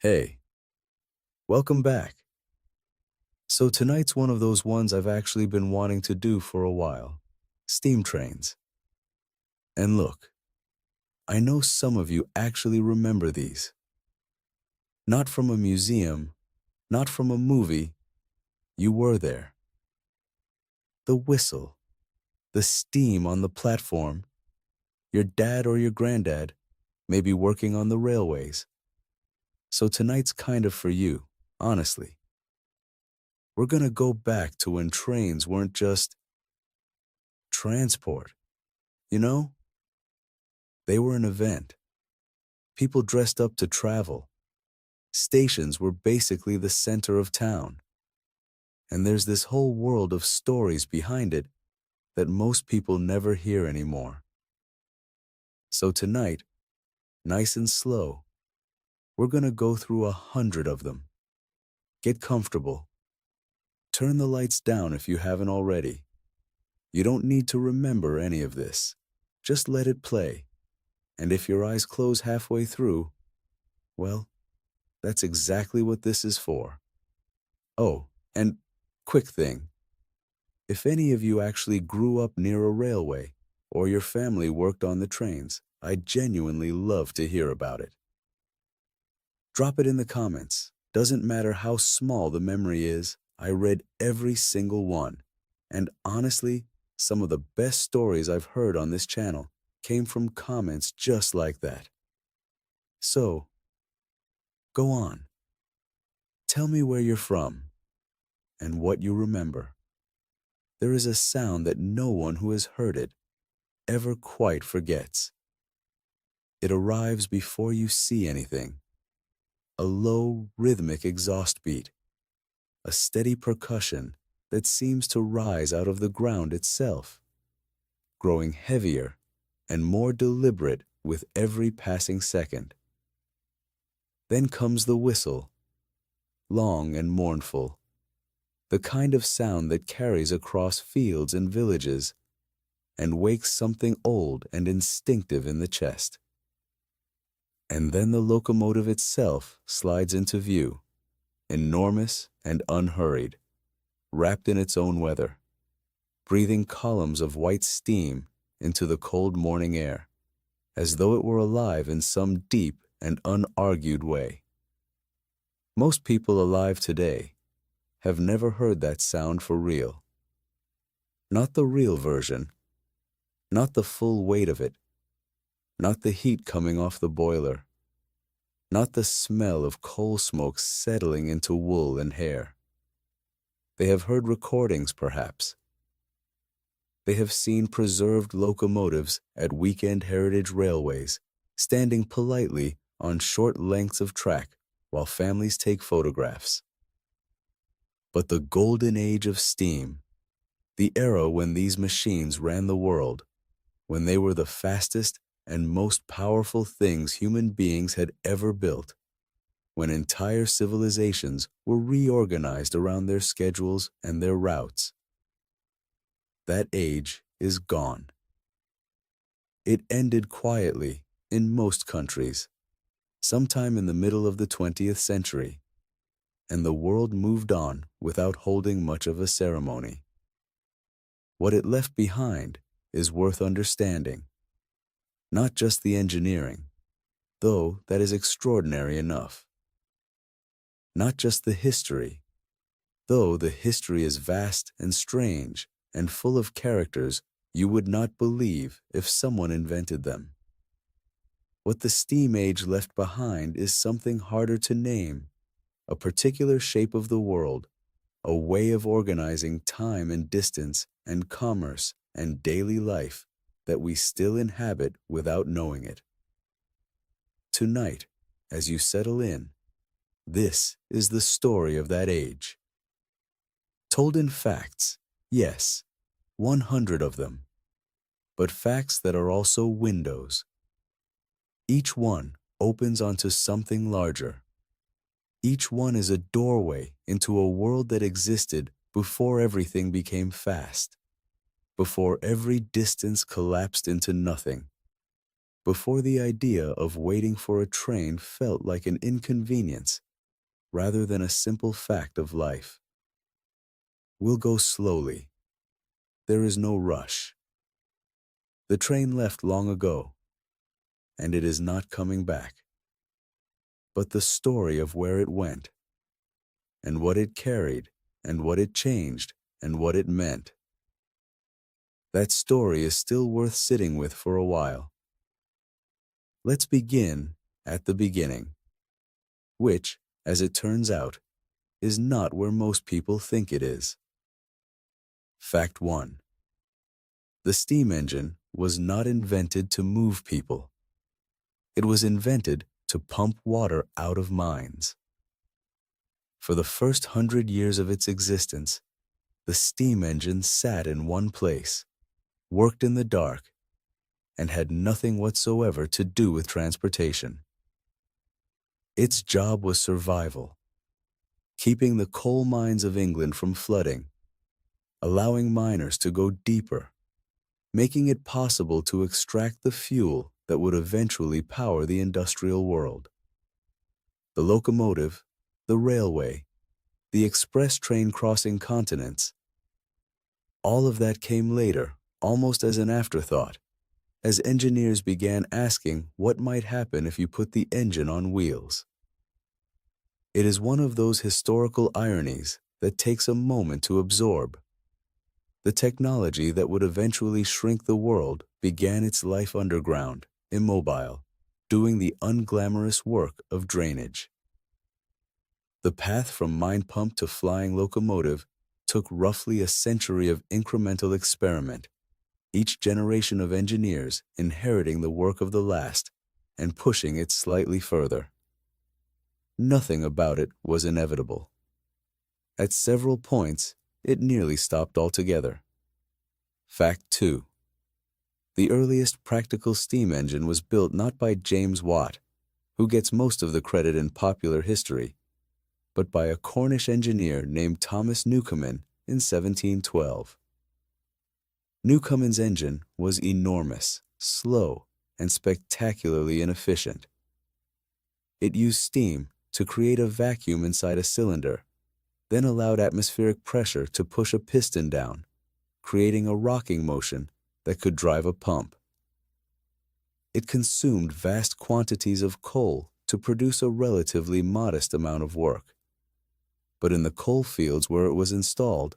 Hey, welcome back. So tonight's one of those ones I've actually been wanting to do for a while. Steam trains. And look, I know some of you actually remember these. Not from a museum, not from a movie, you were there. The whistle, the steam on the platform, your dad or your granddad may be working on the railways. So tonight's kind of for you, honestly. We're gonna go back to when trains weren't just transport, you know? They were an event. People dressed up to travel. Stations were basically the center of town. And there's this whole world of stories behind it that most people never hear anymore. So tonight, nice and slow, we're gonna go through 100 of them. Get comfortable. Turn the lights down if you haven't already. You don't need to remember any of this. Just let it play. And if your eyes close halfway through, well, that's exactly what this is for. Oh, and quick thing. If any of you actually grew up near a railway or your family worked on the trains, I'd genuinely love to hear about it. Drop it in the comments. Doesn't matter how small the memory is, I read every single one. And honestly, some of the best stories I've heard on this channel came from comments just like that. So, go on. Tell me where you're from and what you remember. There is a sound that no one who has heard it ever quite forgets. It arrives before you see anything. A low, rhythmic exhaust beat. A steady percussion that seems to rise out of the ground itself, growing heavier and more deliberate with every passing second. Then comes the whistle, long and mournful, the kind of sound that carries across fields and villages and wakes something old and instinctive in the chest. And then the locomotive itself slides into view, enormous and unhurried, wrapped in its own weather, breathing columns of white steam into the cold morning air, as though it were alive in some deep and unargued way. Most people alive today have never heard that sound for real. Not the real version, not the full weight of it, not the heat coming off the boiler, not the smell of coal smoke settling into wool and hair. They have heard recordings, perhaps. They have seen preserved locomotives at weekend heritage railways, standing politely on short lengths of track while families take photographs. But the golden age of steam, the era when these machines ran the world, when they were the fastest and most powerful things human beings had ever built, when entire civilizations were reorganized around their schedules and their routes. That age is gone. It ended quietly in most countries, sometime in the middle of the 20th century, and the world moved on without holding much of a ceremony. What it left behind is worth understanding. Not just the engineering, though that is extraordinary enough. Not just the history, though the history is vast and strange and full of characters you would not believe if someone invented them. What the steam age left behind is something harder to name, a particular shape of the world, a way of organizing time and distance and commerce and daily life that we still inhabit without knowing it. Tonight, as you settle in, this is the story of that age. Told in facts, yes, 100 of them, but facts that are also windows. Each one opens onto something larger. Each one is a doorway into a world that existed before everything became fast, before every distance collapsed into nothing, before the idea of waiting for a train felt like an inconvenience rather than a simple fact of life. We'll go slowly. There is no rush. The train left long ago, and it is not coming back. But the story of where it went, and what it carried, and what it changed, and what it meant, that story is still worth sitting with for a while. Let's begin at the beginning, which, as it turns out, is not where most people think it is. Fact 1. The steam engine was not invented to move people. It was invented to pump water out of mines. For the first 100 years of its existence, the steam engine sat in one place, worked in the dark, and had nothing whatsoever to do with transportation. Its job was survival, keeping the coal mines of England from flooding, allowing miners to go deeper, making it possible to extract the fuel that would eventually power the industrial world. The locomotive, the railway, the express train crossing continents, all of that came later, almost as an afterthought, as engineers began asking what might happen if you put the engine on wheels. It is one of those historical ironies that takes a moment to absorb. The technology that would eventually shrink the world began its life underground, immobile, doing the unglamorous work of drainage. The path from mine pump to flying locomotive took roughly a century of incremental experiment, each generation of engineers inheriting the work of the last and pushing it slightly further. Nothing about it was inevitable. At several points, it nearly stopped altogether. Fact 2. The earliest practical steam engine was built not by James Watt, who gets most of the credit in popular history, but by a Cornish engineer named Thomas Newcomen in 1712. Newcomen's engine was enormous, slow, and spectacularly inefficient. It used steam to create a vacuum inside a cylinder, then allowed atmospheric pressure to push a piston down, creating a rocking motion that could drive a pump. It consumed vast quantities of coal to produce a relatively modest amount of work. But in the coal fields where it was installed,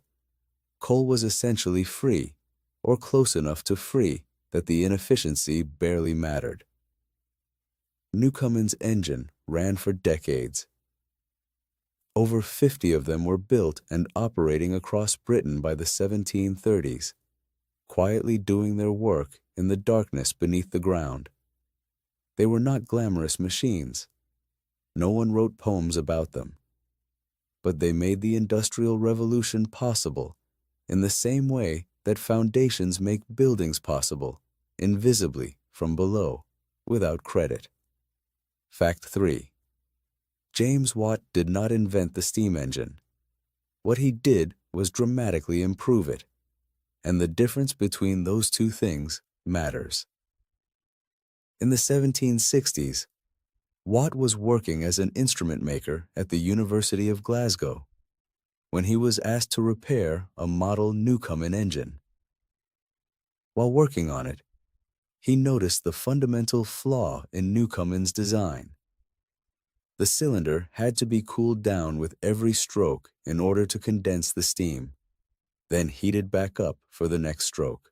coal was essentially free, or close enough to free that the inefficiency barely mattered. Newcomen's engine ran for decades. Over 50 of them were built and operating across Britain by the 1730s, quietly doing their work in the darkness beneath the ground. They were not glamorous machines. No one wrote poems about them. But they made the Industrial Revolution possible in the same way that foundations make buildings possible, invisibly from below, without credit. Fact 3. James Watt did not invent the steam engine. What he did was dramatically improve it, and the difference between those two things matters. In the 1760s, Watt was working as an instrument maker at the University of Glasgow when he was asked to repair a model Newcomen engine. While working on it, he noticed the fundamental flaw in Newcomen's design. The cylinder had to be cooled down with every stroke in order to condense the steam, then heated back up for the next stroke.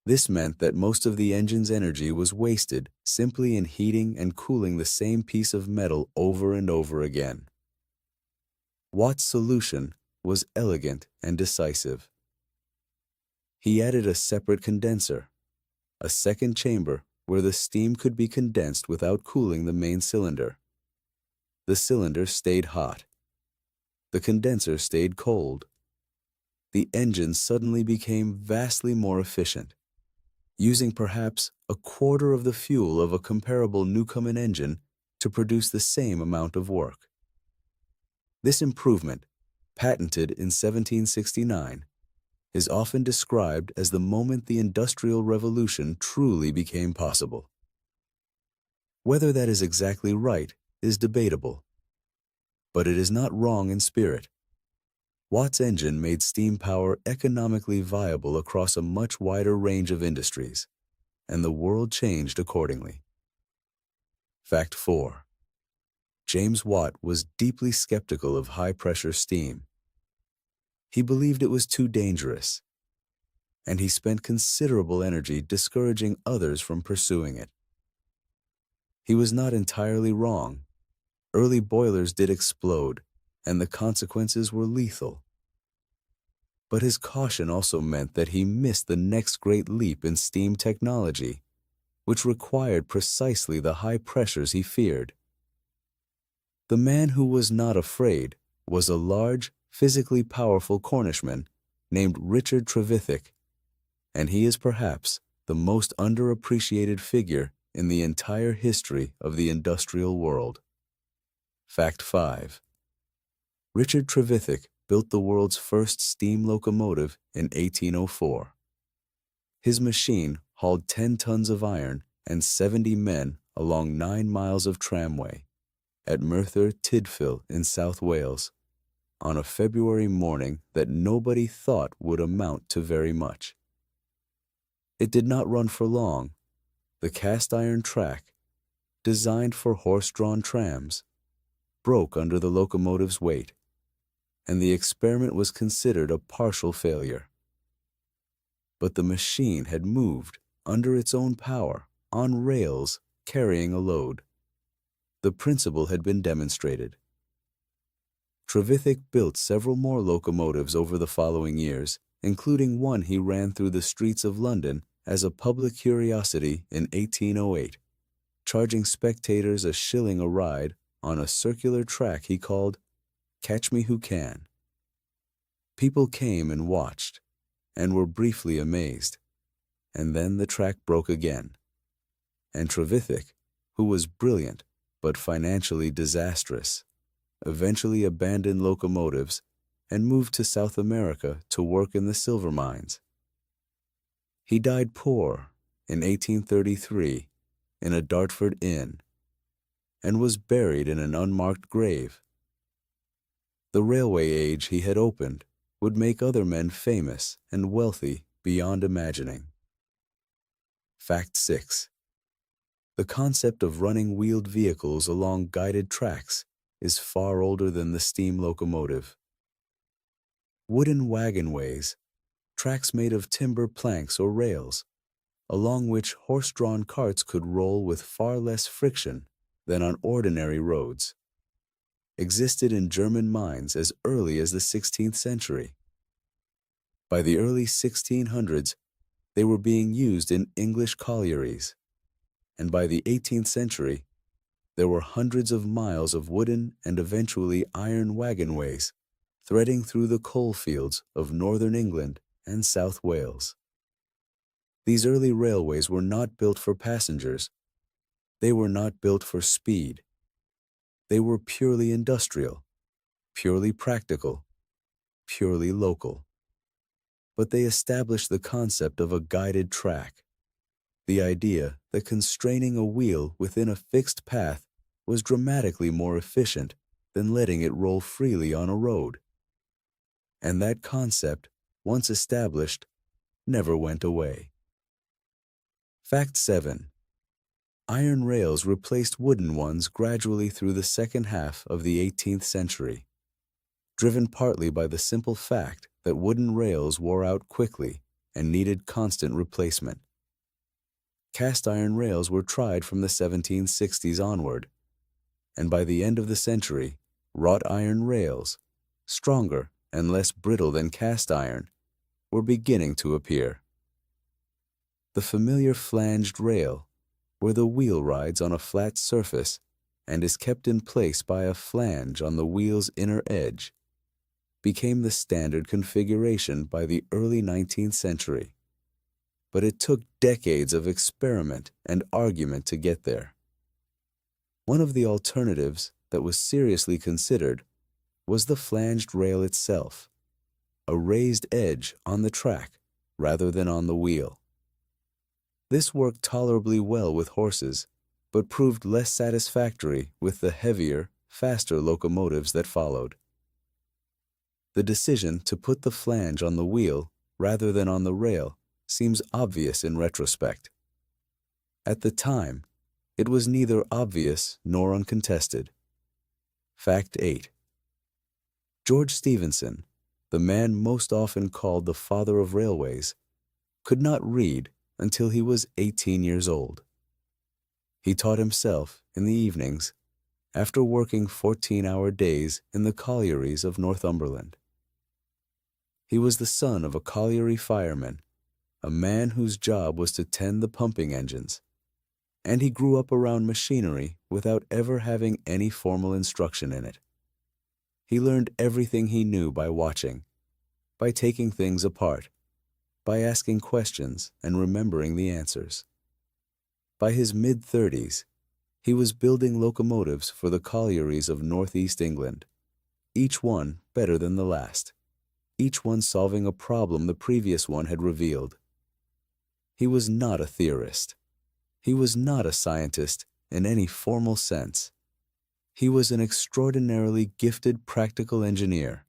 This meant that most of the engine's energy was wasted simply in heating and cooling the same piece of metal over and over again. Watt's solution was elegant and decisive. He added a separate condenser, a second chamber where the steam could be condensed without cooling the main cylinder. The cylinder stayed hot. The condenser stayed cold. The engine suddenly became vastly more efficient, using perhaps a quarter of the fuel of a comparable Newcomen engine to produce the same amount of work. This improvement, patented in 1769, is often described as the moment the Industrial Revolution truly became possible. Whether that is exactly right is debatable, but it is not wrong in spirit. Watt's engine made steam power economically viable across a much wider range of industries, and the world changed accordingly. Fact 4. James Watt was deeply skeptical of high-pressure steam. He believed it was too dangerous, and he spent considerable energy discouraging others from pursuing it. He was not entirely wrong. Early boilers did explode, and the consequences were lethal. But his caution also meant that he missed the next great leap in steam technology, which required precisely the high pressures he feared. The man who was not afraid was a large, physically powerful Cornishman named Richard Trevithick, and he is perhaps the most underappreciated figure in the entire history of the industrial world. Fact 5. Richard Trevithick built the world's first steam locomotive in 1804. His machine hauled 10 tons of iron and 70 men along 9 miles of tramway at Merthyr Tydfil in South Wales on a February morning that nobody thought would amount to very much. It did not run for long. The cast iron track, designed for horse-drawn trams, broke under the locomotive's weight, and the experiment was considered a partial failure. But the machine had moved under its own power on rails carrying a load. The principle had been demonstrated. Trevithick built several more locomotives over the following years, including one he ran through the streets of London as a public curiosity in 1808, charging spectators a shilling a ride on a circular track he called Catch Me Who Can. People came and watched, and were briefly amazed, and then the track broke again. And Trevithick, who was brilliant but financially disastrous, eventually abandoned locomotives and moved to South America to work in the silver mines. He died poor in 1833 in a Dartford inn, and was buried in an unmarked grave. The railway age he had opened would make other men famous and wealthy beyond imagining. Fact 6. The concept of running wheeled vehicles along guided tracks is far older than the steam locomotive. Wooden wagonways, tracks made of timber planks or rails, along which horse-drawn carts could roll with far less friction than on ordinary roads, existed in German mines as early as the 16th century. By the early 1600s, they were being used in English collieries, and by the 18th century, there were hundreds of miles of wooden and eventually iron wagonways threading through the coal fields of northern England and South Wales. These early railways were not built for passengers. They were not built for speed. They were purely industrial, purely practical, purely local. But they established the concept of a guided track, the idea that constraining a wheel within a fixed path was dramatically more efficient than letting it roll freely on a road. And that concept, once established, never went away. Fact 7. Iron rails replaced wooden ones gradually through the second half of the 18th century, driven partly by the simple fact that wooden rails wore out quickly and needed constant replacement. Cast iron rails were tried from the 1760s onward, and by the end of the century, wrought iron rails, stronger and less brittle than cast iron, were beginning to appear. The familiar flanged rail, where the wheel rides on a flat surface and is kept in place by a flange on the wheel's inner edge, became the standard configuration by the early 19th century. But it took decades of experiment and argument to get there. One of the alternatives that was seriously considered was the flanged rail itself, a raised edge on the track rather than on the wheel. This worked tolerably well with horses, but proved less satisfactory with the heavier, faster locomotives that followed. The decision to put the flange on the wheel rather than on the rail seems obvious in retrospect. At the time, it was neither obvious nor uncontested. Fact 8. George Stephenson, the man most often called the father of railways, could not read until he was 18 years old. He taught himself in the evenings after working 14-hour days in the collieries of Northumberland. He was the son of a colliery fireman, a man whose job was to tend the pumping engines, and he grew up around machinery without ever having any formal instruction in it. He learned everything he knew by watching, by taking things apart, by asking questions and remembering the answers. By his mid-30s, he was building locomotives for the collieries of northeast England, each one better than the last, each one solving a problem the previous one had revealed. He was not a theorist. He was not a scientist in any formal sense. He was an extraordinarily gifted practical engineer,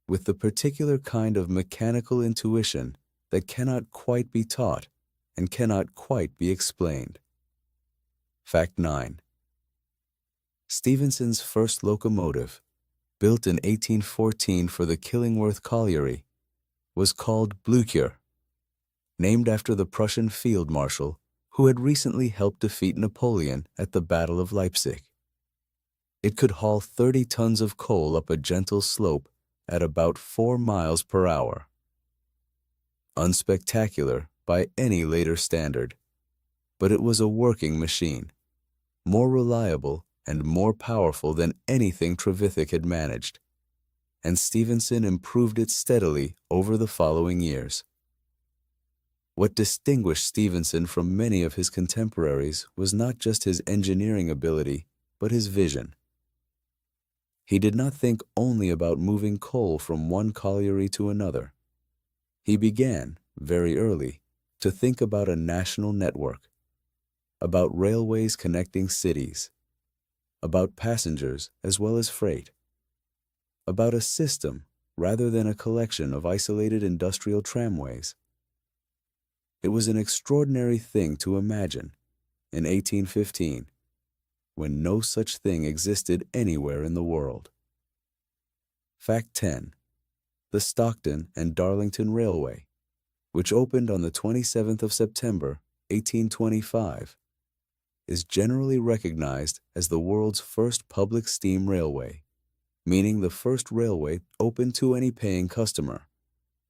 with the particular kind of mechanical intuition that cannot quite be taught and cannot quite be explained. Fact 9. Stephenson's first locomotive, built in 1814 for the Killingworth Colliery, was called Blücher, named after the Prussian field marshal who had recently helped defeat Napoleon at the Battle of Leipzig. It could haul 30 tons of coal up a gentle slope at about 4 miles per hour. Unspectacular by any later standard, but it was a working machine, more reliable and more powerful than anything Trevithick had managed, and Stephenson improved it steadily over the following years. What distinguished Stephenson from many of his contemporaries was not just his engineering ability, but his vision. He did not think only about moving coal from one colliery to another. He began, very early, to think about a national network, about railways connecting cities, about passengers as well as freight, about a system rather than a collection of isolated industrial tramways. It was an extraordinary thing to imagine, in 1815, when no such thing existed anywhere in the world. Fact 10. The Stockton and Darlington Railway, which opened on the 27th of September, 1825, is generally recognized as the world's first public steam railway, meaning the first railway open to any paying customer,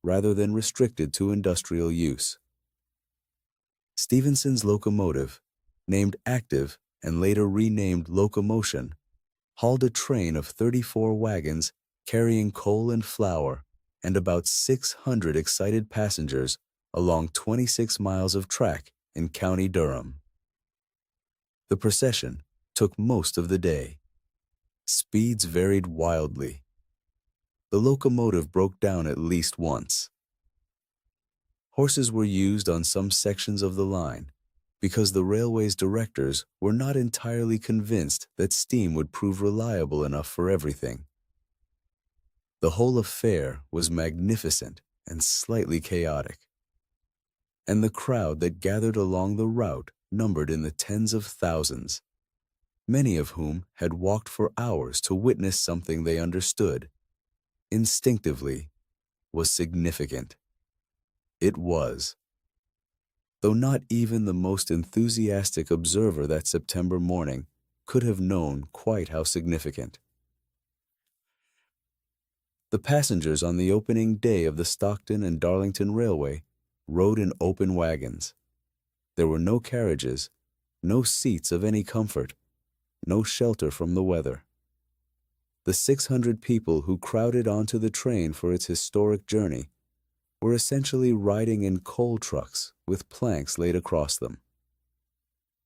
rather than restricted to industrial use. Stephenson's locomotive, named Active and later renamed Locomotion, hauled a train of 34 wagons carrying coal and flour and about 600 excited passengers along 26 miles of track in County Durham. The procession took most of the day. Speeds varied wildly. The locomotive broke down at least once. Horses were used on some sections of the line because the railway's directors were not entirely convinced that steam would prove reliable enough for everything. The whole affair was magnificent and slightly chaotic, and the crowd that gathered along the route numbered in the tens of thousands, many of whom had walked for hours to witness something they understood, instinctively, was significant. It was. Though not even the most enthusiastic observer that September morning could have known quite how significant. The passengers on the opening day of the Stockton and Darlington Railway rode in open wagons. There were no carriages, no seats of any comfort, no shelter from the weather. The 600 people who crowded onto the train for its historic journey were essentially riding in coal trucks with planks laid across them.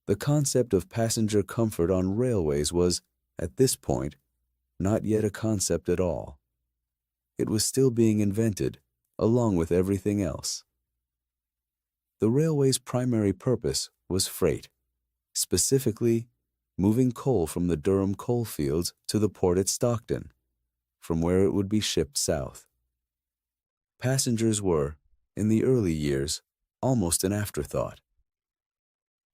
The concept of passenger comfort on railways was, at this point, not yet a concept at all. it was still being invented, along with everything else. The railway's primary purpose was freight, specifically moving coal from the Durham coal fields to the port at Stockton, from where it would be shipped south. Passengers were, in the early years, almost an afterthought.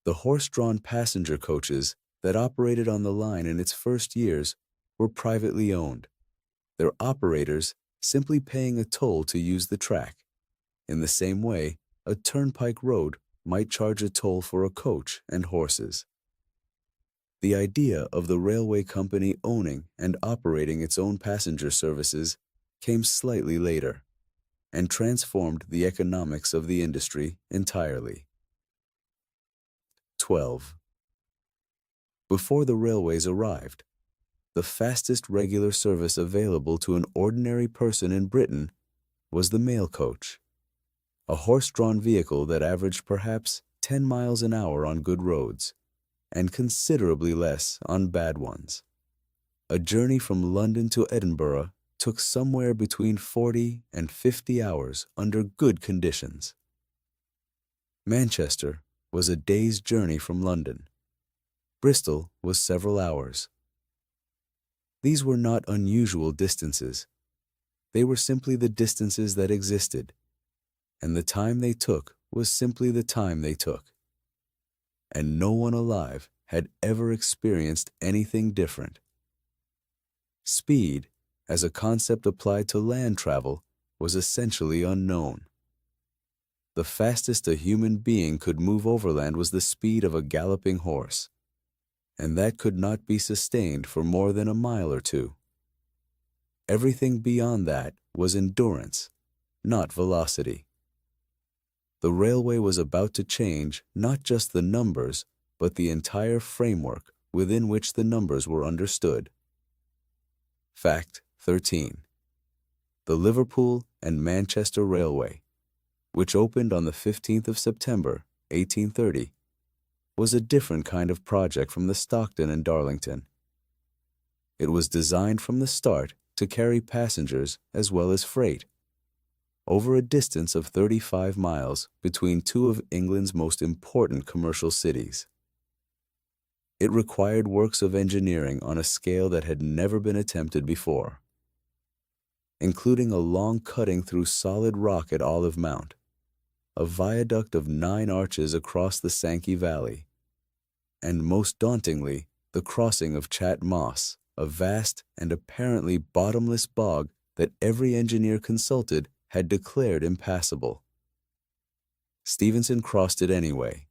The horse-drawn passenger coaches that operated on the line in its first years were privately owned, their operators simply paying a toll to use the track, in the same way a turnpike road might charge a toll for a coach and horses. The idea of the railway company owning and operating its own passenger services came slightly later and transformed the economics of the industry entirely. 12. Before the railways arrived, the fastest regular service available to an ordinary person in Britain was the mail coach, a horse-drawn vehicle that averaged perhaps 10 miles an hour on good roads, and considerably less on bad ones. A journey from London to Edinburgh took somewhere between 40 and 50 hours under good conditions. Manchester was a day's journey from London. Bristol was several hours. These were not unusual distances. They were simply the distances that existed, and the time they took was simply the time they took. And no one alive had ever experienced anything different. Speed, as a concept applied to land travel, was essentially unknown. The fastest a human being could move overland was the speed of a galloping horse, and that could not be sustained for more than a mile or two. Everything beyond that was endurance, not velocity. The railway was about to change not just the numbers, but the entire framework within which the numbers were understood. Fact 13. The Liverpool and Manchester Railway, which opened on the 15th of September, 1830, was a different kind of project from the Stockton and Darlington. It was designed from the start to carry passengers as well as freight, over a distance of 35 miles between two of England's most important commercial cities. It required works of engineering on a scale that had never been attempted before, including a long cutting through solid rock at Olive Mount, a viaduct of 9 arches across the Sankey Valley, and most dauntingly, the crossing of Chat Moss, a vast and apparently bottomless bog that every engineer consulted had declared impassable. Stephenson crossed it anyway.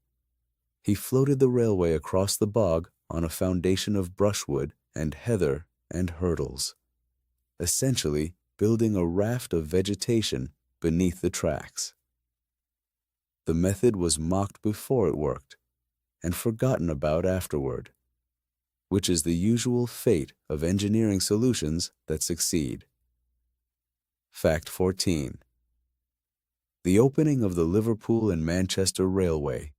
He floated the railway across the bog on a foundation of brushwood and heather and hurdles, essentially building a raft of vegetation beneath the tracks. The method was mocked before it worked, and forgotten about afterward, which is the usual fate of engineering solutions that succeed. Fact 14. The opening of the Liverpool and Manchester Railway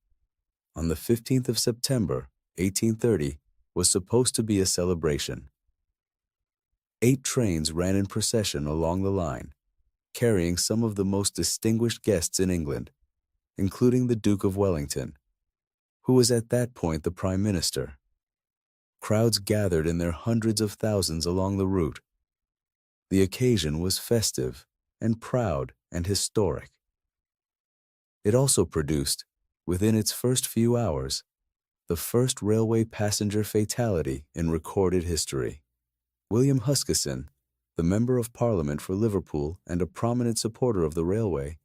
on the 15th of September, 1830, was supposed to be a celebration. 8 trains ran in procession along the line, carrying some of the most distinguished guests in England, including the Duke of Wellington, who was at that point the Prime Minister. Crowds gathered in their hundreds of thousands along the route. The occasion was festive and proud and historic. It also produced, within its first few hours, the first railway passenger fatality in recorded history. William Huskisson, the Member of Parliament for Liverpool and a prominent supporter of the railway,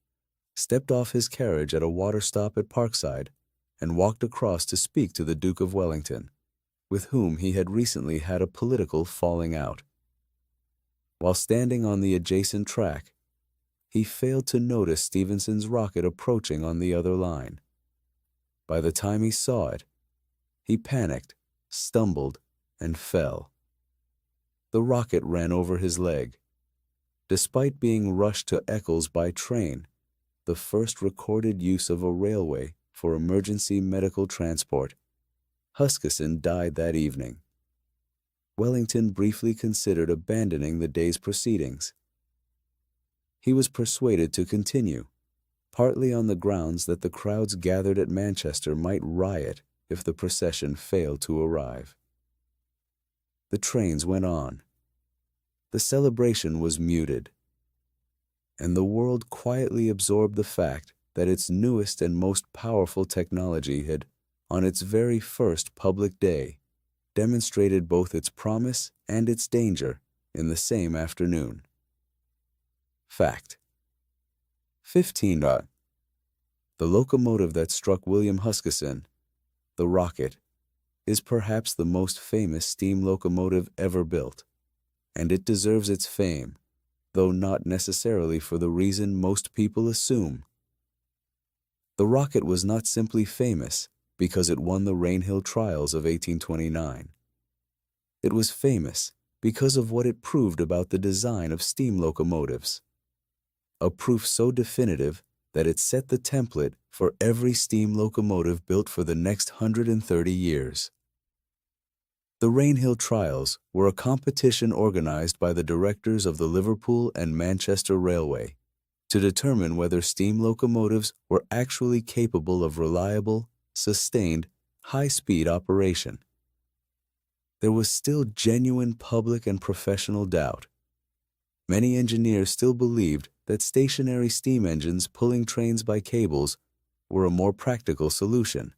stepped off his carriage at a water stop at Parkside and walked across to speak to the Duke of Wellington, with whom he had recently had a political falling out. While standing on the adjacent track, he failed to notice Stephenson's rocket approaching on the other line. By the time he saw it, he panicked, stumbled, and fell. The rocket ran over his leg. Despite being rushed to Eccles by train, the first recorded use of a railway for emergency medical transport, Huskisson died that evening. Wellington briefly considered abandoning the day's proceedings, he was persuaded to continue, partly on the grounds that the crowds gathered at Manchester might riot if the procession failed to arrive. The trains went on. The celebration was muted, and the world quietly absorbed the fact that its newest and most powerful technology had, on its very first public day, demonstrated both its promise and its danger in the same afternoon. Fact. 15. The locomotive that struck William Huskisson, the Rocket, is perhaps the most famous steam locomotive ever built, and it deserves its fame, though not necessarily for the reason most people assume. The Rocket was not simply famous because it won the Rainhill trials of 1829. It was famous because of what it proved about the design of steam locomotives, a proof so definitive that it set the template for every steam locomotive built for the next 130 years. The Rainhill trials were a competition organized by the directors of the Liverpool and Manchester Railway to determine whether steam locomotives were actually capable of reliable, sustained, high-speed operation. There was still genuine public and professional doubt. Many engineers still believed that stationary steam engines pulling trains by cables were a more practical solution.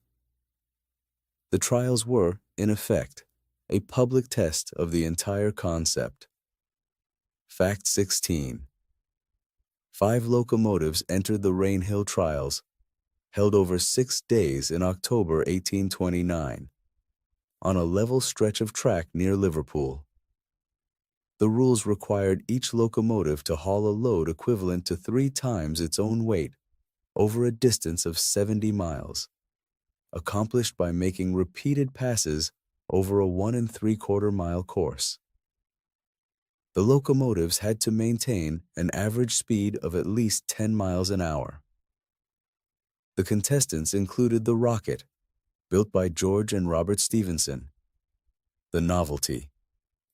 The trials were, in effect, a public test of the entire concept. Fact 16. 5 locomotives entered the Rainhill trials, held over 6 days in October 1829, on a level stretch of track near Liverpool. The rules required each locomotive to haul a load equivalent to 3 times its own weight over a distance of 70 miles, accomplished by making repeated passes over a 1 3/4 mile course. The locomotives had to maintain an average speed of at least 10 miles an hour. The contestants included the Rocket, built by George and Robert Stephenson, the Novelty,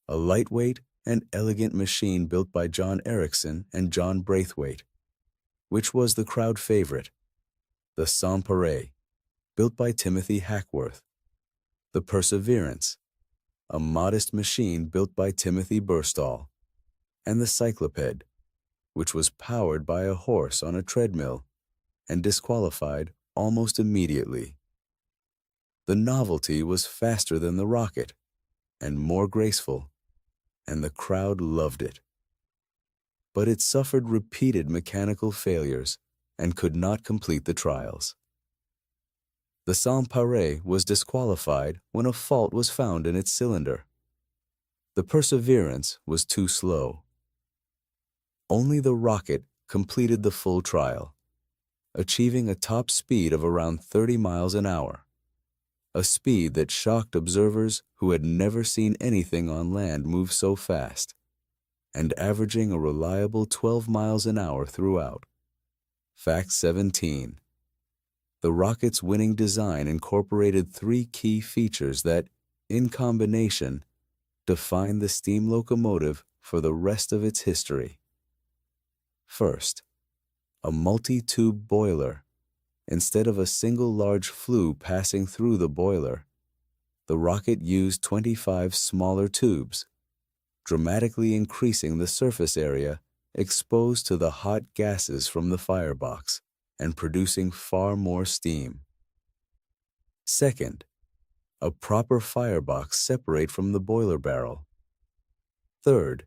a lightweight and elegant machine built by John Ericsson and John Braithwaite, which was the crowd favorite, the Sans Pareil, built by Timothy Hackworth, the Perseverance, a modest machine built by Timothy Burstall, and the Cycloped, which was powered by a horse on a treadmill and disqualified almost immediately. The Novelty was faster than the Rocket and more graceful, and the crowd loved it. But it suffered repeated mechanical failures and could not complete the trials. The Sans Pareil was disqualified when a fault was found in its cylinder. The Perseverance was too slow. Only the Rocket completed the full trial, achieving a top speed of around 30 miles an hour, a speed that shocked observers who had never seen anything on land move so fast, and averaging a reliable 12 miles an hour throughout. Fact 17. The Rocket's winning design incorporated 3 key features that, in combination, defined the steam locomotive for the rest of its history. First, a multi-tube boiler. Instead of a single large flue passing through the boiler, the Rocket used 25 smaller tubes, dramatically increasing the surface area exposed to the hot gases from the firebox and producing far more steam. Second, a proper firebox separate from the boiler barrel. Third,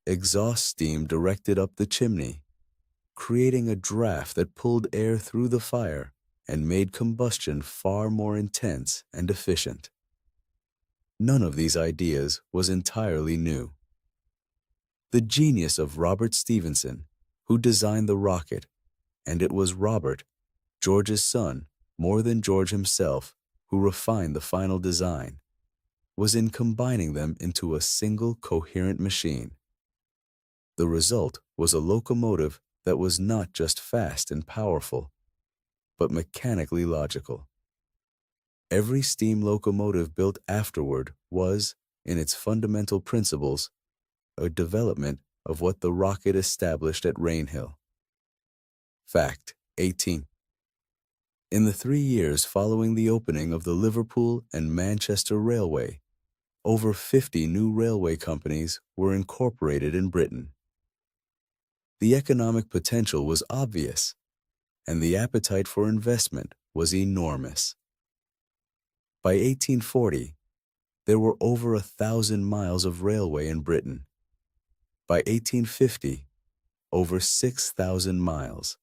exhaust steam directed up the chimney, creating a draft that pulled air through the fire and made combustion far more intense and efficient. None of these ideas was entirely new. The genius of Robert Stephenson, who designed the Rocket, and it was Robert, George's son, more than George himself, who refined the final design, was in combining them into a single coherent machine. The result was a locomotive that was not just fast and powerful, but mechanically logical. Every steam locomotive built afterward was, in its fundamental principles, a development of what the rocket established at Rainhill. Fact 18. In the 3 years following the opening of the Liverpool and Manchester Railway, over 50 new railway companies were incorporated in Britain. The economic potential was obvious, and the appetite for investment was enormous. By 1840, there were over 1,000 miles of railway in Britain. By 1850, over 6,000 miles.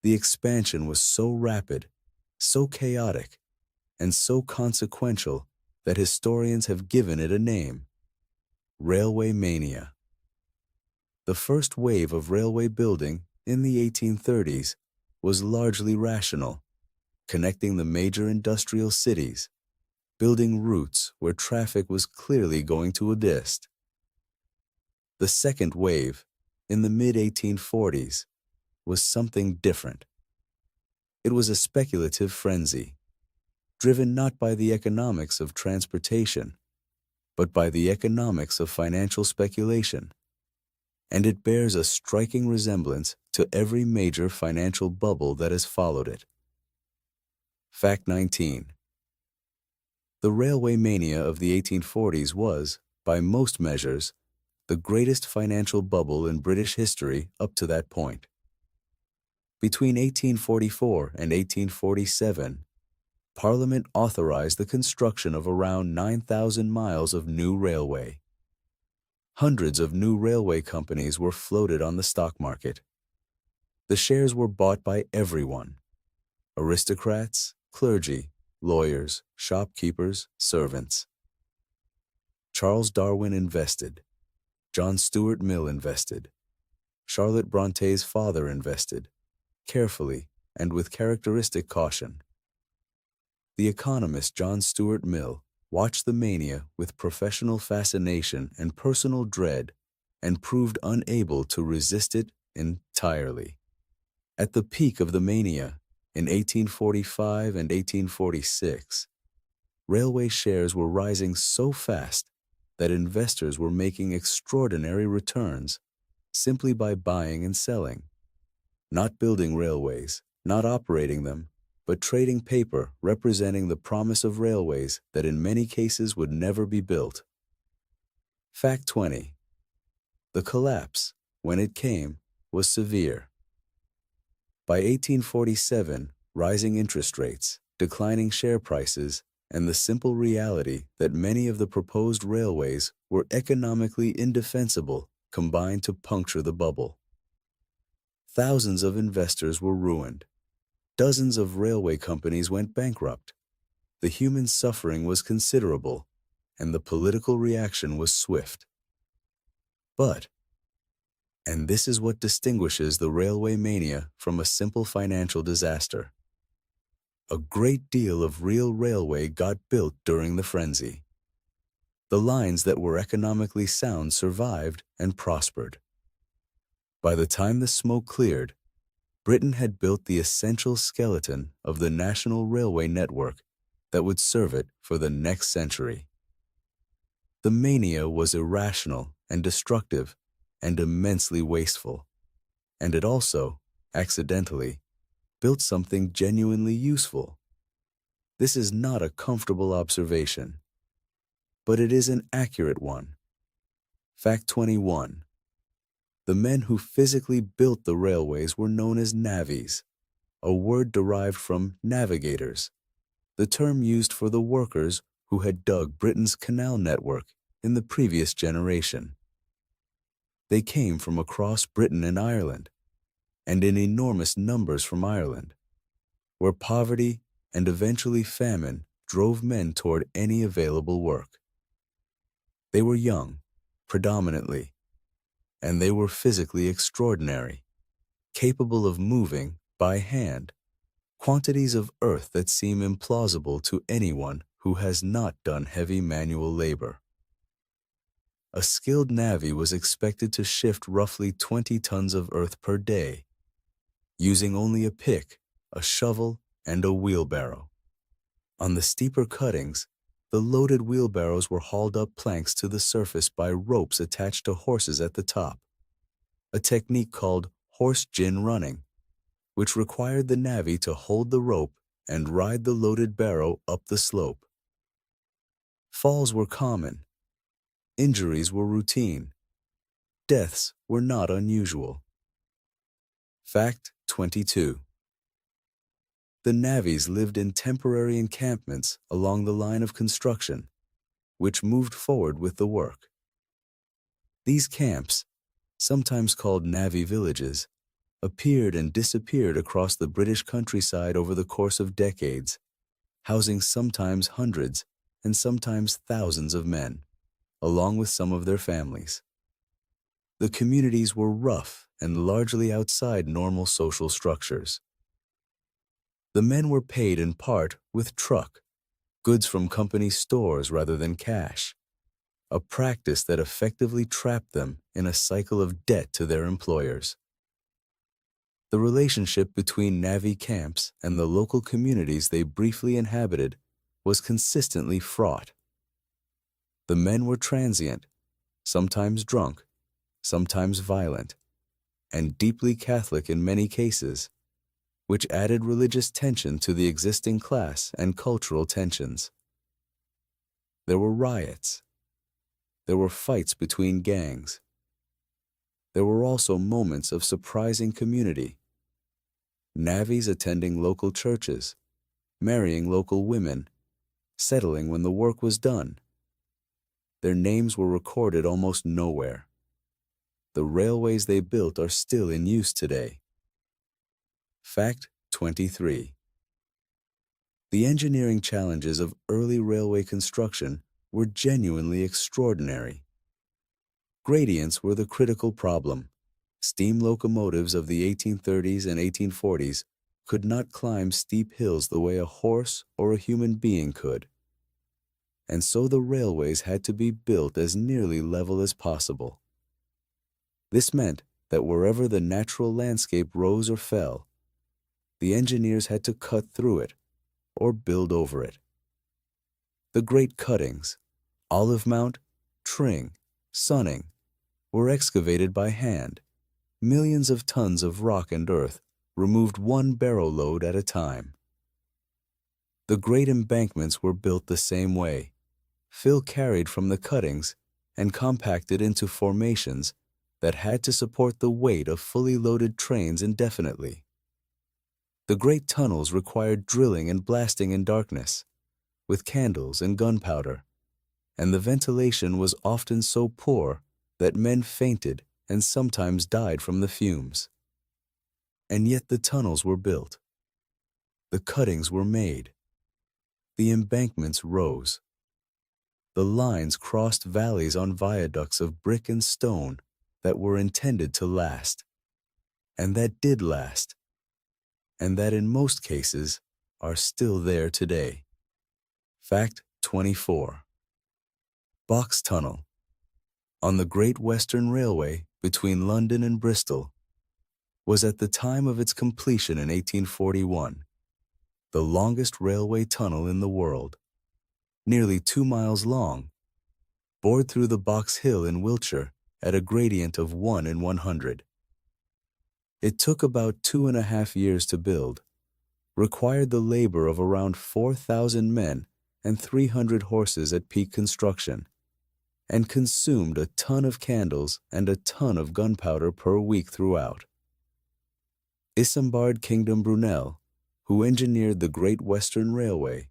The expansion was so rapid, so chaotic, and so consequential that historians have given it a name: Railway Mania. The first wave of railway building in the 1830s was largely rational, connecting the major industrial cities, building routes where traffic was clearly going to a dist. The second wave, in the mid-1840s, was something different. It was a speculative frenzy, driven not by the economics of transportation, but by the economics of financial speculation, and it bears a striking resemblance to every major financial bubble that has followed it. Fact 19. The railway mania of the 1840s was, by most measures, the greatest financial bubble in British history up to that point. Between 1844 and 1847, Parliament authorized the construction of around 9,000 miles of new railway. Hundreds of new railway companies were floated on the stock market. The shares were bought by everyone: aristocrats, clergy, lawyers, shopkeepers, servants. Charles Darwin invested. John Stuart Mill invested. Charlotte Bronte's father invested, carefully and with characteristic caution. The economist John Stuart Mill watched the mania with professional fascination and personal dread and proved unable to resist it entirely. At the peak of the mania, in 1845 and 1846, railway shares were rising so fast that investors were making extraordinary returns simply by buying and selling, not building railways, not operating them, but trading paper representing the promise of railways that in many cases would never be built. Fact 20. The collapse, when it came, was severe. By 1847, rising interest rates, declining share prices, and the simple reality that many of the proposed railways were economically indefensible combined to puncture the bubble. Thousands of investors were ruined. Dozens of railway companies went bankrupt. The human suffering was considerable, and the political reaction was swift. But, and this is what distinguishes the railway mania from a simple financial disaster, a great deal of real railway got built during the frenzy. The lines that were economically sound survived and prospered. By the time the smoke cleared, Britain had built the essential skeleton of the national railway network that would serve it for the next century. The mania was irrational and destructive and immensely wasteful, and it also, accidentally, built something genuinely useful. This is not a comfortable observation, but it is an accurate one. Fact 21. The men who physically built the railways were known as navvies, a word derived from navigators, the term used for the workers who had dug Britain's canal network in the previous generation. They came from across Britain and Ireland, and in enormous numbers from Ireland, where poverty and eventually famine drove men toward any available work. They were young, predominantly, and they were physically extraordinary, capable of moving, by hand, quantities of earth that seem implausible to anyone who has not done heavy manual labor. A skilled navvy was expected to shift roughly 20 tons of earth per day, using only a pick, a shovel, and a wheelbarrow. On the steeper cuttings, The loaded wheelbarrows were hauled up planks to the surface by ropes attached to horses at the top, a technique called horse-gin running, which required the navvy to hold the rope and ride the loaded barrow up the slope. Falls were common. Injuries were routine. Deaths were not unusual. Fact 22. The navvies lived in temporary encampments along the line of construction, which moved forward with the work. These camps, sometimes called navvy villages, appeared and disappeared across the British countryside over the course of decades, housing sometimes hundreds and sometimes thousands of men, along with some of their families. The communities were rough and largely outside normal social structures. The men were paid in part with truck, goods from company stores rather than cash, a practice that effectively trapped them in a cycle of debt to their employers. The relationship between navvy camps and the local communities they briefly inhabited was consistently fraught. The men were transient, sometimes drunk, sometimes violent, and deeply Catholic in many cases, which added religious tension to the existing class and cultural tensions. There were riots. There were fights between gangs. There were also moments of surprising community. Navvies attending local churches, marrying local women, settling when the work was done. Their names were recorded almost nowhere. The railways they built are still in use today. Fact 23. The engineering challenges of early railway construction were genuinely extraordinary. Gradients were the critical problem. Steam locomotives of the 1830s and 1840s could not climb steep hills the way a horse or a human being could. And so the railways had to be built as nearly level as possible. This meant that wherever the natural landscape rose or fell, the engineers had to cut through it or build over it. The great cuttings, Olive Mount, Tring, Sunning, were excavated by hand. Millions of tons of rock and earth removed one barrow load at a time. The great embankments were built the same way, fill carried from the cuttings and compacted into formations that had to support the weight of fully loaded trains indefinitely. The great tunnels required drilling and blasting in darkness, with candles and gunpowder, and the ventilation was often so poor that men fainted and sometimes died from the fumes. And yet the tunnels were built. The cuttings were made. The embankments rose. The lines crossed valleys on viaducts of brick and stone that were intended to last, and that did last, and that in most cases are still there today. Fact 24. Box Tunnel. On the Great Western Railway between London and Bristol, was at the time of its completion in 1841, the longest railway tunnel in the world, nearly 2 miles long, bored through the Box Hill in Wiltshire at a gradient of 1 in 100. It took about 2.5 years to build, required the labor of around 4,000 men and 300 horses at peak construction, and consumed a ton of candles and a ton of gunpowder per week throughout. Isambard Kingdom Brunel, who engineered the Great Western Railway,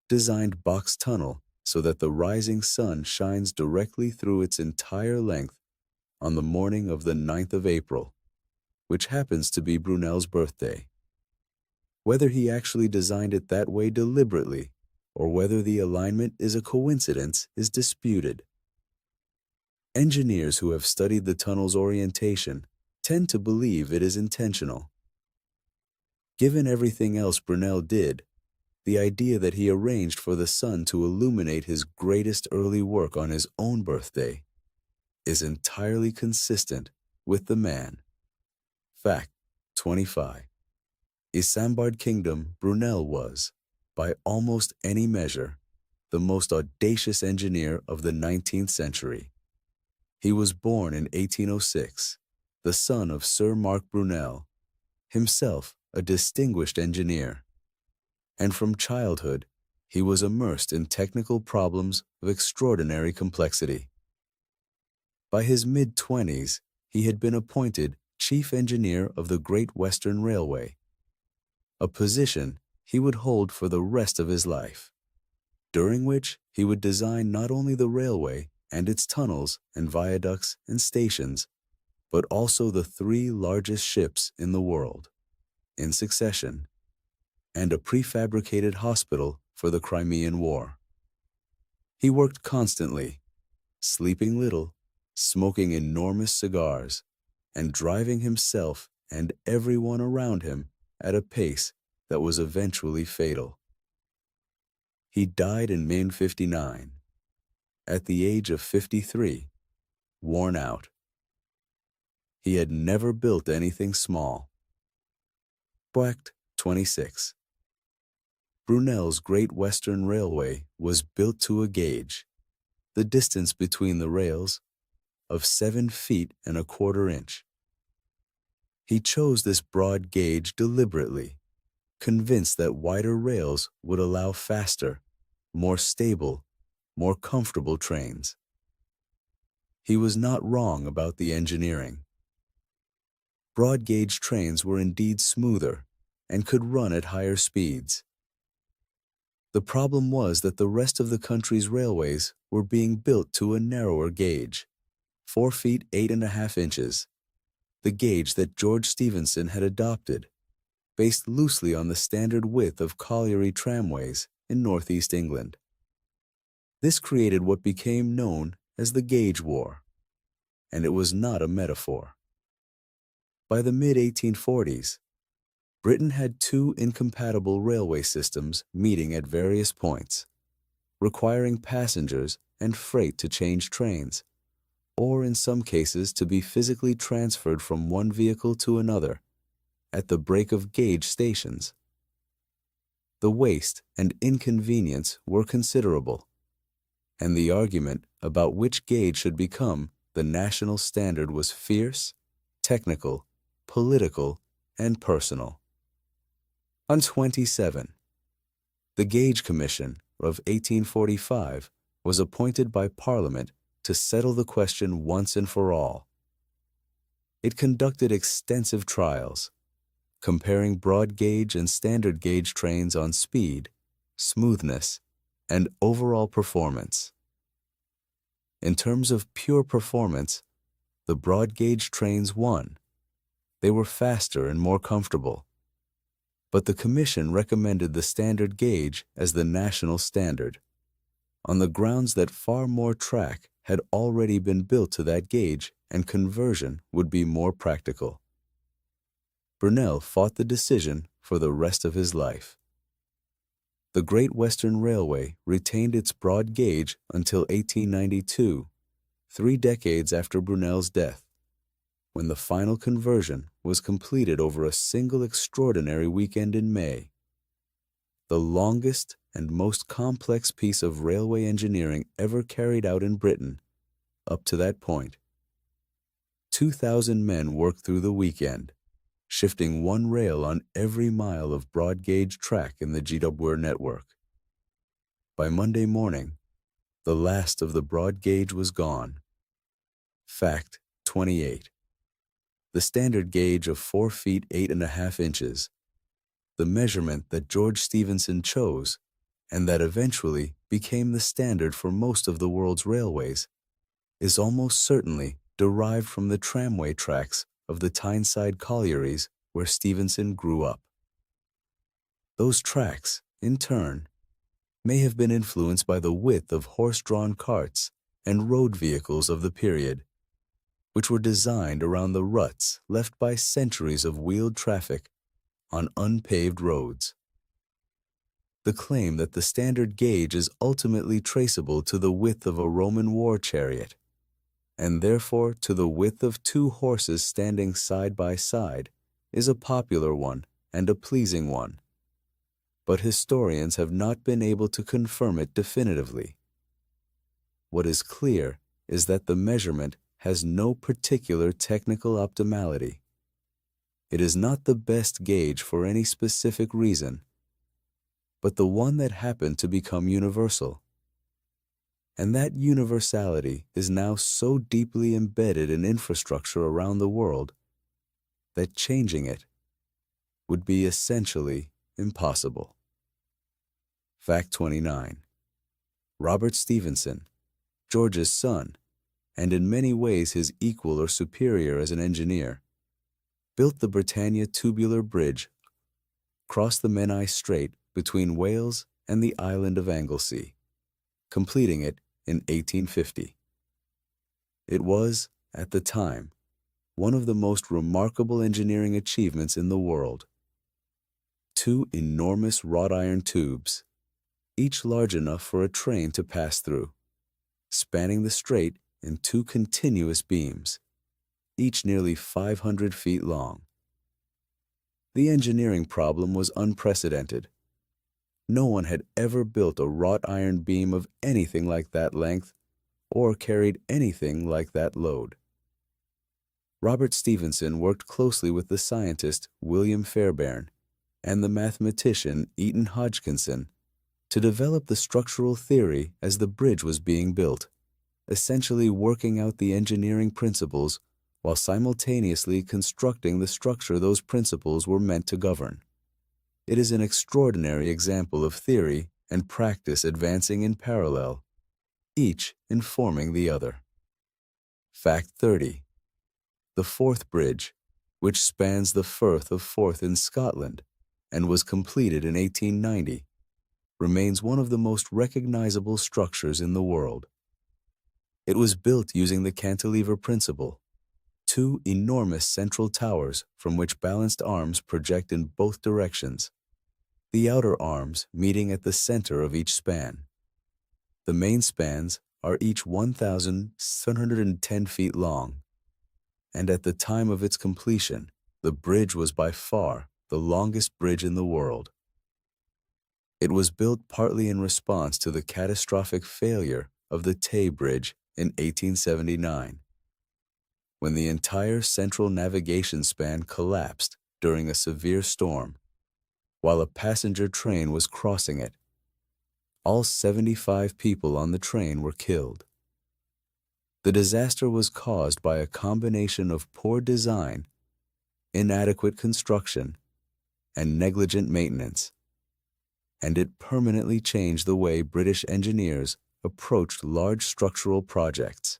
designed Box Tunnel so that the rising sun shines directly through its entire length on the morning of the 9th of April, which happens to be Brunel's birthday. Whether he actually designed it that way deliberately or whether the alignment is a coincidence is disputed. Engineers who have studied the tunnel's orientation tend to believe it is intentional. Given everything else Brunel did, the idea that he arranged for the sun to illuminate his greatest early work on his own birthday is entirely consistent with the man. Fact 25. Isambard Kingdom Brunel was, by almost any measure, the most audacious engineer of the 19th century. He was born in 1806, the son of Sir Mark Brunel, himself a distinguished engineer. And from childhood, he was immersed in technical problems of extraordinary complexity. By his mid-20s, he had been appointed chief engineer of the Great Western Railway, a position he would hold for the rest of his life, during which he would design not only the railway and its tunnels and viaducts and stations, but also the 3 largest ships in the world, in succession, and a prefabricated hospital for the Crimean War. He worked constantly, sleeping little, smoking enormous cigars, and driving himself and everyone around him at a pace that was eventually fatal. He died in May 59, at the age of 53, worn out. He had never built anything small. Act 26. Brunel's Great Western Railway was built to a gauge, the distance between the rails, of 7 feet and a quarter inch. He chose this broad gauge deliberately, convinced that wider rails would allow faster, more stable, more comfortable trains. He was not wrong about the engineering. Broad gauge trains were indeed smoother and could run at higher speeds. The problem was that the rest of the country's railways were being built to a narrower gauge, 4 feet 8.5 inches, the gauge that George Stephenson had adopted, based loosely on the standard width of colliery tramways in northeast England. This created what became known as the Gauge War, and it was not a metaphor. By the mid-1840s, Britain had 2 incompatible railway systems meeting at various points, requiring passengers and freight to change trains, or in some cases to be physically transferred from one vehicle to another at the break of gauge stations. The waste and inconvenience were considerable, and the argument about which gauge should become the national standard was fierce, technical, political, and personal. On 27, the Gauge Commission of 1845 was appointed by Parliament to settle the question once and for all. It conducted extensive trials, comparing broad gauge and standard gauge trains on speed, smoothness, and overall performance. In terms of pure performance, the broad gauge trains won. They were faster and more comfortable. But the Commission recommended the standard gauge as the national standard, on the grounds that far more track had already been built to that gauge and conversion would be more practical. Brunel fought the decision for the rest of his life. The Great Western Railway retained its broad gauge until 1892, 3 decades after Brunel's death, when the final conversion was completed over a single extraordinary weekend in May. The longest and most complex piece of railway engineering ever carried out in Britain, up to that point. 2,000 men worked through the weekend, shifting 1 rail on every mile of broad gauge track in the GW network. By Monday morning, the last of the broad gauge was gone. Fact 28. The standard gauge of 4 feet 8.5 inches, the measurement that George Stephenson chose and that eventually became the standard for most of the world's railways, is almost certainly derived from the tramway tracks of the Tyneside collieries where Stephenson grew up. Those tracks, in turn, may have been influenced by the width of horse-drawn carts and road vehicles of the period, which were designed around the ruts left by centuries of wheeled traffic on unpaved roads. The claim that the standard gauge is ultimately traceable to the width of a Roman war chariot, and therefore to the width of 2 horses standing side by side, is a popular one and a pleasing one. but historians have not been able to confirm it definitively. What is clear is that the measurement has no particular technical optimality. It is not the best gauge for any specific reason, but the one that happened to become universal. And that universality is now so deeply embedded in infrastructure around the world that changing it would be essentially impossible. Fact 29. Robert Stephenson, George's son, and in many ways his equal or superior as an engineer, built the Britannia Tubular Bridge across the Menai Strait between Wales and the island of Anglesey, completing it in 1850. It was, at the time, one of the most remarkable engineering achievements in the world. Two enormous wrought iron tubes, each large enough for a train to pass through, spanning the strait in two continuous beams, each nearly 500 feet long. The engineering problem was unprecedented. No one had ever built a wrought iron beam of anything like that length or carried anything like that load. Robert Stephenson worked closely with the scientist William Fairbairn and the mathematician Eaton Hodgkinson to develop the structural theory as the bridge was being built, essentially working out the engineering principles while simultaneously constructing the structure those principles were meant to govern. It is an extraordinary example of theory and practice advancing in parallel, each informing the other. Fact 30. The Forth Bridge, which spans the Firth of Forth in Scotland and was completed in 1890, remains one of the most recognizable structures in the world. It was built using the cantilever principle, two enormous central towers from which balanced arms project in both directions, the outer arms meeting at the center of each span. The main spans are each 1,710 feet long, and at the time of its completion, the bridge was by far the longest bridge in the world. It was built partly in response to the catastrophic failure of the Tay Bridge in 1879, when the entire central navigation span collapsed during a severe storm while a passenger train was crossing it. All 75 people on the train were killed. The disaster was caused by a combination of poor design, inadequate construction, and negligent maintenance, and it permanently changed the way British engineers approached large structural projects.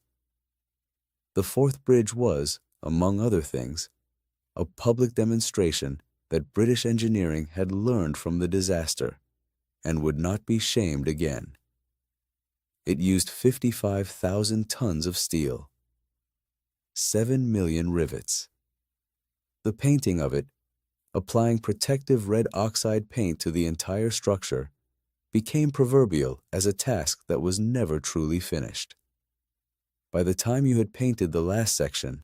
The Forth Bridge was, among other things, a public demonstration that British engineering had learned from the disaster and would not be shamed again. It used 55,000 tons of steel, 7 million rivets. The painting of it, applying protective red oxide paint to the entire structure, became proverbial as a task that was never truly finished. By the time you had painted the last section,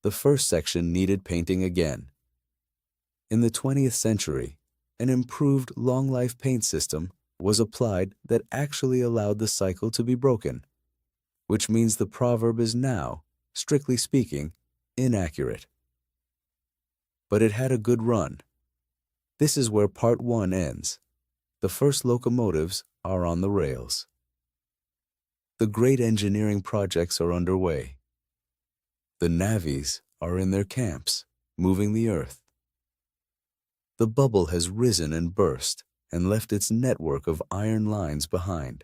the first section needed painting again. In the 20th century, an improved long-life paint system was applied that actually allowed the cycle to be broken, which means the proverb is now, strictly speaking, inaccurate. But it had a good run. This is where part 1 ends. The first locomotives are on the rails. The great engineering projects are underway. The navvies are in their camps, moving the earth. The bubble has risen and burst and left its network of iron lines behind.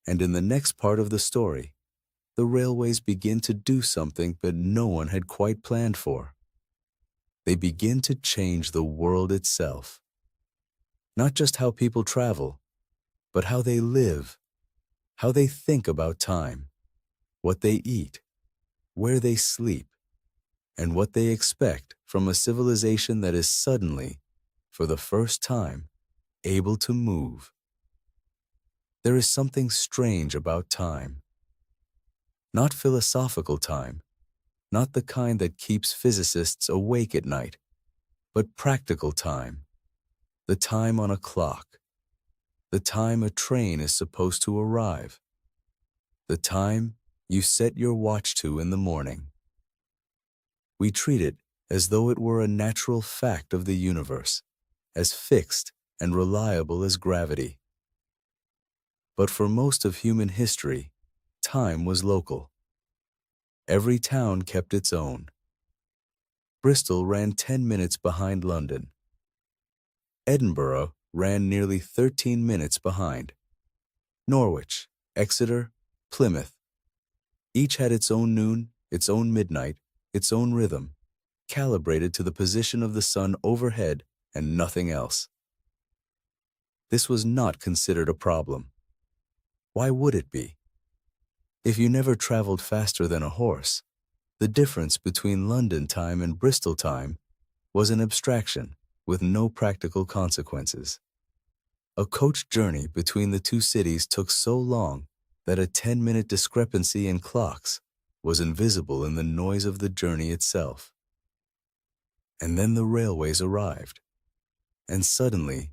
And in the next part of the story, the railways begin to do something that no one had quite planned for. They begin to change the world itself. Not just how people travel, but how they live, how they think about time, what they eat, where they sleep, and what they expect from a civilization that is suddenly, for the first time, able to move. There is something strange about time. Not philosophical time, not the kind that keeps physicists awake at night, but practical time. the time on a clock, the time a train is supposed to arrive, the time you set your watch to in the morning. We treat it as though it were a natural fact of the universe, as fixed and reliable as gravity. But for most of human history, time was local. Every town kept its own. Bristol ran 10 minutes behind London. Edinburgh ran nearly 13 minutes behind. Norwich, Exeter, Plymouth. Each had its own noon, its own midnight, its own rhythm, calibrated to the position of the sun overhead and nothing else. This was not considered a problem. Why would it be? If you never traveled faster than a horse, the difference between London time and Bristol time was an abstraction with no practical consequences. A coach journey between the two cities took so long that a 10-minute discrepancy in clocks was invisible in the noise of the journey itself. And then the railways arrived, and suddenly,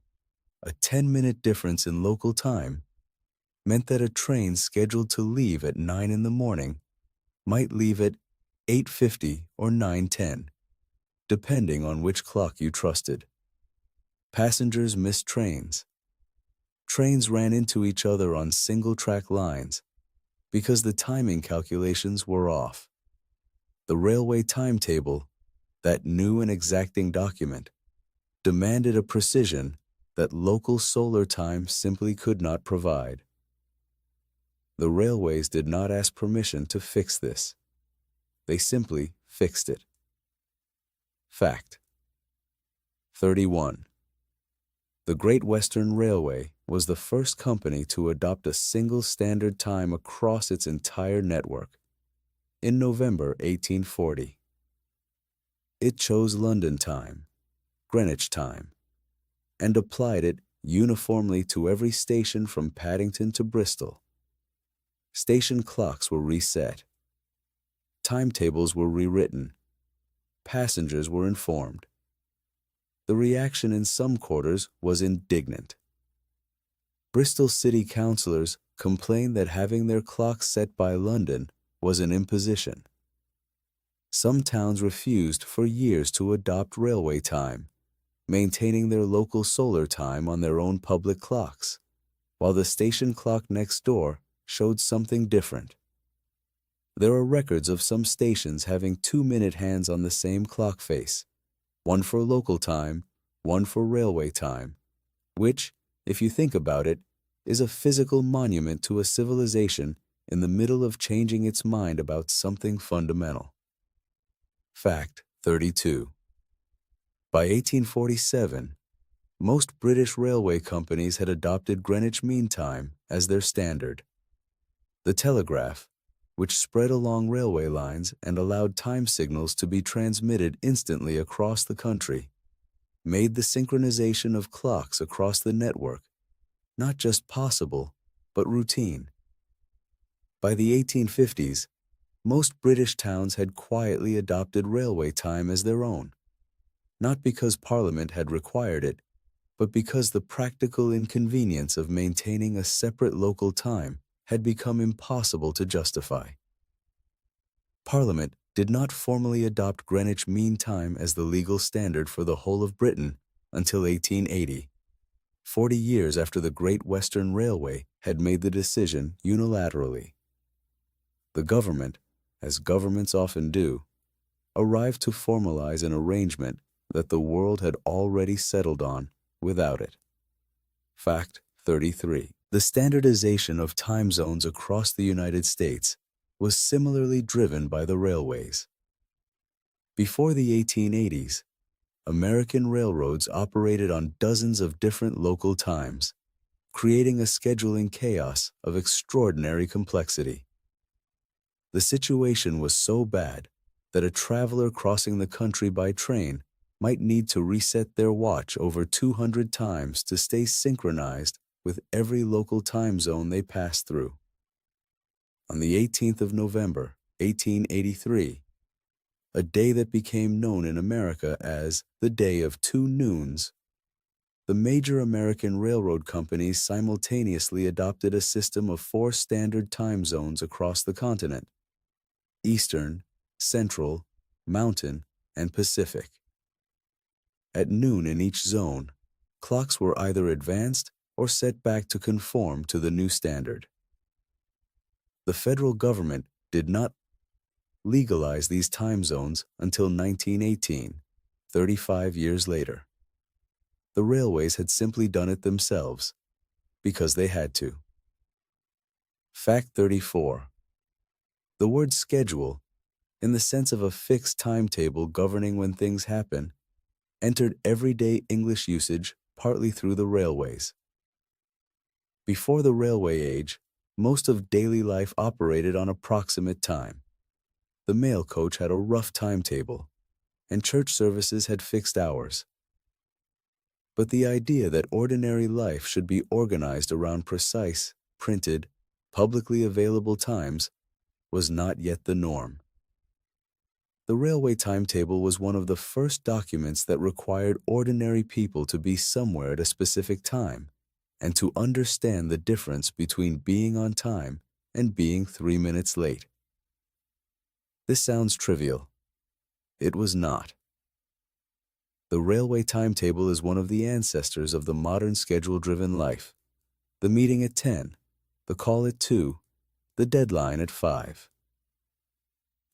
a 10-minute difference in local time meant that a train scheduled to leave at 9 in the morning might leave at 8:50 or 9:10, depending on which clock you trusted. Passengers missed trains. Trains ran into each other on single-track lines because the timing calculations were off. The railway timetable, that new and exacting document, demanded a precision that local solar time simply could not provide. The railways did not ask permission to fix this. They simply fixed it. Fact. 31. The Great Western Railway was the first company to adopt a single standard time across its entire network in November 1840. It chose London time, Greenwich time, and applied it uniformly to every station from Paddington to Bristol. Station clocks were reset. Timetables were rewritten. Passengers were informed. The reaction in some quarters was indignant. Bristol city councillors complained that having their clocks set by London was an imposition. Some towns refused for years to adopt railway time, maintaining their local solar time on their own public clocks, while the station clock next door showed something different. There are records of some stations having 2-minute hands on the same clock face, one for local time, one for railway time, which, if you think about it, is a physical monument to a civilization in the middle of changing its mind about something fundamental. Fact 32. By 1847, most British railway companies had adopted Greenwich Mean Time as their standard. The telegraph, which spread along railway lines and allowed time signals to be transmitted instantly across the country, made the synchronization of clocks across the network not just possible, but routine. By the 1850s, most British towns had quietly adopted railway time as their own, not because Parliament had required it, but because the practical inconvenience of maintaining a separate local time had become impossible to justify. Parliament did not formally adopt Greenwich Mean Time as the legal standard for the whole of Britain until 1880, 40 years after the Great Western Railway had made the decision unilaterally. The government, as governments often do, arrived to formalize an arrangement that the world had already settled on without it. Fact 33. The standardization of time zones across the United States was similarly driven by the railways. Before the 1880s, American railroads operated on dozens of different local times, creating a scheduling chaos of extraordinary complexity. The situation was so bad that a traveler crossing the country by train might need to reset their watch over 200 times to stay synchronized with every local time zone they passed through. On the 18th of November, 1883, a day that became known in America as the Day of Two Noons, The major American railroad companies simultaneously adopted a system of 4 standard time zones across the continent: Eastern, Central, Mountain, and Pacific. At noon in each zone, clocks were either advanced or set back to conform to the new standard. The federal government did not legalize these time zones until 1918, 35 years later. The railways had simply done it themselves, because they had to. Fact 34. The word schedule, in the sense of a fixed timetable governing when things happen, entered everyday English usage partly through the railways. Before the railway age, most of daily life operated on approximate time. The mail coach had a rough timetable, and church services had fixed hours. But the idea that ordinary life should be organized around precise, printed, publicly available times was not yet the norm. The railway timetable was one of the first documents that required ordinary people to be somewhere at a specific time and to understand the difference between being on time and being 3 minutes late. This sounds trivial. It was not. The railway timetable is one of the ancestors of the modern schedule-driven life. The meeting at 10, the call at 2, the deadline at 5.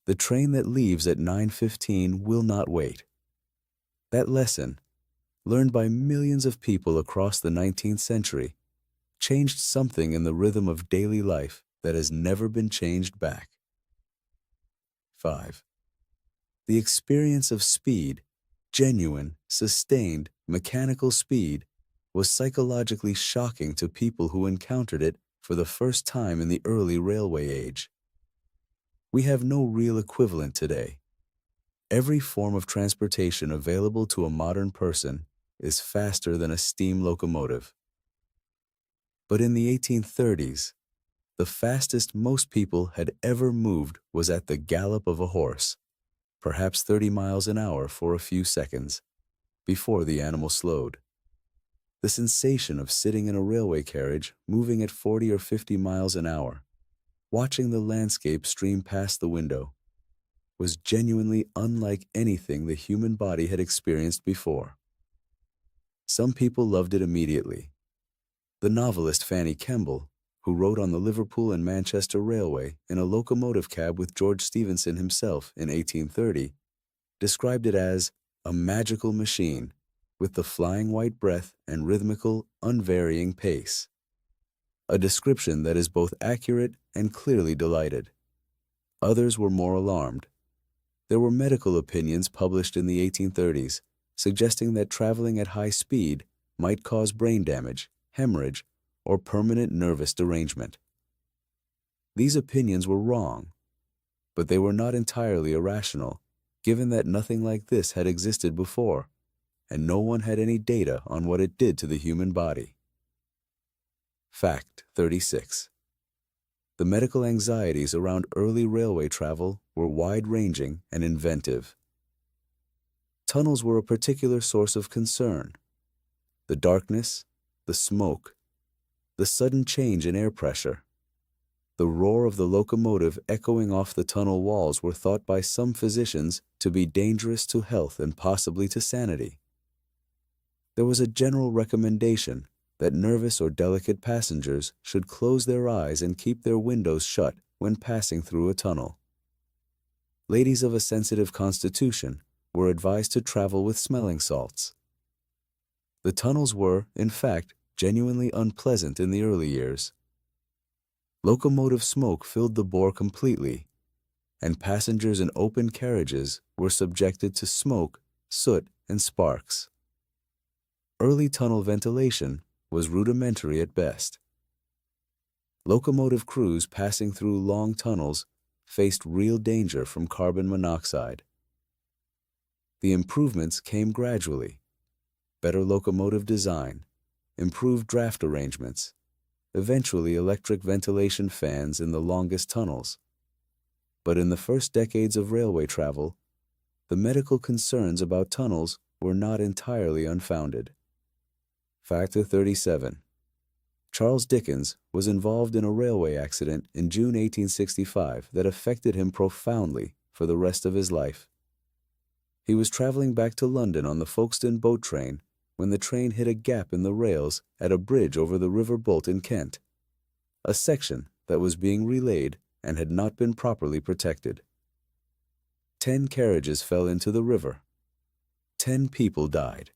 The train that leaves at 9:15 will not wait. That lesson, learned by millions of people across the 19th century, changed something in the rhythm of daily life that has never been changed back. 5. The experience of speed, genuine, sustained, mechanical speed, was psychologically shocking to people who encountered it for the first time in the early railway age. We have no real equivalent today. Every form of transportation available to a modern person is faster than a steam locomotive. But in the 1830s, the fastest most people had ever moved was at the gallop of a horse, perhaps 30 miles an hour for a few seconds, before the animal slowed. The sensation of sitting in a railway carriage moving at 40 or 50 miles an hour, watching the landscape stream past the window, was genuinely unlike anything the human body had experienced before. Some people loved it immediately. The novelist Fanny Kemble, who rode on the Liverpool and Manchester Railway in a locomotive cab with George Stephenson himself in 1830, described it as a magical machine with the flying white breath and rhythmical, unvarying pace. A description that is both accurate and clearly delighted. Others were more alarmed. There were medical opinions published in the 1830s suggesting that traveling at high speed might cause brain damage, hemorrhage, or permanent nervous derangement. These opinions were wrong, but they were not entirely irrational, given that nothing like this had existed before, and no one had any data on what it did to the human body. Fact 36. The medical anxieties around early railway travel were wide-ranging and inventive. Tunnels were a particular source of concern. The darkness, the smoke, the sudden change in air pressure, the roar of the locomotive echoing off the tunnel walls were thought by some physicians to be dangerous to health and possibly to sanity. There was a general recommendation that nervous or delicate passengers should close their eyes and keep their windows shut when passing through a tunnel. Ladies of a sensitive constitution were advised to travel with smelling salts. The tunnels were, in fact, genuinely unpleasant in the early years. Locomotive smoke filled the bore completely, and passengers in open carriages were subjected to smoke, soot, and sparks. Early tunnel ventilation was rudimentary at best. Locomotive crews passing through long tunnels faced real danger from carbon monoxide. The improvements came gradually. Better locomotive design, improved draft arrangements, eventually electric ventilation fans in the longest tunnels. But in the first decades of railway travel, the medical concerns about tunnels were not entirely unfounded. Factor 37. Charles Dickens was involved in a railway accident in June 1865 that affected him profoundly for the rest of his life. He was traveling back to London on the Folkestone boat train when the train hit a gap in the rails at a bridge over the River Bolt in Kent, a section that was being relayed and had not been properly protected. 10 carriages fell into the river. 10 people died.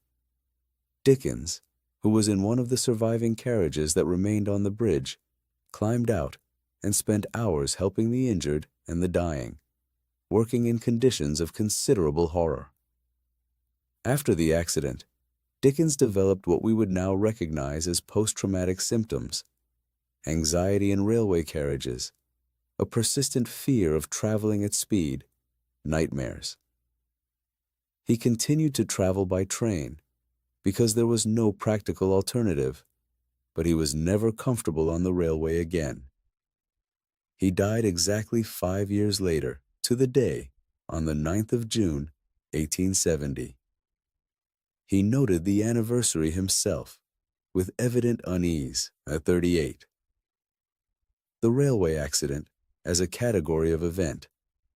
Dickens, who was in one of the surviving carriages that remained on the bridge, climbed out and spent hours helping the injured and the dying, working in conditions of considerable horror. After the accident, Dickens developed what we would now recognize as post-traumatic symptoms: anxiety in railway carriages, a persistent fear of traveling at speed, nightmares. He continued to travel by train because there was no practical alternative, but he was never comfortable on the railway again. He died exactly 5 years later, to the day, on the 9th of June, 1870. He noted the anniversary himself, with evident unease, at 38. The railway accident, as a category of event,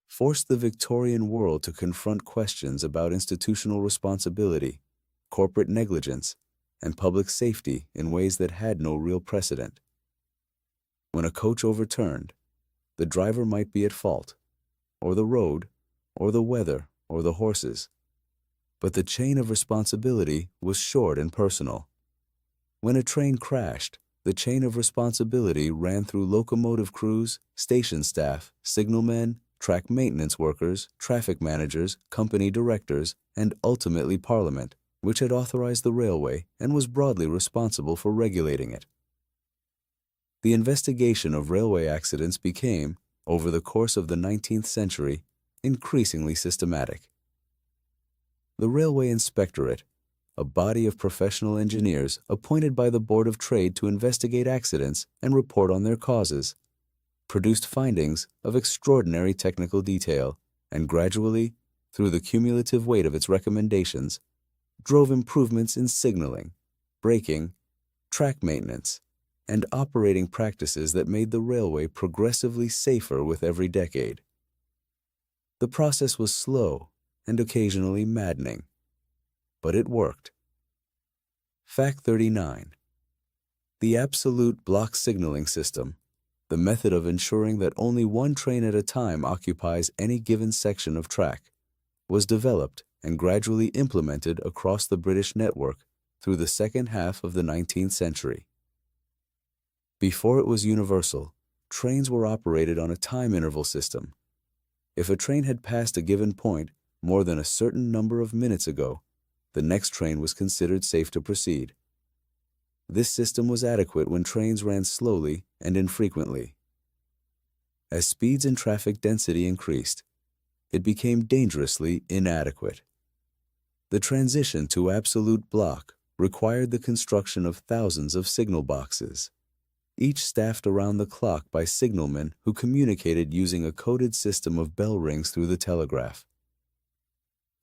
forced the Victorian world to confront questions about institutional responsibility, corporate negligence, and public safety in ways that had no real precedent. When a coach overturned, the driver might be at fault, or the road, or the weather, or the horses. But the chain of responsibility was short and personal. When a train crashed, the chain of responsibility ran through locomotive crews, station staff, signalmen, track maintenance workers, traffic managers, company directors, and ultimately Parliament, which had authorized the railway and was broadly responsible for regulating it. The investigation of railway accidents became, over the course of the 19th century, increasingly systematic. The Railway Inspectorate, a body of professional engineers appointed by the Board of Trade to investigate accidents and report on their causes, produced findings of extraordinary technical detail and gradually, through the cumulative weight of its recommendations, drove improvements in signaling, braking, track maintenance, and operating practices that made the railway progressively safer with every decade. The process was slow and occasionally maddening, but it worked. Fact 39. The absolute block signaling system, the method of ensuring that only one train at a time occupies any given section of track, was developed and gradually implemented across the British network through the second half of the 19th century. Before it was universal, trains were operated on a time interval system. If a train had passed a given point more than a certain number of minutes ago, the next train was considered safe to proceed. This system was adequate when trains ran slowly and infrequently. As speeds and traffic density increased, it became dangerously inadequate. The transition to absolute block required the construction of thousands of signal boxes, each staffed around the clock by signalmen who communicated using a coded system of bell rings through the telegraph.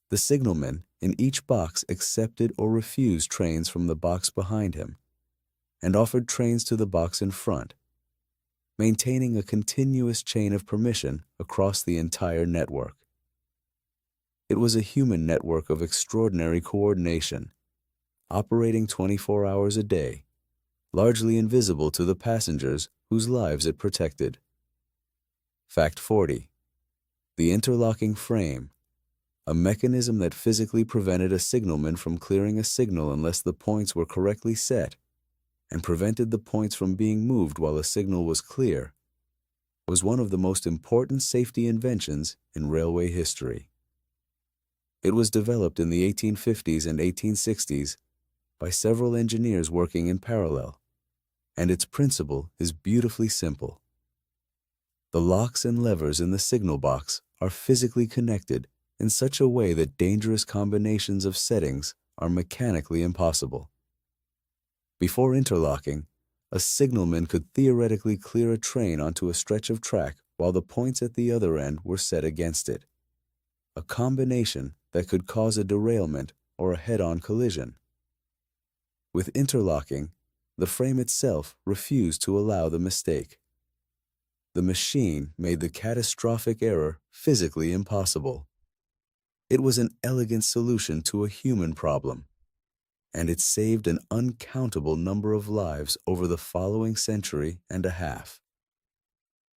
The signalman in each box accepted or refused trains from the box behind him and offered trains to the box in front, maintaining a continuous chain of permission across the entire network. It was a human network of extraordinary coordination, operating 24 hours a day, largely invisible to the passengers whose lives it protected. Fact 40. The interlocking frame, a mechanism that physically prevented a signalman from clearing a signal unless the points were correctly set, and prevented the points from being moved while a signal was clear, was one of the most important safety inventions in railway history. It was developed in the 1850s and 1860s by several engineers working in parallel, and its principle is beautifully simple. The locks and levers in the signal box are physically connected in such a way that dangerous combinations of settings are mechanically impossible. Before interlocking, a signalman could theoretically clear a train onto a stretch of track while the points at the other end were set against it, a combination that could cause a derailment or a head-on collision. With interlocking, the frame itself refused to allow the mistake. The machine made the catastrophic error physically impossible. It was an elegant solution to a human problem, and it saved an uncountable number of lives over the following century and a half.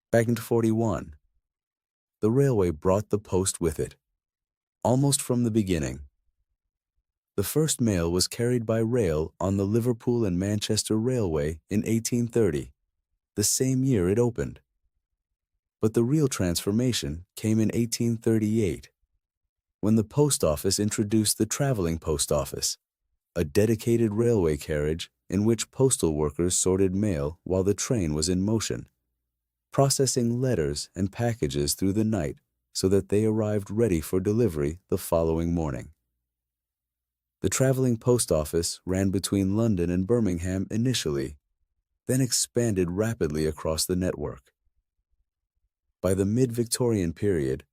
Back in 1941, the railway brought the post with it, almost from the beginning. The first mail was carried by rail on the Liverpool and Manchester Railway in 1830, the same year it opened. But the real transformation came in 1838, when the post office introduced the traveling post office, a dedicated railway carriage in which postal workers sorted mail while the train was in motion, processing letters and packages through the night so that they arrived ready for delivery the following morning. The traveling post office ran between London and Birmingham initially, then expanded rapidly across the network. By the mid-Victorian period,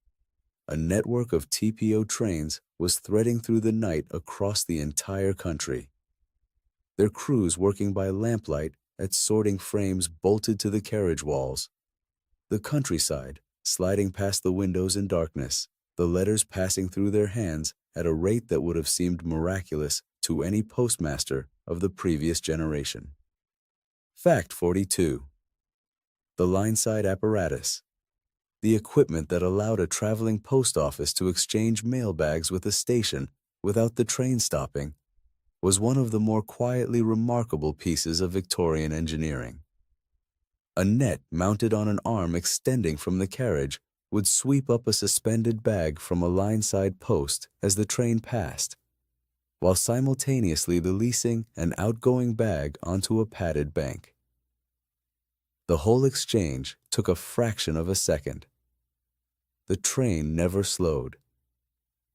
a network of TPO trains was threading through the night across the entire country, their crews working by lamplight at sorting frames bolted to the carriage walls, the countryside sliding past the windows in darkness, the letters passing through their hands at a rate that would have seemed miraculous to any postmaster of the previous generation. Fact 42. The lineside apparatus, the equipment that allowed a traveling post office to exchange mail bags with a station without the train stopping, was one of the more quietly remarkable pieces of Victorian engineering. A net mounted on an arm extending from the carriage would sweep up a suspended bag from a lineside post as the train passed, while simultaneously releasing an outgoing bag onto a padded bank. The whole exchange took a fraction of a second. The train never slowed.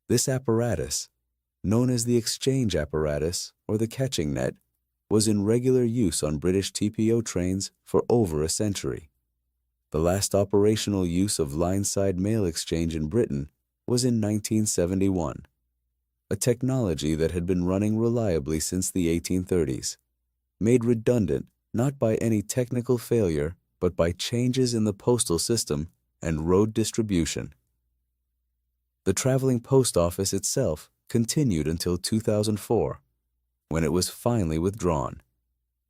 This apparatus, known as the exchange apparatus or the catching net, was in regular use on British TPO trains for over a century. The last operational use of lineside mail exchange in Britain was in 1971, a technology that had been running reliably since the 1830s, made redundant not by any technical failure but by changes in the postal system and road distribution. The traveling post office itself continued until 2004, when it was finally withdrawn,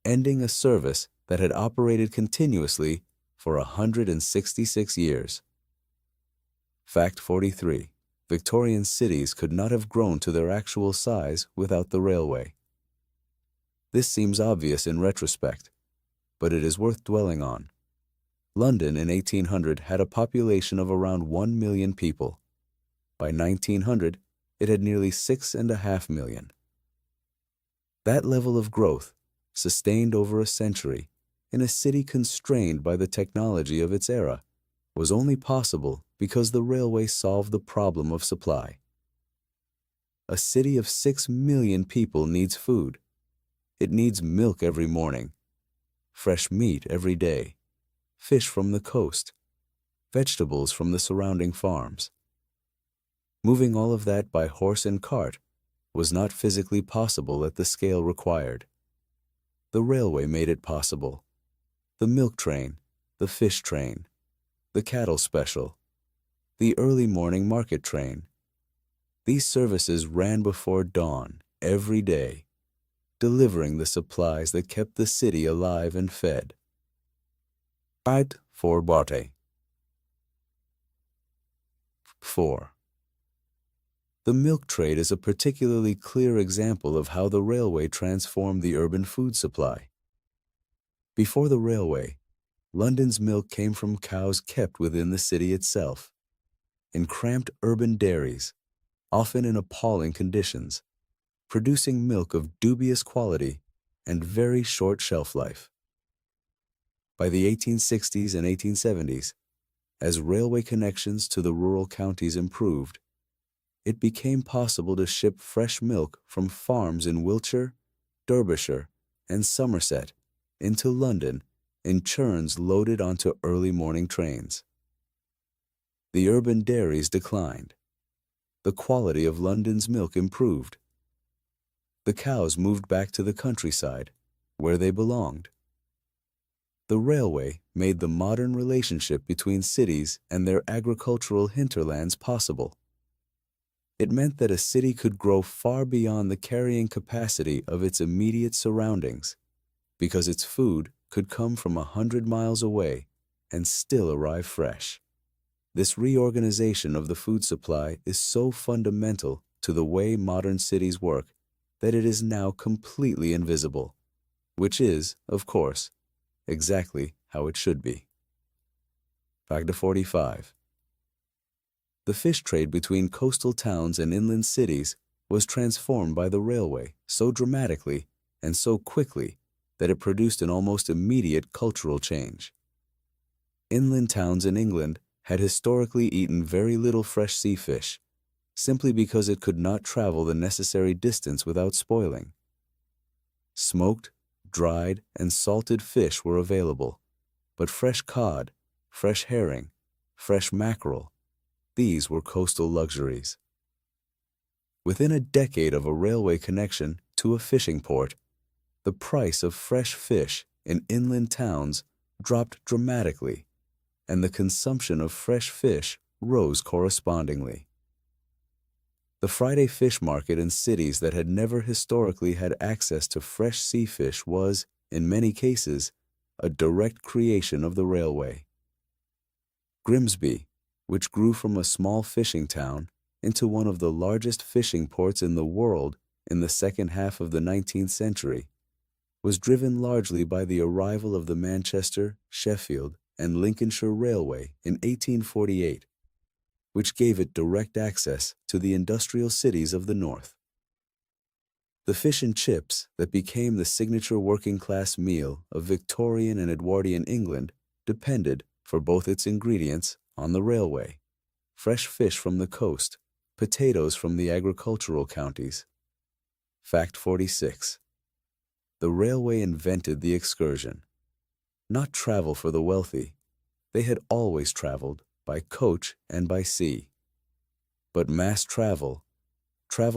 ending a service that had operated continuously for 166 years. Fact 43. Victorian cities could not have grown to their actual size without the railway. This seems obvious in retrospect, but it is worth dwelling on. London in 1800 had a population of around 1 million people. By 1900, it had nearly 6.5 million. That level of growth, sustained over a century, in a city constrained by the technology of its era, was only possible because the railway solved the problem of supply. A city of 6 million people needs food. It needs milk every morning, fresh meat every day, fish from the coast, vegetables from the surrounding farms. Moving all of that by horse and cart was not physically possible at the scale required. The railway made it possible. The milk train, the fish train, the cattle special, the early morning market train. These services ran before dawn every day, delivering the supplies that kept the city alive and fed. Ad for Barte. 4. The milk trade is a particularly clear example of how the railway transformed the urban food supply. Before the railway, London's milk came from cows kept within the city itself, in cramped urban dairies, often in appalling conditions, producing milk of dubious quality and very short shelf life. By the 1860s and 1870s, as railway connections to the rural counties improved, it became possible to ship fresh milk from farms in Wiltshire, Derbyshire, and Somerset into London in churns loaded onto early morning trains. The urban dairies declined. The quality of London's milk improved. The cows moved back to the countryside, where they belonged. The railway made the modern relationship between cities and their agricultural hinterlands possible. It meant that a city could grow far beyond the carrying capacity of its immediate surroundings, because its food could come from 100 miles away and still arrive fresh. This reorganization of the food supply is so fundamental to the way modern cities work that it is now completely invisible, which is, of course, exactly how it should be. Fact 45. The fish trade between coastal towns and inland cities was transformed by the railway so dramatically and so quickly that it produced an almost immediate cultural change. Inland towns in England had historically eaten very little fresh sea fish, simply because it could not travel the necessary distance without spoiling. Smoked, dried, and salted fish were available, but fresh cod, fresh herring, fresh mackerel, these were coastal luxuries. Within a decade of a railway connection to a fishing port, the price of fresh fish in inland towns dropped dramatically, and the consumption of fresh fish rose correspondingly. The Friday fish market in cities that had never historically had access to fresh sea fish was, in many cases, a direct creation of the railway. Grimsby, which grew from a small fishing town into one of the largest fishing ports in the world in the second half of the 19th century, was driven largely by the arrival of the Manchester, Sheffield, and Lincolnshire Railway in 1848, which gave it direct access to the industrial cities of the north. The fish and chips that became the signature working-class meal of Victorian and Edwardian England depended, for both its ingredients, on the railway: fresh fish from the coast, potatoes from the agricultural counties. Fact 46. The railway invented the excursion. Not travel for the wealthy. They had always traveled by coach and by sea. But mass travel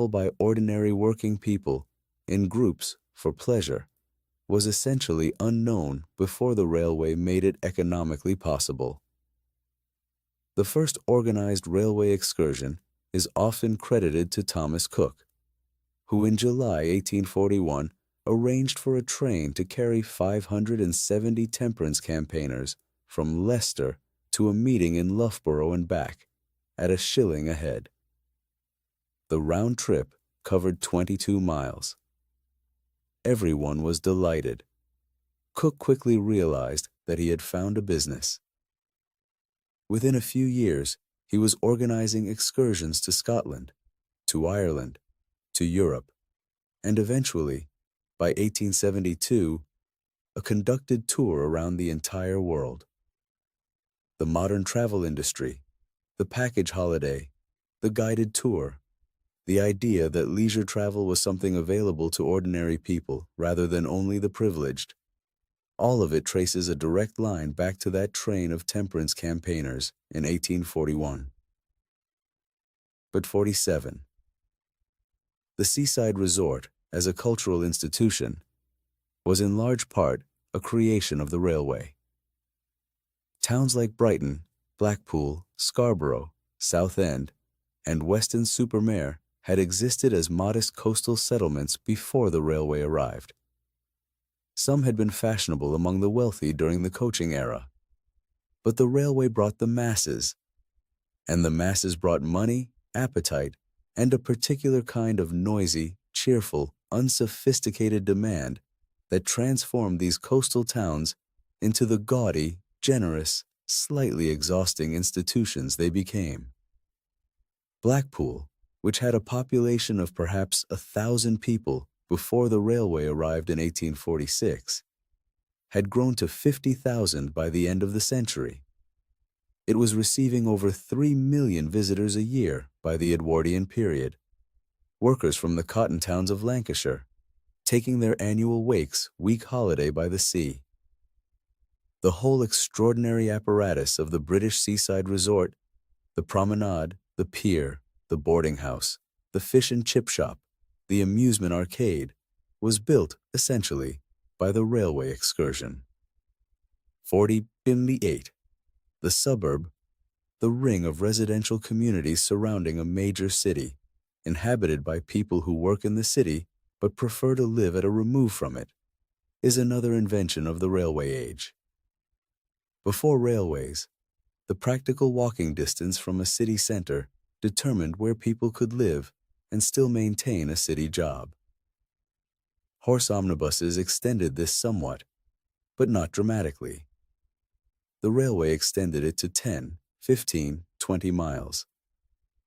by ordinary working people in groups for pleasure, was essentially unknown before the railway made it economically possible. The first organized railway excursion is often credited to Thomas Cook, who in July 1841 arranged for a train to carry 570 temperance campaigners from Leicester to a meeting in Loughborough and back, at a shilling a head. The round trip covered 22 miles. Everyone was delighted. Cook quickly realized that he had found a business. Within a few years, he was organizing excursions to Scotland, to Ireland, to Europe, and eventually, by 1872, a conducted tour around the entire world. The modern travel industry, the package holiday, the guided tour, the idea that leisure travel was something available to ordinary people rather than only the privileged, all of it traces a direct line back to that train of temperance campaigners in 1841. But 47. The seaside resort, as a cultural institution, was in large part a creation of the railway. Towns like Brighton, Blackpool, Scarborough, Southend, and Weston-super-Mare had existed as modest coastal settlements before the railway arrived. Some had been fashionable among the wealthy during the coaching era, but the railway brought the masses, and the masses brought money, appetite, and a particular kind of noisy, cheerful, unsophisticated demand that transformed these coastal towns into the gaudy, generous, slightly exhausting institutions they became. Blackpool, which had a population of perhaps 1,000 people before the railway arrived in 1846, had grown to 50,000 by the end of the century. It was receiving over 3 million visitors a year by the Edwardian period, workers from the cotton towns of Lancashire, taking their annual wakes week holiday by the sea. The whole extraordinary apparatus of the British seaside resort, the promenade, the pier, the boarding house, the fish and chip shop, the amusement arcade, was built, essentially, by the railway excursion. 48. The suburb, the ring of residential communities surrounding a major city, inhabited by people who work in the city but prefer to live at a remove from it, is another invention of the railway age. Before railways, the practical walking distance from a city center determined where people could live and still maintain a city job. Horse omnibuses extended this somewhat, but not dramatically. The railway extended it to 10, 15, 20 miles,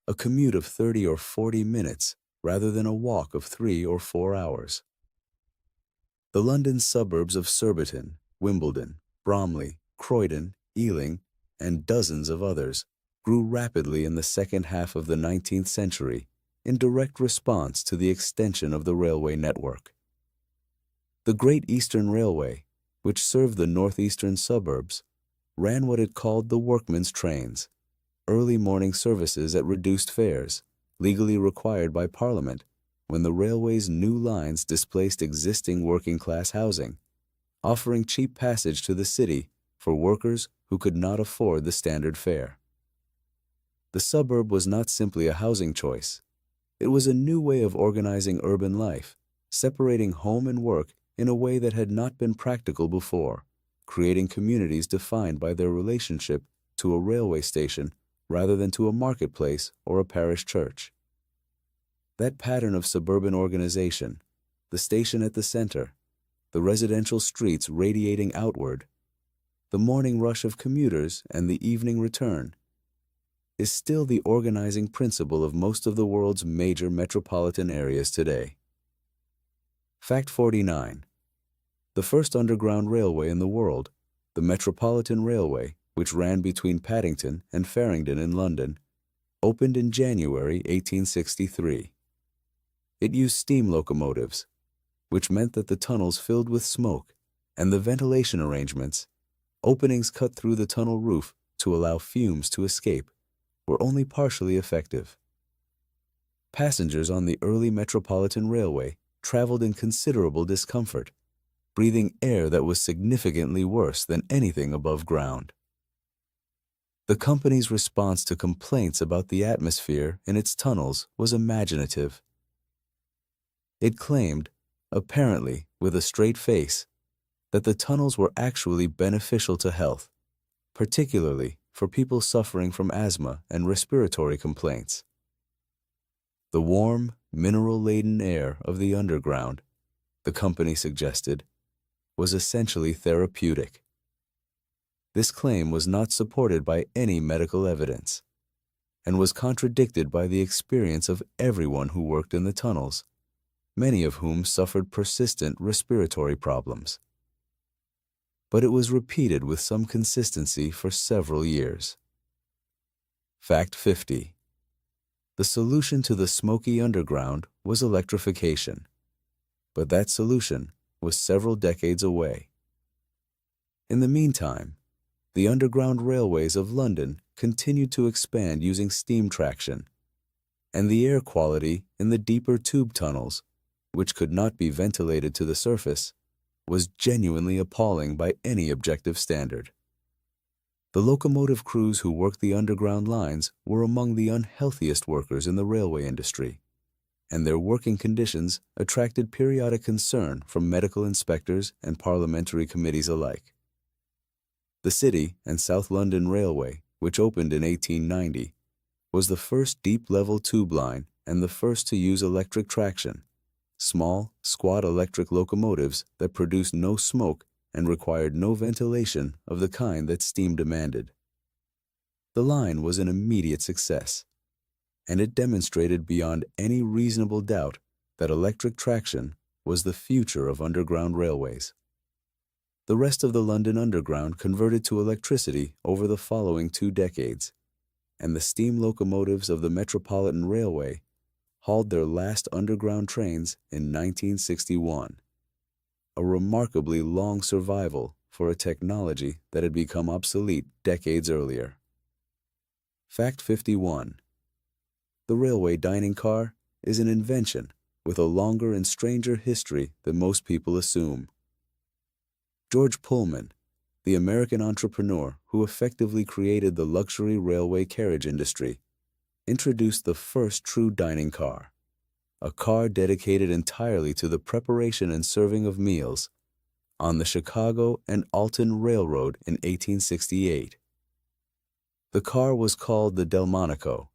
a commute of 30 or 40 minutes rather than a walk of 3 or 4 hours. The London suburbs of Surbiton, Wimbledon, Bromley, Croydon, Ealing, and dozens of others grew rapidly in the second half of the 19th century in direct response to the extension of the railway network. The Great Eastern Railway, which served the northeastern suburbs, ran what it called the workmen's trains, early morning services at reduced fares, legally required by Parliament when the railway's new lines displaced existing working-class housing, offering cheap passage to the city for workers who could not afford the standard fare. The suburb was not simply a housing choice. It was a new way of organizing urban life, separating home and work in a way that had not been practical before, creating communities defined by their relationship to a railway station rather than to a marketplace or a parish church. That pattern of suburban organization, the station at the center, the residential streets radiating outward, the morning rush of commuters and the evening return, is still the organizing principle of most of the world's major metropolitan areas today. Fact 49. The first underground railway in the world, the Metropolitan Railway, which ran between Paddington and Farringdon in London, opened in January 1863. It used steam locomotives, which meant that the tunnels filled with smoke and the ventilation arrangements, openings cut through the tunnel roof to allow fumes to escape, were only partially effective. Passengers on the early Metropolitan Railway traveled in considerable discomfort, breathing air that was significantly worse than anything above ground. The company's response to complaints about the atmosphere in its tunnels was imaginative. It claimed, apparently with a straight face, that the tunnels were actually beneficial to health, particularly for people suffering from asthma and respiratory complaints. The warm, mineral-laden air of the underground, the company suggested, was essentially therapeutic. This claim was not supported by any medical evidence and was contradicted by the experience of everyone who worked in the tunnels, many of whom suffered persistent respiratory problems. But it was repeated with some consistency for several years. Fact 50. The solution to the smoky underground was electrification, but that solution was several decades away. In the meantime, the underground railways of London continued to expand using steam traction, and the air quality in the deeper tube tunnels, which could not be ventilated to the surface, was genuinely appalling by any objective standard. The locomotive crews who worked the underground lines were among the unhealthiest workers in the railway industry, and their working conditions attracted periodic concern from medical inspectors and parliamentary committees alike. The City and South London Railway, which opened in 1890, was the first deep-level tube line and the first to use electric traction, small, squat electric locomotives that produced no smoke and required no ventilation of the kind that steam demanded. The line was an immediate success, and it demonstrated beyond any reasonable doubt that electric traction was the future of underground railways. The rest of the London Underground converted to electricity over the following 2 decades, and the steam locomotives of the Metropolitan Railway hauled their last underground trains in 1961, a remarkably long survival for a technology that had become obsolete decades earlier. Fact 51. The railway dining car is an invention with a longer and stranger history than most people assume. George Pullman, the American entrepreneur who effectively created the luxury railway carriage industry, introduced the first true dining car, a car dedicated entirely to the preparation and serving of meals, on the Chicago and Alton Railroad in 1868. The car was called the Delmonico,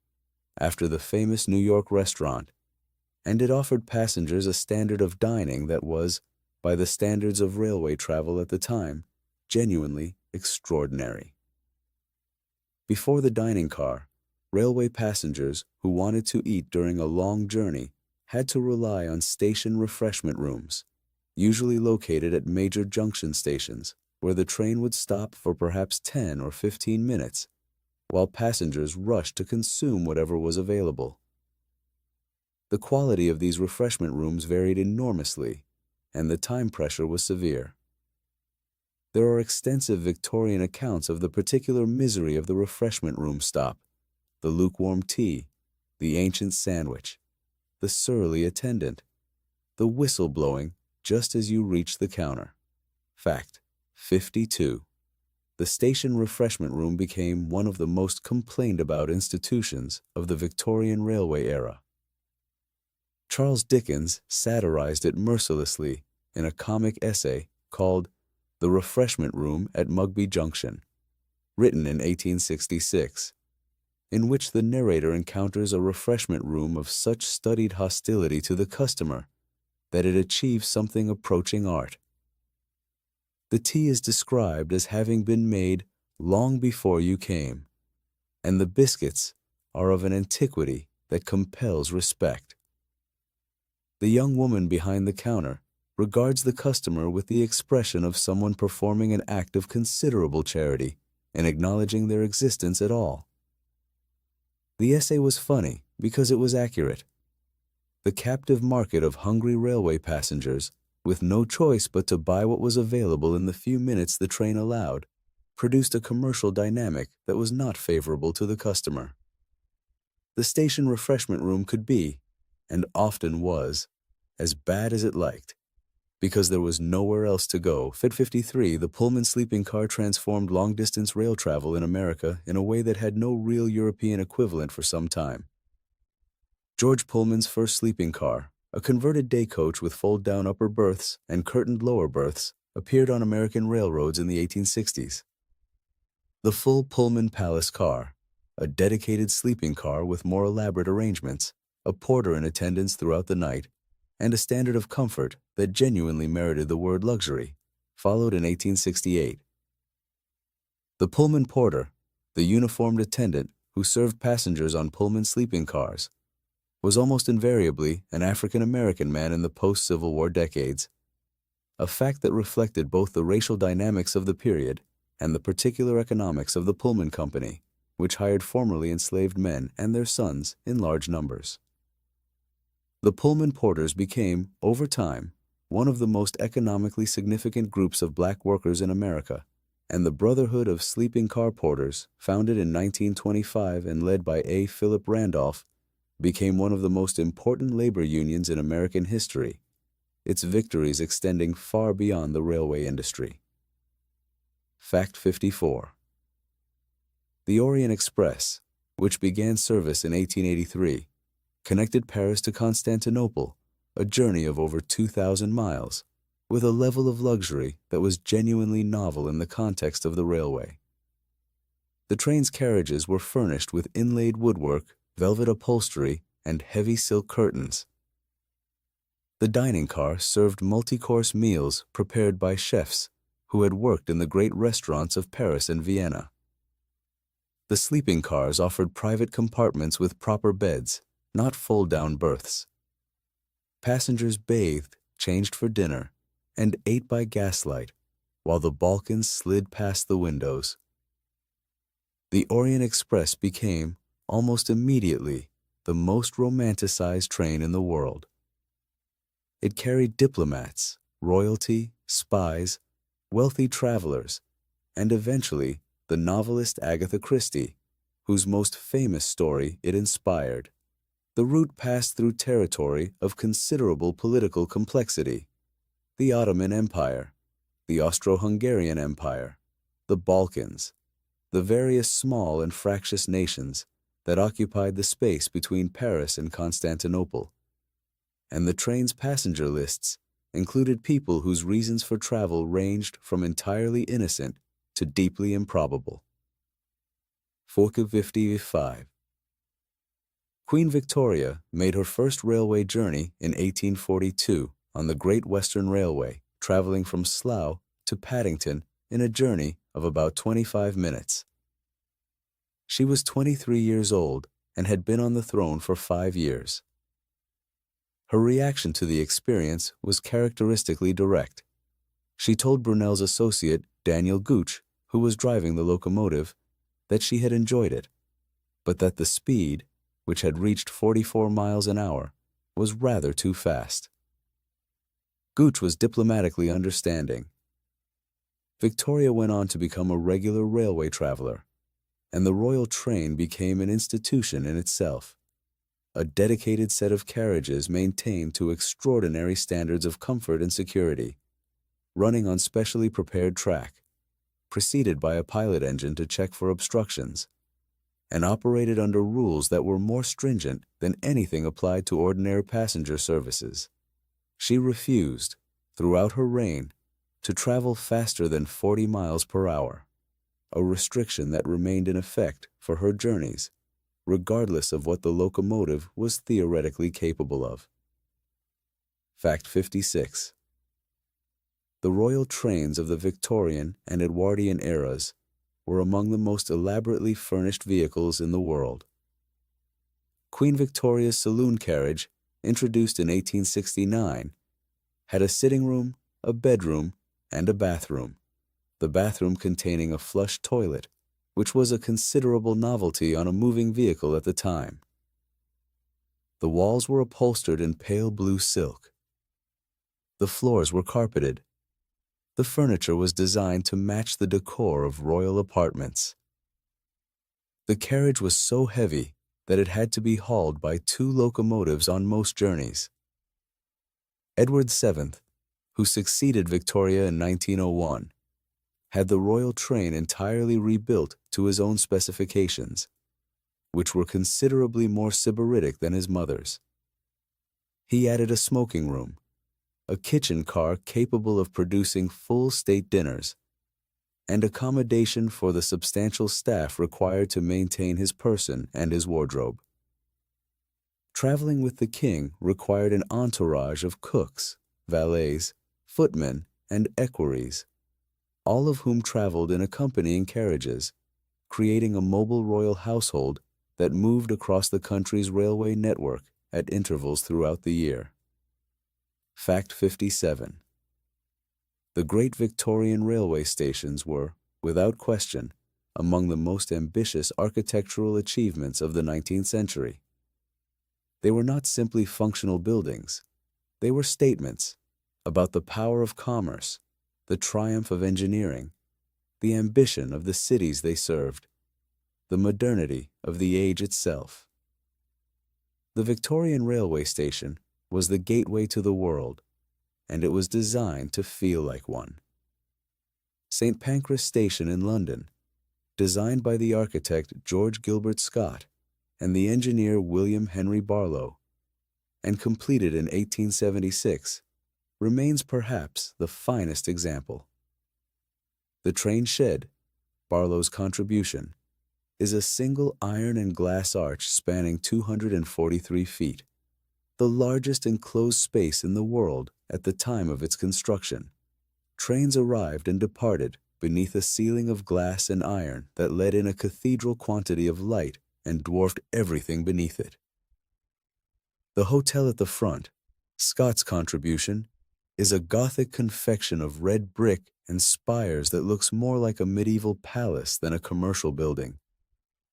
after the famous New York restaurant, and it offered passengers a standard of dining that was, by the standards of railway travel at the time, genuinely extraordinary. Before the dining car, railway passengers who wanted to eat during a long journey had to rely on station refreshment rooms, usually located at major junction stations, where the train would stop for perhaps 10 or 15 minutes, while passengers rushed to consume whatever was available. The quality of these refreshment rooms varied enormously, and the time pressure was severe. There are extensive Victorian accounts of the particular misery of the refreshment room stop, the lukewarm tea, the ancient sandwich, the surly attendant, the whistle blowing just as you reach the counter. Fact 52. The station refreshment room became one of the most complained about institutions of the Victorian railway era. Charles Dickens satirized it mercilessly in a comic essay called The Refreshment Room at Mugby Junction, written in 1866, in which the narrator encounters a refreshment room of such studied hostility to the customer that it achieves something approaching art. The tea is described as having been made long before you came, and the biscuits are of an antiquity that compels respect. The young woman behind the counter regards the customer with the expression of someone performing an act of considerable charity and acknowledging their existence at all. The essay was funny because it was accurate. The captive market of hungry railway passengers, with no choice but to buy what was available in the few minutes the train allowed, produced a commercial dynamic that was not favorable to the customer. The station refreshment room could be, and often was, as bad as it liked, because there was nowhere else to go. Fit 53, the Pullman sleeping car transformed long-distance rail travel in America in a way that had no real European equivalent for some time. George Pullman's first sleeping car, a converted day coach with fold-down upper berths and curtained lower berths, appeared on American railroads in the 1860s. The full Pullman Palace car, a dedicated sleeping car with more elaborate arrangements, a porter in attendance throughout the night, and a standard of comfort that genuinely merited the word luxury, followed in 1868. The Pullman porter, the uniformed attendant who served passengers on Pullman sleeping cars, was almost invariably an African-American man in the post-Civil War decades, a fact that reflected both the racial dynamics of the period and the particular economics of the Pullman Company, which hired formerly enslaved men and their sons in large numbers. The Pullman porters became, over time, one of the most economically significant groups of black workers in America, and the Brotherhood of Sleeping Car Porters, founded in 1925 and led by A. Philip Randolph, became one of the most important labor unions in American history, its victories extending far beyond the railway industry. Fact 54. The Orient Express, which began service in 1883, connected Paris to Constantinople, a journey of over 2,000 miles, with a level of luxury that was genuinely novel in the context of the railway. The train's carriages were furnished with inlaid woodwork, velvet upholstery, and heavy silk curtains. The dining car served multi-course meals prepared by chefs who had worked in the great restaurants of Paris and Vienna. The sleeping cars offered private compartments with proper beds, not fold-down berths. Passengers bathed, changed for dinner, and ate by gaslight, while the Balkans slid past the windows. The Orient Express became, almost immediately, the most romanticized train in the world. It carried diplomats, royalty, spies, wealthy travelers, and eventually the novelist Agatha Christie, whose most famous story it inspired. The route passed through territory of considerable political complexity: the Ottoman Empire, the Austro-Hungarian Empire, the Balkans, the various small and fractious nations that occupied the space between Paris and Constantinople. And the train's passenger lists included people whose reasons for travel ranged from entirely innocent to deeply improbable. 55. Queen Victoria made her first railway journey in 1842 on the Great Western Railway, traveling from Slough to Paddington in a journey of about 25 minutes. She was 23 years old and had been on the throne for 5 years. Her reaction to the experience was characteristically direct. She told Brunel's associate, Daniel Gooch, who was driving the locomotive, that she had enjoyed it, but that the speed, which had reached 44 miles an hour, was rather too fast. Gooch was diplomatically understanding. Victoria went on to become a regular railway traveler, and the royal train became an institution in itself, a dedicated set of carriages maintained to extraordinary standards of comfort and security, running on specially prepared track, preceded by a pilot engine to check for obstructions, and operated under rules that were more stringent than anything applied to ordinary passenger services. She refused, throughout her reign, to travel faster than 40 miles per hour, a restriction that remained in effect for her journeys, regardless of what the locomotive was theoretically capable of. Fact 56. The royal trains of the Victorian and Edwardian eras were among the most elaborately furnished vehicles in the world. Queen Victoria's saloon carriage, introduced in 1869, had a sitting room, a bedroom, and a bathroom, the bathroom containing a flush toilet, which was a considerable novelty on a moving vehicle at the time. The walls were upholstered in pale blue silk. The floors were carpeted. The furniture was designed to match the decor of royal apartments. The carriage was so heavy that it had to be hauled by 2 locomotives on most journeys. Edward VII, who succeeded Victoria in 1901, had the royal train entirely rebuilt to his own specifications, which were considerably more sybaritic than his mother's. He added a smoking room, a kitchen car capable of producing full state dinners, and accommodation for the substantial staff required to maintain his person and his wardrobe. Traveling with the king required an entourage of cooks, valets, footmen, and equerries, all of whom traveled in accompanying carriages, creating a mobile royal household that moved across the country's railway network at intervals throughout the year. Fact 57. The great Victorian railway stations were, without question, among the most ambitious architectural achievements of the 19th century. They were not simply functional buildings. They were statements about the power of commerce, the triumph of engineering, the ambition of the cities they served, the modernity of the age itself. The Victorian railway station was the gateway to the world, and it was designed to feel like one. St. Pancras Station in London, designed by the architect George Gilbert Scott and the engineer William Henry Barlow, and completed in 1876, remains perhaps the finest example. The train shed, Barlow's contribution, is a single iron and glass arch spanning 243 feet, the largest enclosed space in the world at the time of its construction. Trains arrived and departed beneath a ceiling of glass and iron that let in a cathedral quantity of light and dwarfed everything beneath it. The hotel at the front, Scott's contribution, is a Gothic confection of red brick and spires that looks more like a medieval palace than a commercial building,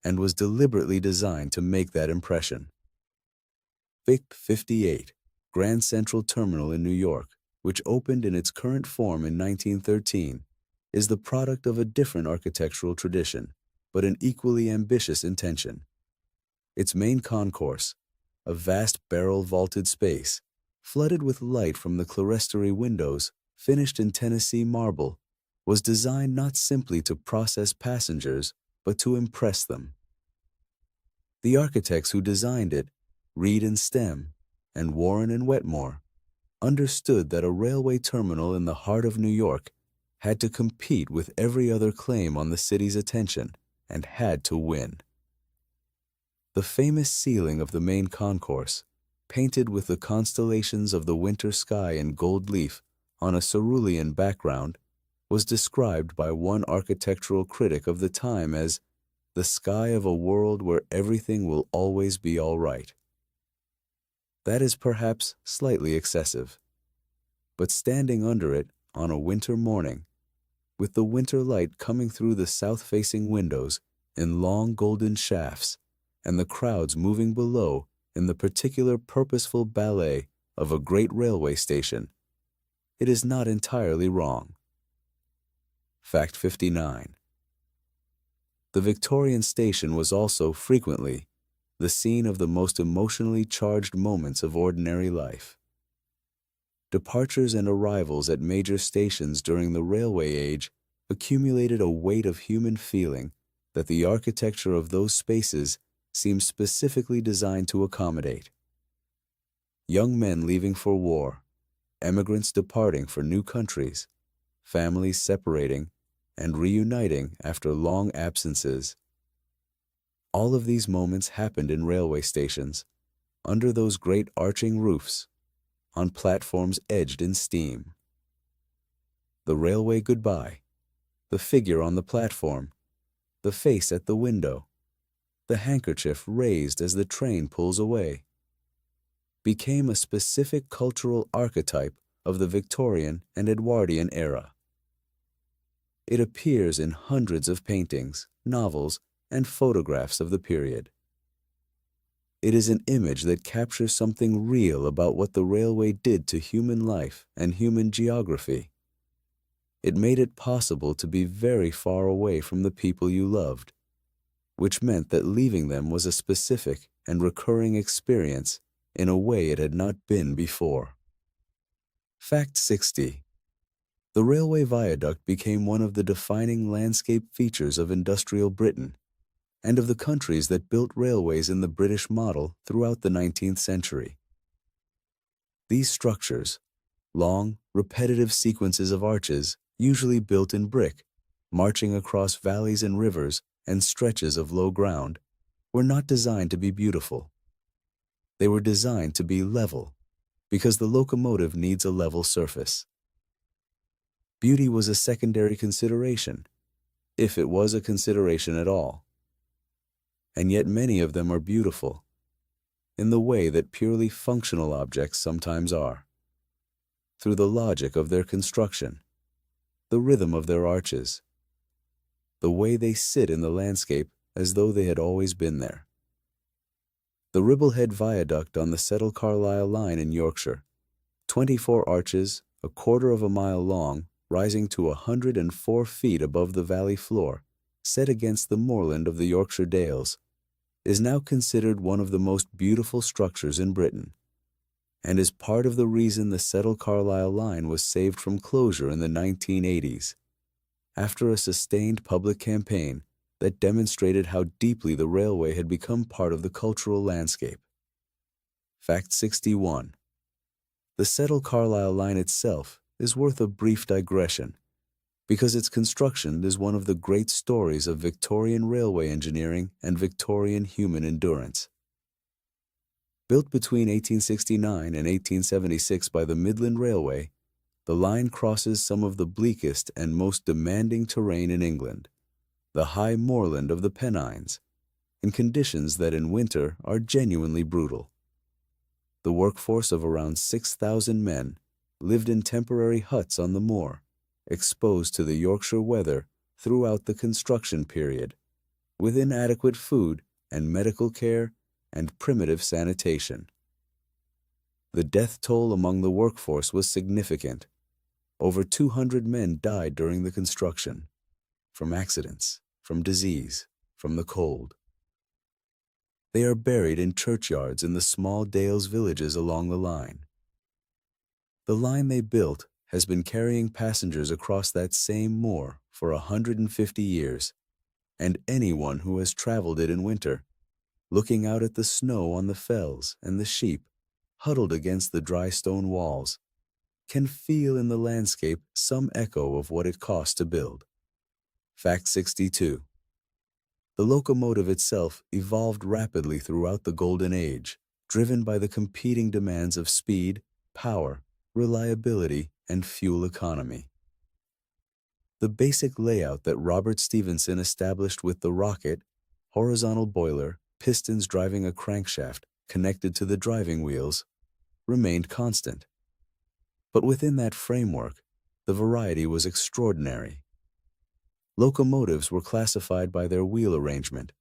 and was deliberately designed to make that impression. Vic 58, Grand Central Terminal in New York, which opened in its current form in 1913, is the product of a different architectural tradition, but an equally ambitious intention. Its main concourse, a vast barrel-vaulted space, flooded with light from the clerestory windows, finished in Tennessee marble, was designed not simply to process passengers, but to impress them. The architects who designed it, Reed and Stem, and Warren and Wetmore, understood that a railway terminal in the heart of New York had to compete with every other claim on the city's attention and had to win. The famous ceiling of the main concourse, painted with the constellations of the winter sky in gold leaf on a cerulean background, was described by one architectural critic of the time as the sky of a world where everything will always be all right. That is perhaps slightly excessive, but standing under it on a winter morning, with the winter light coming through the south-facing windows in long golden shafts, and the crowds moving below in the particular purposeful ballet of a great railway station, it is not entirely wrong. Fact 59. The Victorian station was also frequently the scene of the most emotionally charged moments of ordinary life. Departures and arrivals at major stations during the railway age accumulated a weight of human feeling that the architecture of those spaces seems specifically designed to accommodate. Young men leaving for war, emigrants departing for new countries, families separating and reuniting after long absences. All of these moments happened in railway stations, under those great arching roofs, on platforms edged in steam. The railway goodbye, the figure on the platform, the face at the window, the handkerchief raised as the train pulls away, became a specific cultural archetype of the Victorian and Edwardian era. It appears in hundreds of paintings, novels, and photographs of the period. It is an image that captures something real about what the railway did to human life and human geography. It made it possible to be very far away from the people you loved, which meant that leaving them was a specific and recurring experience in a way it had not been before. Fact 60. The railway viaduct became one of the defining landscape features of industrial Britain and of the countries that built railways in the British model throughout the 19th century. These structures, long, repetitive sequences of arches, usually built in brick, marching across valleys and rivers and stretches of low ground, were not designed to be beautiful. They were designed to be level, because the locomotive needs a level surface. Beauty was a secondary consideration, if it was a consideration at all. And yet many of them are beautiful, in the way that purely functional objects sometimes are, through the logic of their construction, the rhythm of their arches, the way they sit in the landscape as though they had always been there. The Ribblehead Viaduct on the Settle-Carlisle line in Yorkshire, 24 arches, a quarter of a mile long, rising to 104 feet above the valley floor, set against the moorland of the Yorkshire Dales, is now considered one of the most beautiful structures in Britain, and is part of the reason the Settle-Carlisle line was saved from closure in the 1980s, after a sustained public campaign that demonstrated how deeply the railway had become part of the cultural landscape. Fact 61. The Settle-Carlisle line itself is worth a brief digression, because its construction is one of the great stories of Victorian railway engineering and Victorian human endurance. Built between 1869 and 1876 by the Midland Railway, the line crosses some of the bleakest and most demanding terrain in England, the high moorland of the Pennines, in conditions that in winter are genuinely brutal. The workforce of around 6,000 men lived in temporary huts on the moor, exposed to the Yorkshire weather throughout the construction period, with inadequate food and medical care and primitive sanitation. The death toll among the workforce was significant. Over 200 men died during the construction, from accidents, from disease, from the cold. They are buried in churchyards in the small dales villages along the line. The line they built has been carrying passengers across that same moor for 150 years, and anyone who has traveled it in winter, looking out at the snow on the fells and the sheep huddled against the dry stone walls, can feel in the landscape some echo of what it cost to build. Fact 62. The locomotive itself evolved rapidly throughout the Golden Age, driven by the competing demands of speed, power, reliability, and fuel economy. The basic layout that Robert Stephenson established with the rocket, horizontal boiler, pistons driving a crankshaft connected to the driving wheels, remained constant. But within that framework, the variety was extraordinary. Locomotives were classified by their wheel arrangement,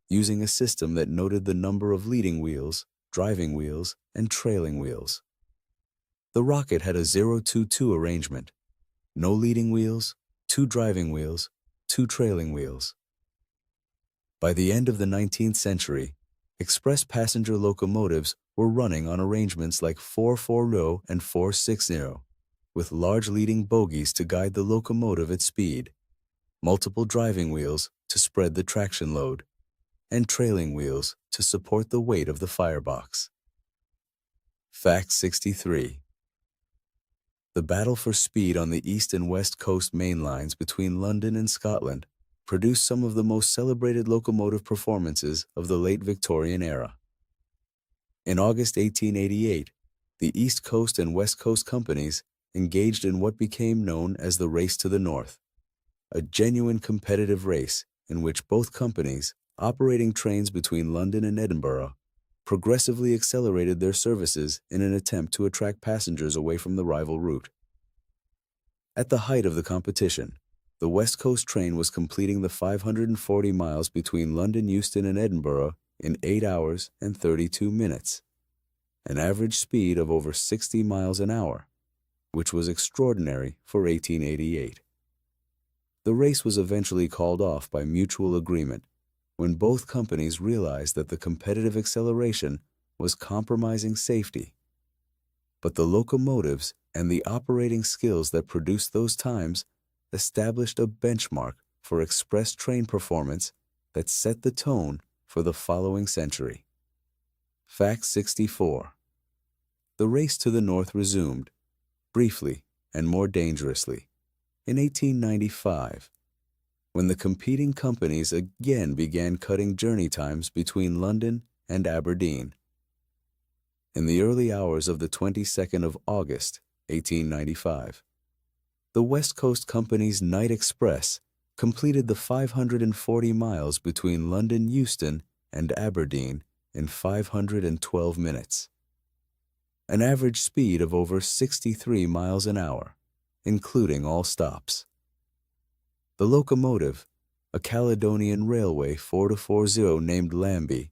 using a system that noted the number of leading wheels, driving wheels, and trailing wheels. The rocket had a 0-2-2 arrangement: no leading wheels, 2 driving wheels, 2 trailing wheels. By the end of the 19th century, express passenger locomotives were running on arrangements like 4-4-0 and 4-6-0, with large leading bogies to guide the locomotive at speed, multiple driving wheels to spread the traction load, and trailing wheels to support the weight of the firebox. Fact 63. The battle for speed on the east and west coast main lines between London and Scotland produced some of the most celebrated locomotive performances of the late Victorian era. In August 1888, the East Coast and West Coast companies engaged in what became known as the Race to the North, a genuine competitive race in which both companies, operating trains between London and Edinburgh, progressively accelerated their services in an attempt to attract passengers away from the rival route. At the height of the competition, the West Coast train was completing the 540 miles between London, Euston, and Edinburgh in 8 hours and 32 minutes, an average speed of over 60 miles an hour, which was extraordinary for 1888. The race was eventually called off by mutual agreement when both companies realized that the competitive acceleration was compromising safety. But the locomotives and the operating skills that produced those times established a benchmark for express train performance that set the tone for the following century. Fact 64. The race to the north resumed, briefly and more dangerously, in 1895, when the competing companies again began cutting journey times between London and Aberdeen. In the early hours of the 22nd of August, 1895, the West Coast Company's Night Express completed the 540 miles between London, Euston, and Aberdeen in 512 minutes, an average speed of over 63 miles an hour, including all stops. The locomotive, a Caledonian Railway 4-4-0 named Lambie,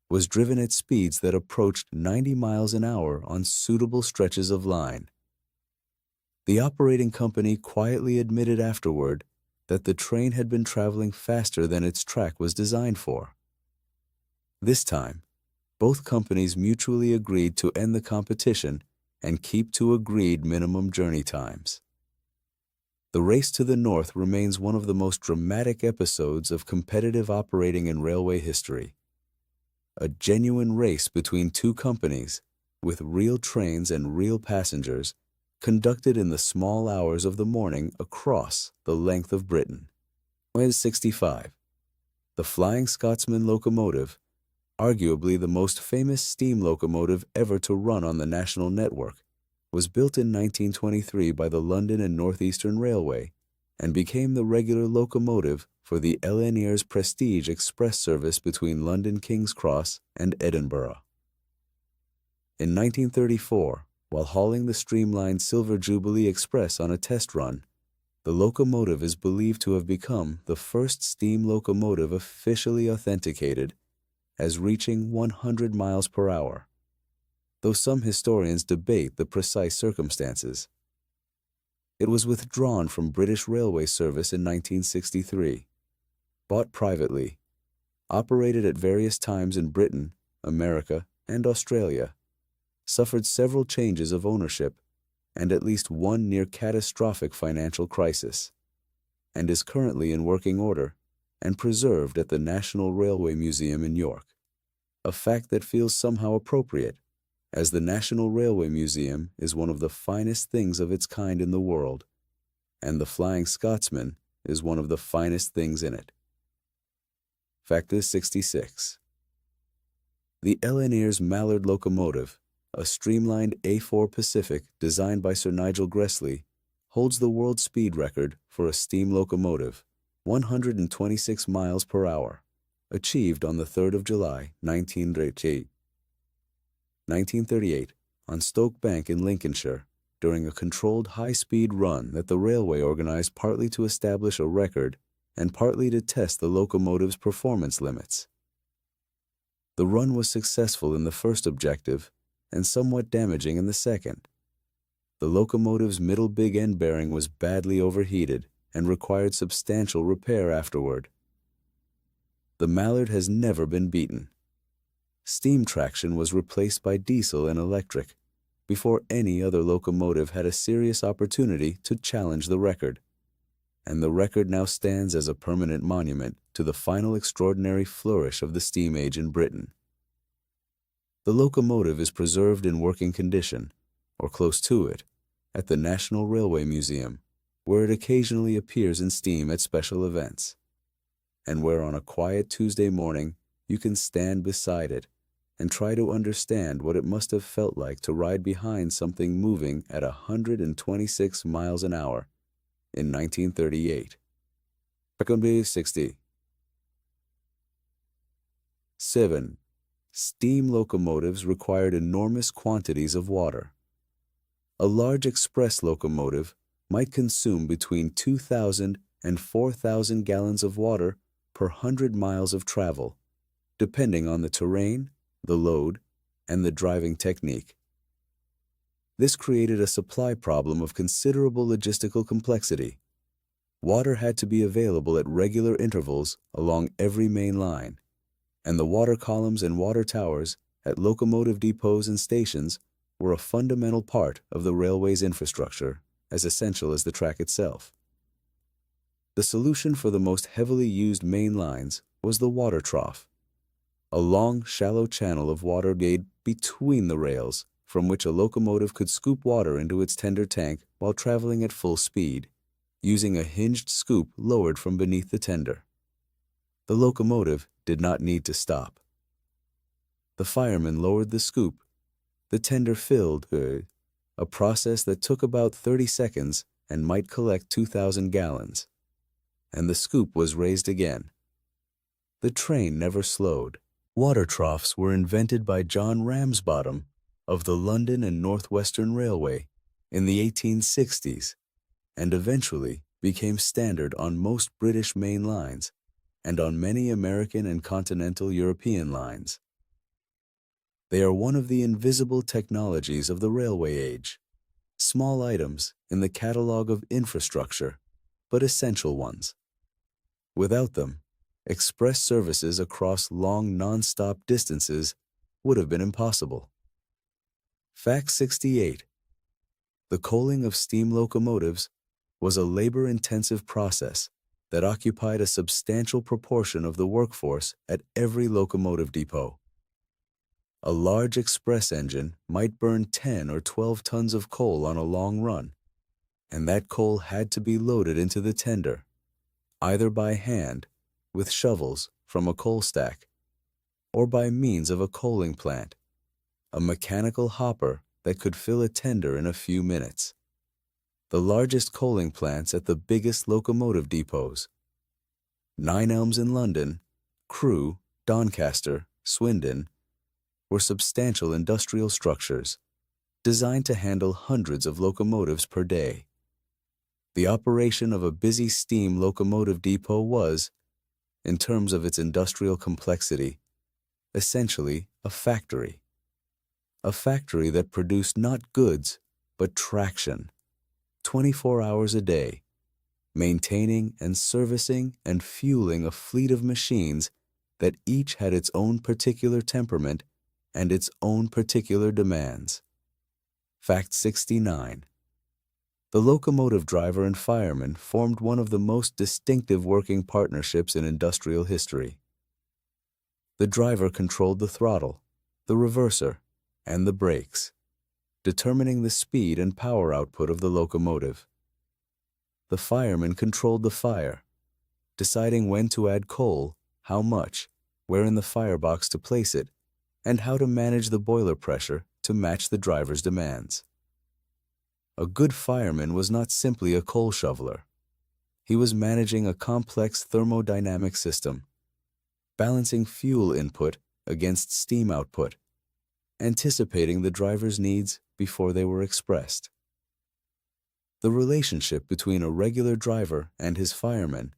was driven at speeds that approached 90 miles an hour on suitable stretches of line. The operating company quietly admitted afterward that the train had been traveling faster than its track was designed for. This time, both companies mutually agreed to end the competition and keep to agreed minimum journey times. The race to the north remains one of the most dramatic episodes of competitive operating in railway history. A genuine race between two companies, with real trains and real passengers, conducted in the small hours of the morning across the length of Britain. 65. The Flying Scotsman locomotive, arguably the most famous steam locomotive ever to run on the national network, was built in 1923 by the London and North Eastern Railway and became the regular locomotive for the L&R's Prestige Express service between London King's Cross and Edinburgh. In 1934, while hauling the streamlined Silver Jubilee Express on a test run, the locomotive is believed to have become the first steam locomotive officially authenticated as reaching 100 miles per hour, though some historians debate the precise circumstances. It was withdrawn from British Railway service in 1963, bought privately, operated at various times in Britain, America, and Australia, suffered several changes of ownership and at least one near-catastrophic financial crisis, and is currently in working order and preserved at the National Railway Museum in York, a fact that feels somehow appropriate, as the National Railway Museum is one of the finest things of its kind in the world, and the Flying Scotsman is one of the finest things in it. Factor 66. The Ellenire's Mallard locomotive, a streamlined A4 Pacific designed by Sir Nigel Gresley, holds the world speed record for a steam locomotive, 126 miles per hour, achieved on the 3rd of July, 1938, on Stoke Bank in Lincolnshire, during a controlled high-speed run that the railway organized partly to establish a record and partly to test the locomotive's performance limits. The run was successful in the first objective and somewhat damaging in the second. The locomotive's middle big end bearing was badly overheated and required substantial repair afterward. The Mallard has never been beaten. Steam traction was replaced by diesel and electric before any other locomotive had a serious opportunity to challenge the record, and the record now stands as a permanent monument to the final extraordinary flourish of the steam age in Britain. The locomotive is preserved in working condition, or close to it, at the National Railway Museum, where it occasionally appears in steam at special events, and where on a quiet Tuesday morning you can stand beside it and try to understand what it must have felt like to ride behind something moving at 126 miles an hour in 1938. Factor 60. 7. Steam locomotives required enormous quantities of water. A large express locomotive might consume between 2,000 and 4,000 gallons of water per 100 miles of travel, depending on the terrain, the load, and the driving technique. This created a supply problem of considerable logistical complexity. Water had to be available at regular intervals along every main line, and the water columns and water towers at locomotive depots and stations were a fundamental part of the railway's infrastructure, as essential as the track itself. The solution for the most heavily used main lines was the water trough, a long, shallow channel of water made between the rails from which a locomotive could scoop water into its tender tank while traveling at full speed, using a hinged scoop lowered from beneath the tender. The locomotive did not need to stop. The fireman lowered the scoop. The tender filled, a process that took about 30 seconds and might collect 2,000 gallons, and the scoop was raised again. The train never slowed. Water troughs were invented by John Ramsbottom of the London and North Western Railway in the 1860s, and eventually became standard on most British main lines and on many American and continental European lines. They are one of the invisible technologies of the railway age, small items in the catalogue of infrastructure, but essential ones. Without them, express services across long non-stop distances would have been impossible. Fact 68. The coaling of steam locomotives was a labor-intensive process that occupied a substantial proportion of the workforce at every locomotive depot. A large express engine might burn 10 or 12 tons of coal on a long run, and that coal had to be loaded into the tender, either by hand, with shovels from a coal stack, or by means of a coaling plant, a mechanical hopper that could fill a tender in a few minutes. The largest coaling plants at the biggest locomotive depots, Nine Elms in London, Crewe, Doncaster, Swindon, were substantial industrial structures designed to handle hundreds of locomotives per day. The operation of a busy steam locomotive depot was, in terms of its industrial complexity, essentially a factory that produced not goods, but traction, 24 hours a day, maintaining and servicing and fueling a fleet of machines that each had its own particular temperament and its own particular demands. Fact 69. The locomotive driver and fireman formed one of the most distinctive working partnerships in industrial history. The driver controlled the throttle, the reverser, and the brakes, determining the speed and power output of the locomotive. The fireman controlled the fire, deciding when to add coal, how much, where in the firebox to place it, and how to manage the boiler pressure to match the driver's demands. A good fireman was not simply a coal shoveler. He was managing a complex thermodynamic system, balancing fuel input against steam output, anticipating the driver's needs before they were expressed. The relationship between a regular driver and his fireman,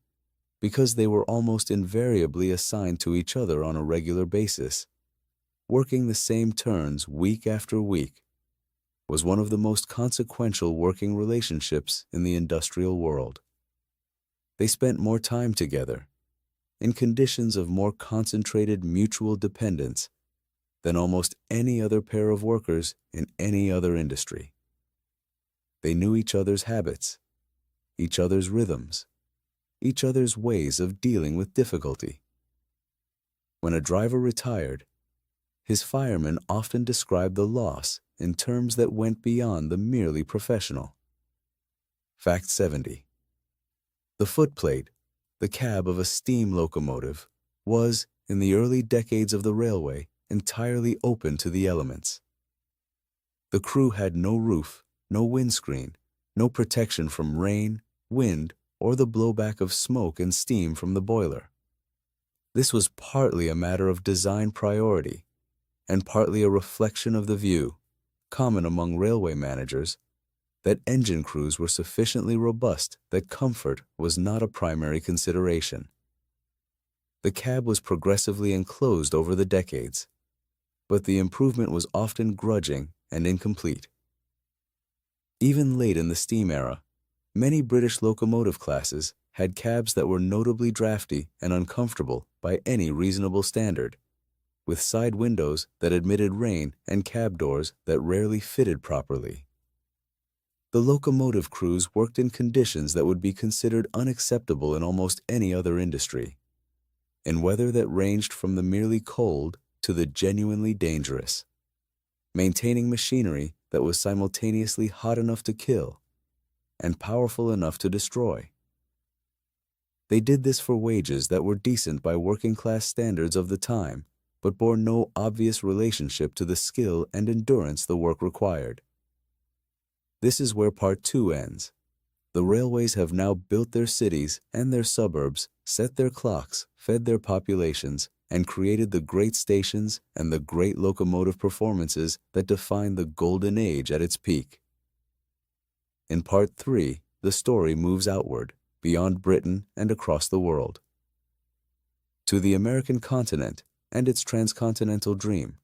because they were almost invariably assigned to each other on a regular basis, working the same turns week after week, was one of the most consequential working relationships in the industrial world. They spent more time together, in conditions of more concentrated mutual dependence, than almost any other pair of workers in any other industry. They knew each other's habits, each other's rhythms, each other's ways of dealing with difficulty. When a driver retired, his fireman often described the loss in terms that went beyond the merely professional. Fact 70. The footplate, the cab of a steam locomotive, was, in the early decades of the railway, entirely open to the elements. The crew had no roof, no windscreen, no protection from rain, wind, or the blowback of smoke and steam from the boiler. This was partly a matter of design priority, and partly a reflection of the view, common among railway managers, that engine crews were sufficiently robust that comfort was not a primary consideration. The cab was progressively enclosed over the decades, but the improvement was often grudging and incomplete. Even late in the steam era, many British locomotive classes had cabs that were notably drafty and uncomfortable by any reasonable standard, with side windows that admitted rain and cab doors that rarely fitted properly. The locomotive crews worked in conditions that would be considered unacceptable in almost any other industry, in weather that ranged from the merely cold to the genuinely dangerous, maintaining machinery that was simultaneously hot enough to kill and powerful enough to destroy. They did this for wages that were decent by working-class standards of the time, but bore no obvious relationship to the skill and endurance the work required. This is where Part 2 ends. The railways have now built their cities and their suburbs, set their clocks, fed their populations, and created the great stations and the great locomotive performances that define the golden age at its peak. In Part 3, the story moves outward, beyond Britain and across the world, to the American continent and its transcontinental dream,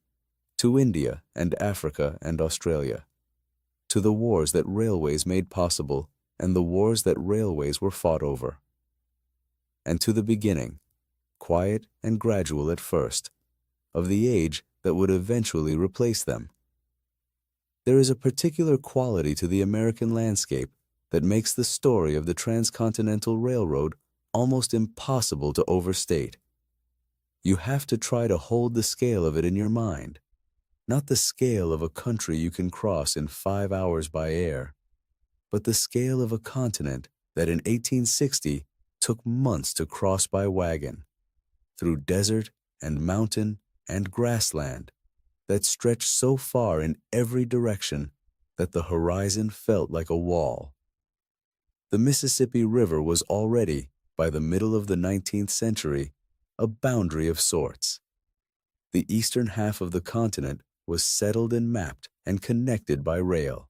to India and Africa and Australia, to the wars that railways made possible and the wars that railways were fought over, and to the beginning, quiet and gradual at first, of the age that would eventually replace them. There is a particular quality to the American landscape that makes the story of the Transcontinental Railroad almost impossible to overstate. You have to try to hold the scale of it in your mind, not the scale of a country you can cross in 5 hours by air, but the scale of a continent that in 1860 took months to cross by wagon, through desert and mountain and grassland that stretched so far in every direction that the horizon felt like a wall. The Mississippi River was already, by the middle of the 19th century, a boundary of sorts. The eastern half of the continent was settled and mapped and connected by rail.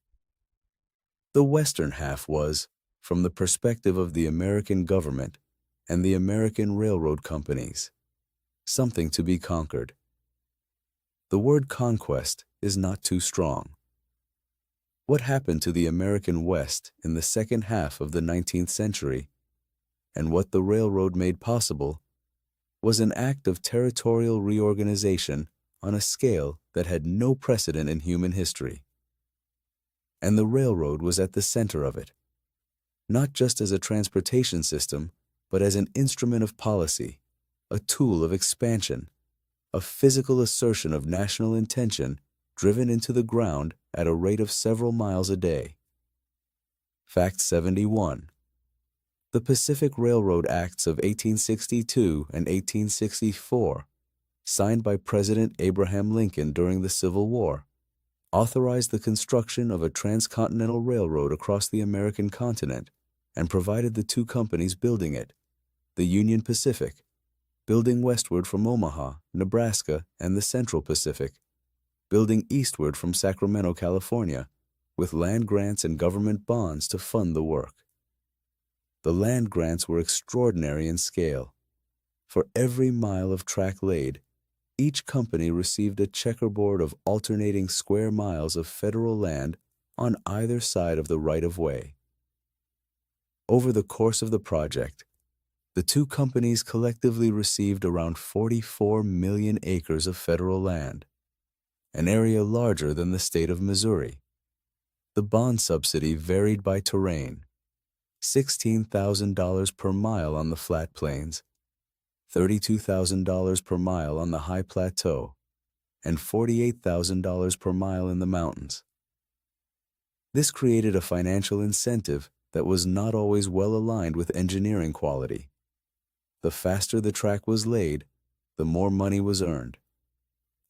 The western half was, from the perspective of the American government and the American railroad companies, something to be conquered. The word conquest is not too strong. What happened to the American West in the second half of the 19th century, and what the railroad made possible, was an act of territorial reorganization on a scale that had no precedent in human history. And the railroad was at the center of it, not just as a transportation system, but as an instrument of policy, a tool of expansion, a physical assertion of national intention driven into the ground at a rate of several miles a day. Fact 71. The Pacific Railroad Acts of 1862 and 1864, signed by President Abraham Lincoln during the Civil War, authorized the construction of a transcontinental railroad across the American continent and provided the two companies building it, the Union Pacific, building westward from Omaha, Nebraska, and the Central Pacific, building eastward from Sacramento, California, with land grants and government bonds to fund the work. The land grants were extraordinary in scale. For every mile of track laid, each company received a checkerboard of alternating square miles of federal land on either side of the right-of-way. Over the course of the project, the two companies collectively received around 44 million acres of federal land, an area larger than the state of Missouri. The bond subsidy varied by terrain: $16,000 per mile on the flat plains, $32,000 per mile on the high plateau, and $48,000 per mile in the mountains. This created a financial incentive that was not always well aligned with engineering quality. The faster the track was laid, the more money was earned,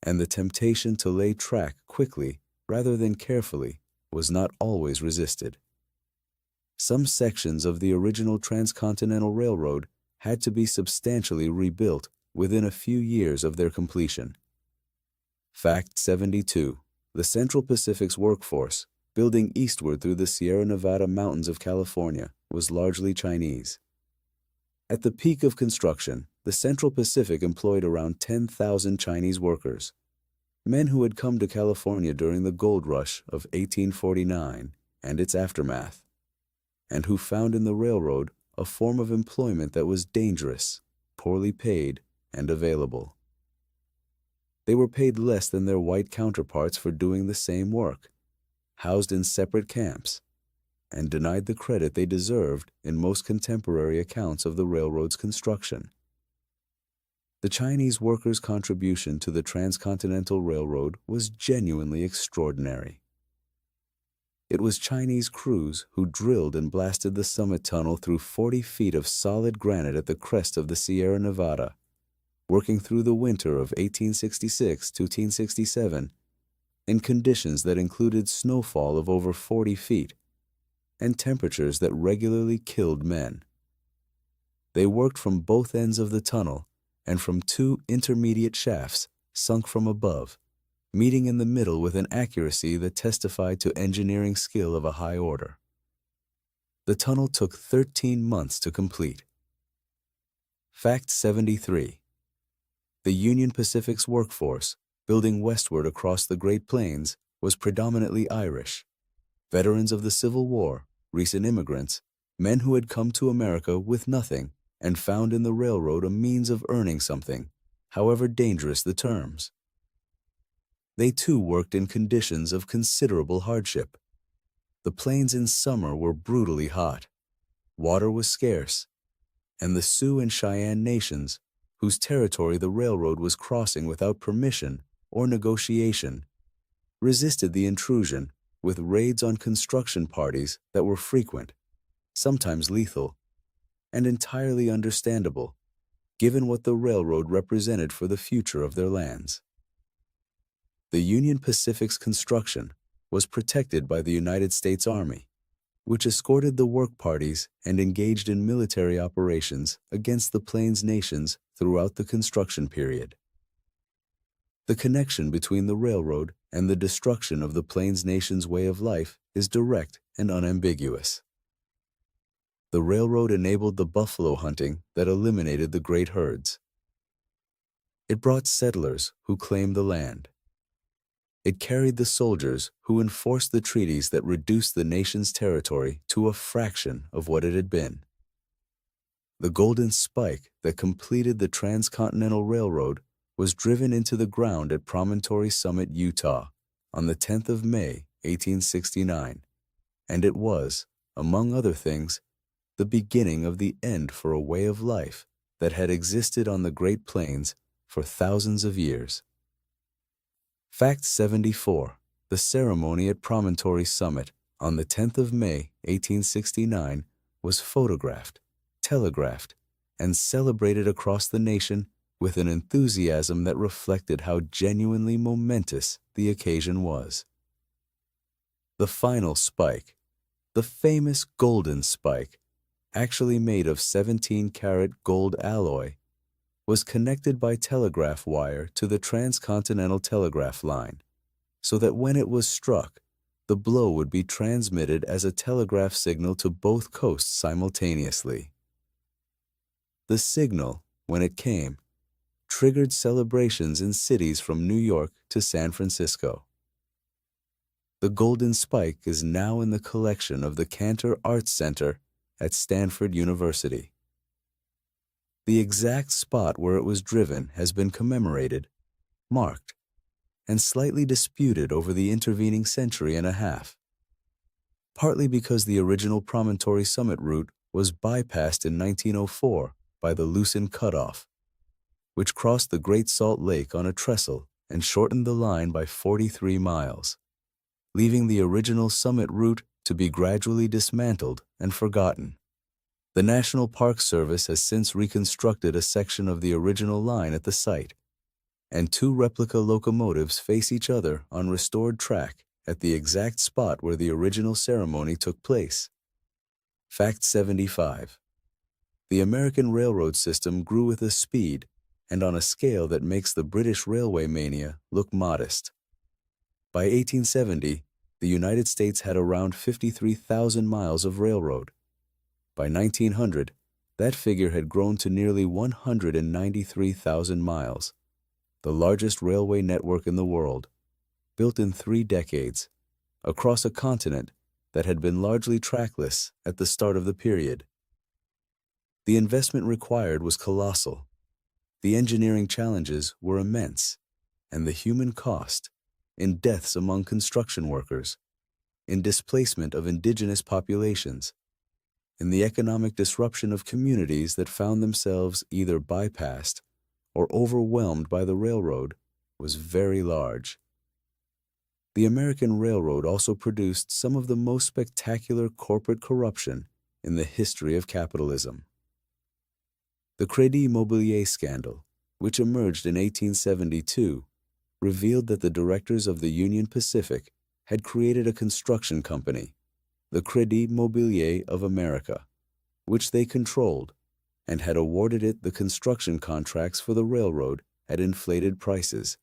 and the temptation to lay track quickly rather than carefully was not always resisted. Some sections of the original Transcontinental Railroad had to be substantially rebuilt within a few years of their completion. Fact 72. The Central Pacific's workforce, building eastward through the Sierra Nevada mountains of California, was largely Chinese. At the peak of construction, the Central Pacific employed around 10,000 Chinese workers, men who had come to California during the gold rush of 1849 and its aftermath, and who found in the railroad a form of employment that was dangerous, poorly paid, and available. They were paid less than their white counterparts for doing the same work, housed in separate camps, and denied the credit they deserved in most contemporary accounts of the railroad's construction. The Chinese workers' contribution to the Transcontinental Railroad was genuinely extraordinary. It was Chinese crews who drilled and blasted the summit tunnel through 40 feet of solid granite at the crest of the Sierra Nevada, working through the winter of 1866 to 1867 in conditions that included snowfall of over 40 feet and temperatures that regularly killed men. They worked from both ends of the tunnel and from two intermediate shafts sunk from above, meeting in the middle with an accuracy that testified to engineering skill of a high order. The tunnel took 13 months to complete. Fact 73. The Union Pacific's workforce, building westward across the Great Plains, was predominantly Irish. Veterans of the Civil War, recent immigrants, men who had come to America with nothing and found in the railroad a means of earning something, however dangerous the terms. They too worked in conditions of considerable hardship. The plains in summer were brutally hot, water was scarce, and the Sioux and Cheyenne nations, whose territory the railroad was crossing without permission or negotiation, resisted the intrusion with raids on construction parties that were frequent, sometimes lethal, and entirely understandable, given what the railroad represented for the future of their lands. The Union Pacific's construction was protected by the United States Army, which escorted the work parties and engaged in military operations against the Plains nations throughout the construction period. The connection between the railroad and the destruction of the Plains nations' way of life is direct and unambiguous. The railroad enabled the buffalo hunting that eliminated the great herds. It brought settlers who claimed the land. It carried the soldiers who enforced the treaties that reduced the nation's territory to a fraction of what it had been. The golden spike that completed the Transcontinental Railroad was driven into the ground at Promontory Summit, Utah, on the 10th of May, 1869, and it was, among other things, the beginning of the end for a way of life that had existed on the Great Plains for thousands of years. Fact 74. The ceremony at Promontory Summit on the 10th of May, 1869, was photographed, telegraphed, and celebrated across the nation with an enthusiasm that reflected how genuinely momentous the occasion was. The final spike, the famous golden spike, actually made of 17-karat gold alloy, was connected by telegraph wire to the transcontinental telegraph line, so that when it was struck, the blow would be transmitted as a telegraph signal to both coasts simultaneously. The signal, when it came, triggered celebrations in cities from New York to San Francisco. The golden spike is now in the collection of the Cantor Arts Center at Stanford University. The exact spot where it was driven has been commemorated, marked, and slightly disputed over the intervening century and a half, partly because the original Promontory Summit route was bypassed in 1904 by the Lucin Cutoff, which crossed the Great Salt Lake on a trestle and shortened the line by 43 miles, leaving the original summit route to be gradually dismantled and forgotten. The National Park Service has since reconstructed a section of the original line at the site, and two replica locomotives face each other on restored track at the exact spot where the original ceremony took place. Fact 75. The American railroad system grew with a speed and on a scale that makes the British Railway Mania look modest. By 1870, the United States had around 53,000 miles of railroad. By 1900, that figure had grown to nearly 193,000 miles, the largest railway network in the world, built in 3 decades, across a continent that had been largely trackless at the start of the period. The investment required was colossal. The engineering challenges were immense, and the human cost, in deaths among construction workers, in displacement of indigenous populations, in the economic disruption of communities that found themselves either bypassed or overwhelmed by the railroad, was very large. The American Railroad also produced some of the most spectacular corporate corruption in the history of capitalism. The Crédit Mobilier scandal, which emerged in 1872, revealed that the directors of the Union Pacific had created a construction company, the Crédit Mobilier of America, which they controlled, and had awarded it the construction contracts for the railroad at inflated prices,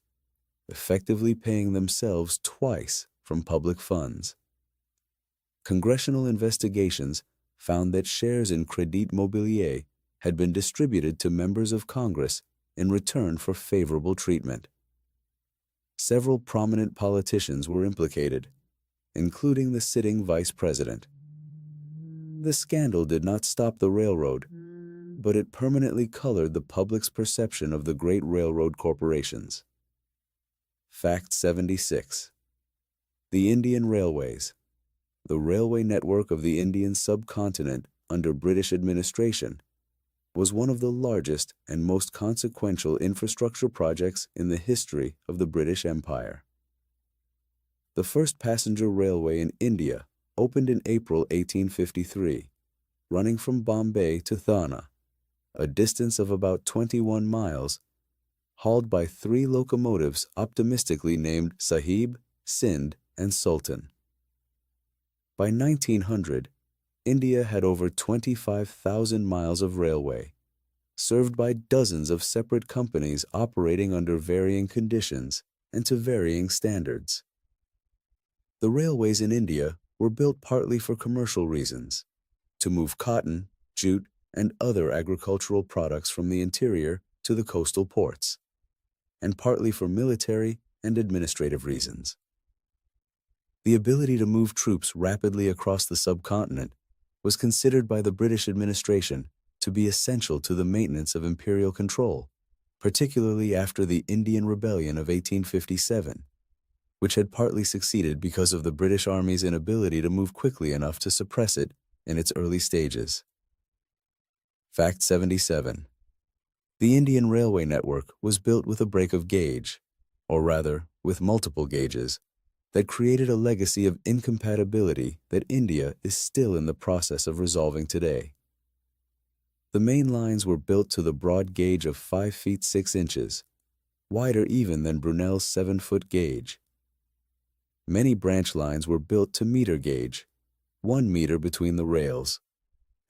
effectively paying themselves twice from public funds. Congressional investigations found that shares in Crédit Mobilier had been distributed to members of Congress in return for favorable treatment. Several prominent politicians were implicated, including the sitting vice president. The scandal did not stop the railroad, but it permanently colored the public's perception of the great railroad corporations. Fact 76. The Indian Railways, the railway network of the Indian subcontinent under British administration, was one of the largest and most consequential infrastructure projects in the history of the British Empire. The first passenger railway in India opened in April 1853, running from Bombay to Thana, a distance of about 21 miles, hauled by 3 locomotives optimistically named Sahib, Sindh, and Sultan. By 1900, India had over 25,000 miles of railway, served by dozens of separate companies operating under varying conditions and to varying standards. The railways in India were built partly for commercial reasons, to move cotton, jute, and other agricultural products from the interior to the coastal ports, and partly for military and administrative reasons. The ability to move troops rapidly across the subcontinent was considered by the British administration to be essential to the maintenance of imperial control, particularly after the Indian Rebellion of 1857, which had partly succeeded because of the British Army's inability to move quickly enough to suppress it in its early stages. Fact 77. The Indian railway network was built with a break of gauge, or rather, with multiple gauges, that created a legacy of incompatibility that India is still in the process of resolving today. The main lines were built to the broad gauge of 5 feet 6 inches, wider even than Brunel's 7-foot gauge. Many branch lines were built to meter gauge, 1 meter between the rails,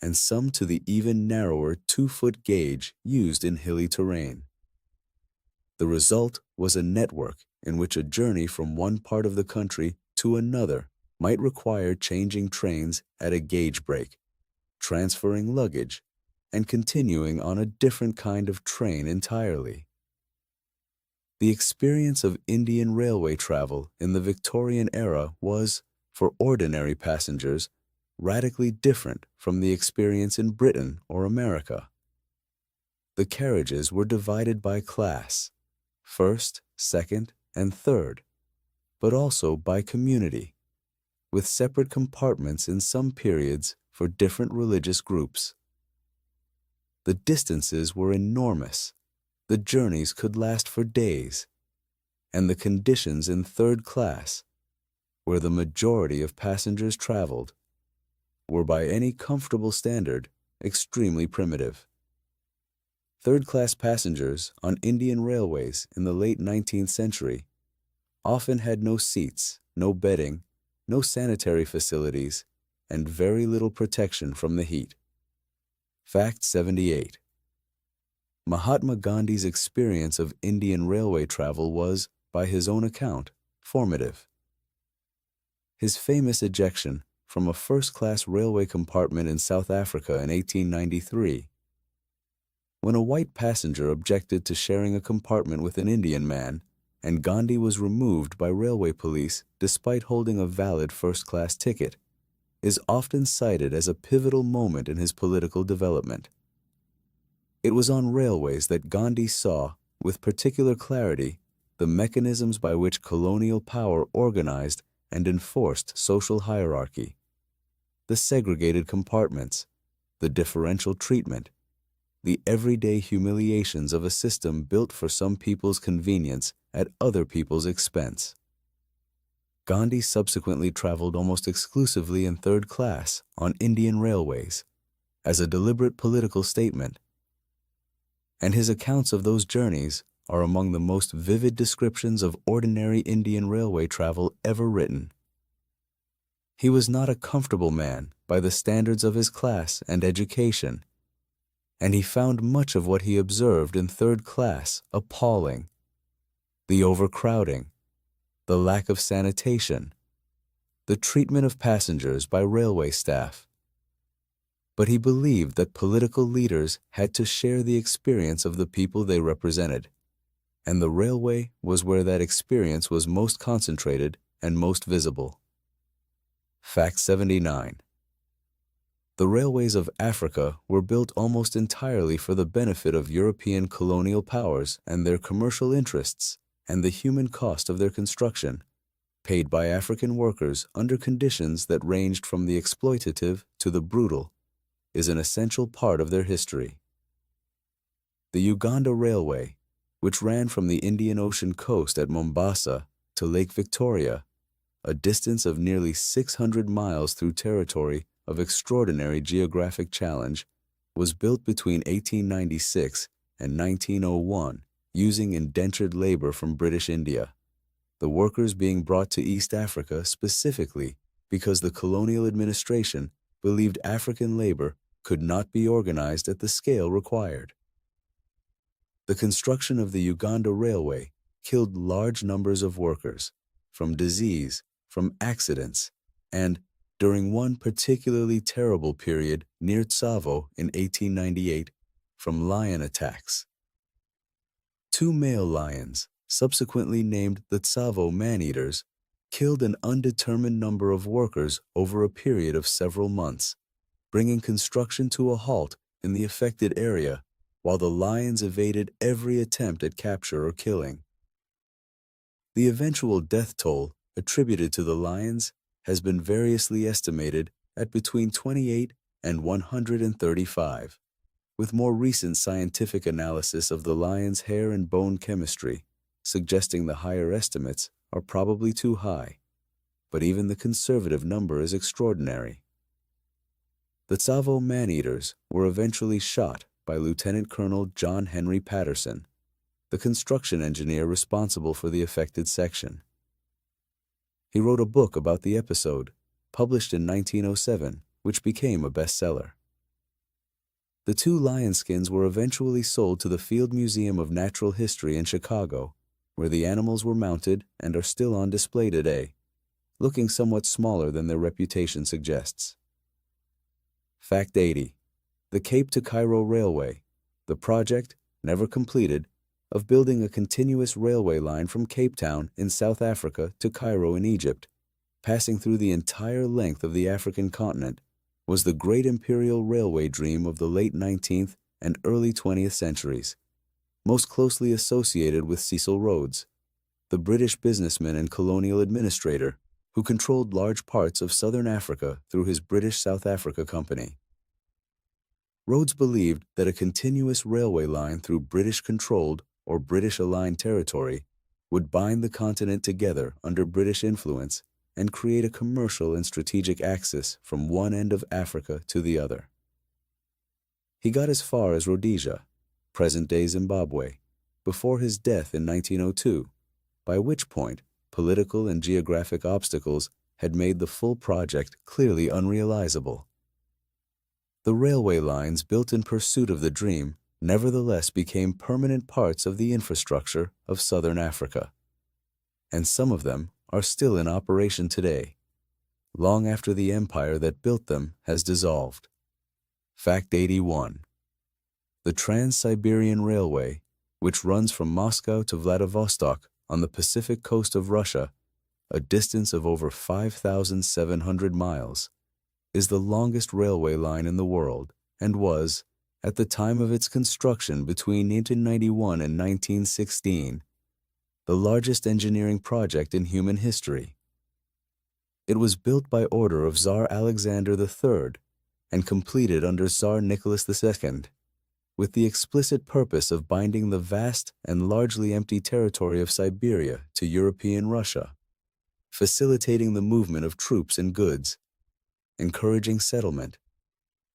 and some to the even narrower 2-foot gauge used in hilly terrain. The result was a network in which a journey from one part of the country to another might require changing trains at a gauge break, transferring luggage, and continuing on a different kind of train entirely. The experience of Indian railway travel in the Victorian era was, for ordinary passengers, radically different from the experience in Britain or America. The carriages were divided by class, first, second, and third, but also by community, with separate compartments in some periods for different religious groups. The distances were enormous, the journeys could last for days, and the conditions in third class, where the majority of passengers traveled, were by any comfortable standard extremely primitive. Third-class passengers on Indian railways in the late 19th century often had no seats, no bedding, no sanitary facilities, and very little protection from the heat. Fact 78. Mahatma Gandhi's experience of Indian railway travel was, by his own account, formative. His famous ejection from a first-class railway compartment in South Africa in 1893, when a white passenger objected to sharing a compartment with an Indian man, and Gandhi was removed by railway police despite holding a valid first-class ticket, is often cited as a pivotal moment in his political development. It was on railways that Gandhi saw, with particular clarity, the mechanisms by which colonial power organized and enforced social hierarchy, the segregated compartments, the differential treatment, the everyday humiliations of a system built for some people's convenience at other people's expense. Gandhi subsequently traveled almost exclusively in third class on Indian railways as a deliberate political statement, and his accounts of those journeys are among the most vivid descriptions of ordinary Indian railway travel ever written. He was not a comfortable man by the standards of his class and education, and he found much of what he observed in third class appalling. The overcrowding, the lack of sanitation, the treatment of passengers by railway staff. But he believed that political leaders had to share the experience of the people they represented, and the railway was where that experience was most concentrated and most visible. Fact 79. The railways of Africa were built almost entirely for the benefit of European colonial powers and their commercial interests, and the human cost of their construction, paid by African workers under conditions that ranged from the exploitative to the brutal, is an essential part of their history. The Uganda Railway, which ran from the Indian Ocean coast at Mombasa to Lake Victoria, a distance of nearly 600 miles through territory of extraordinary geographic challenge, was built between 1896 and 1901 using indentured labor from British India, the workers being brought to East Africa specifically because the colonial administration believed African labor could not be organized at the scale required. The construction of the Uganda Railway killed large numbers of workers from disease, from accidents, and, during one particularly terrible period near Tsavo in 1898, from lion attacks. 2 male lions, subsequently named the Tsavo man-eaters, killed an undetermined number of workers over a period of several months, bringing construction to a halt in the affected area, while the lions evaded every attempt at capture or killing. The eventual death toll attributed to the lions has been variously estimated at between 28 and 135, with more recent scientific analysis of the lion's hair and bone chemistry suggesting the higher estimates are probably too high, but even the conservative number is extraordinary. The Tsavo man-eaters were eventually shot by Lieutenant Colonel John Henry Patterson, the construction engineer responsible for the affected section. He wrote a book about the episode, published in 1907, which became a bestseller. The 2 lion skins were eventually sold to the Field Museum of Natural History in Chicago, where the animals were mounted and are still on display today, looking somewhat smaller than their reputation suggests. Fact 80. The Cape to Cairo Railway, the project, never completed, of building a continuous railway line from Cape Town in South Africa to Cairo in Egypt, passing through the entire length of the African continent, was the great imperial railway dream of the late 19th and early 20th centuries, most closely associated with Cecil Rhodes, the British businessman and colonial administrator who controlled large parts of southern Africa through his British South Africa Company. Rhodes believed that a continuous railway line through British-controlled or British-aligned territory would bind the continent together under British influence and create a commercial and strategic axis from one end of Africa to the other. He got as far as Rhodesia, present-day Zimbabwe, before his death in 1902, by which point political and geographic obstacles had made the full project clearly unrealizable. The railway lines built in pursuit of the dream nevertheless became permanent parts of the infrastructure of southern Africa, and some of them are still in operation today, long after the empire that built them has dissolved. Fact 81. The Trans-Siberian Railway, which runs from Moscow to Vladivostok on the Pacific coast of Russia, a distance of over 5,700 miles, is the longest railway line in the world and was, at the time of its construction between 1891 and 1916, the largest engineering project in human history. It was built by order of Tsar Alexander III and completed under Tsar Nicholas II, with the explicit purpose of binding the vast and largely empty territory of Siberia to European Russia, facilitating the movement of troops and goods, encouraging settlement,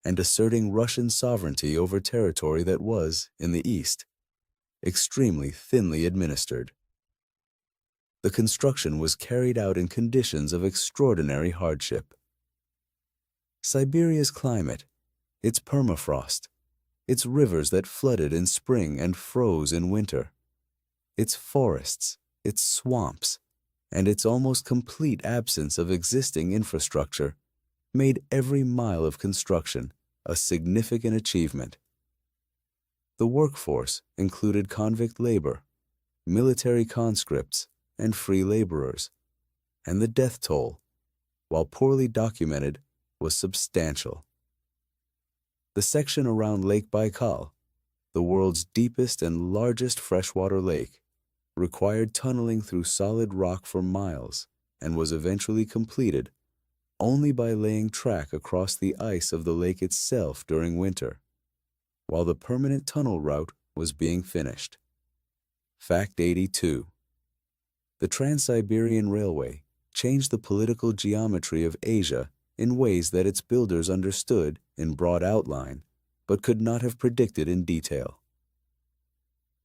and asserting Russian sovereignty over territory that was, in the east, extremely thinly administered. The construction was carried out in conditions of extraordinary hardship. Siberia's climate, its permafrost, its rivers that flooded in spring and froze in winter, its forests, its swamps, and its almost complete absence of existing infrastructure made every mile of construction a significant achievement. The workforce included convict labor, military conscripts, and free laborers, and the death toll, while poorly documented, was substantial. The section around Lake Baikal, the world's deepest and largest freshwater lake, required tunneling through solid rock for miles and was eventually completed only by laying track across the ice of the lake itself during winter, while the permanent tunnel route was being finished. Fact 82. The Trans-Siberian Railway changed the political geometry of Asia in ways that its builders understood in broad outline, but could not have predicted in detail.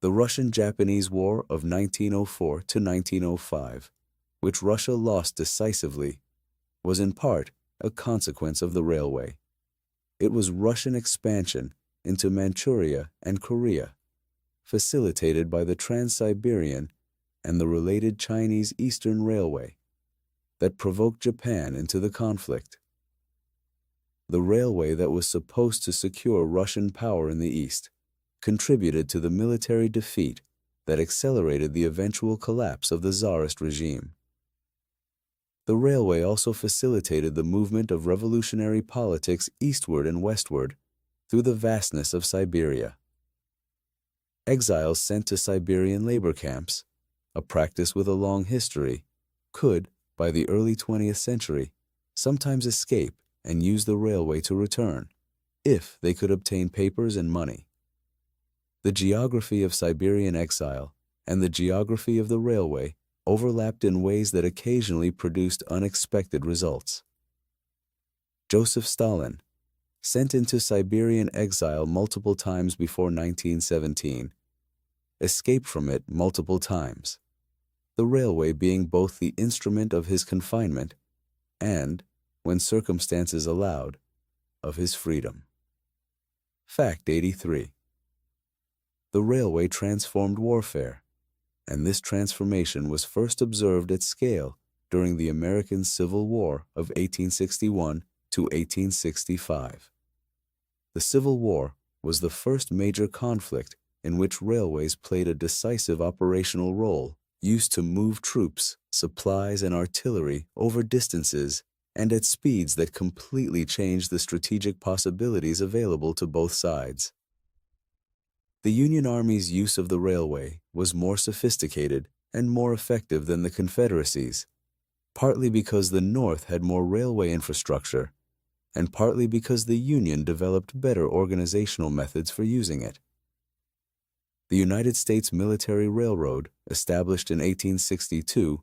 The Russian-Japanese War of 1904 to 1905, which Russia lost decisively, was in part a consequence of the railway. It was Russian expansion into Manchuria and Korea, facilitated by the Trans-Siberian and the related Chinese Eastern Railway, that provoked Japan into the conflict. The railway that was supposed to secure Russian power in the East contributed to the military defeat that accelerated the eventual collapse of the Tsarist regime. The railway also facilitated the movement of revolutionary politics eastward and westward through the vastness of Siberia. Exiles sent to Siberian labor camps, a practice with a long history, could, by the early 20th century, sometimes escape and use the railway to return, if they could obtain papers and money. The geography of Siberian exile and the geography of the railway overlapped in ways that occasionally produced unexpected results. Joseph Stalin, sent into Siberian exile multiple times before 1917, escaped from it multiple times, the railway being both the instrument of his confinement and, when circumstances allowed, of his freedom. Fact 83. The railway transformed warfare, and this transformation was first observed at scale during the American Civil War of 1861 to 1865. The Civil War was the first major conflict in which railways played a decisive operational role, used to move troops, supplies, and artillery over distances and at speeds that completely changed the strategic possibilities available to both sides. The Union Army's use of the railway was more sophisticated and more effective than the Confederacy's, partly because the North had more railway infrastructure, and partly because the Union developed better organizational methods for using it. The United States Military Railroad, established in 1862,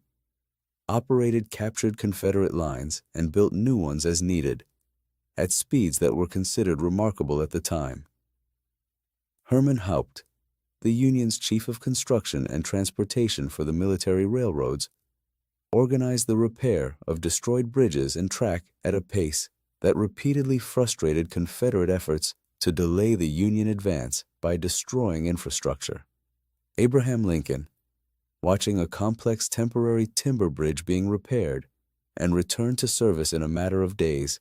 operated captured Confederate lines and built new ones as needed, at speeds that were considered remarkable at the time. Herman Haupt, the Union's chief of construction and transportation for the military railroads, organized the repair of destroyed bridges and track at a pace that repeatedly frustrated Confederate efforts to delay the Union advance by destroying infrastructure. Abraham Lincoln, watching a complex temporary timber bridge being repaired and returned to service in a matter of days,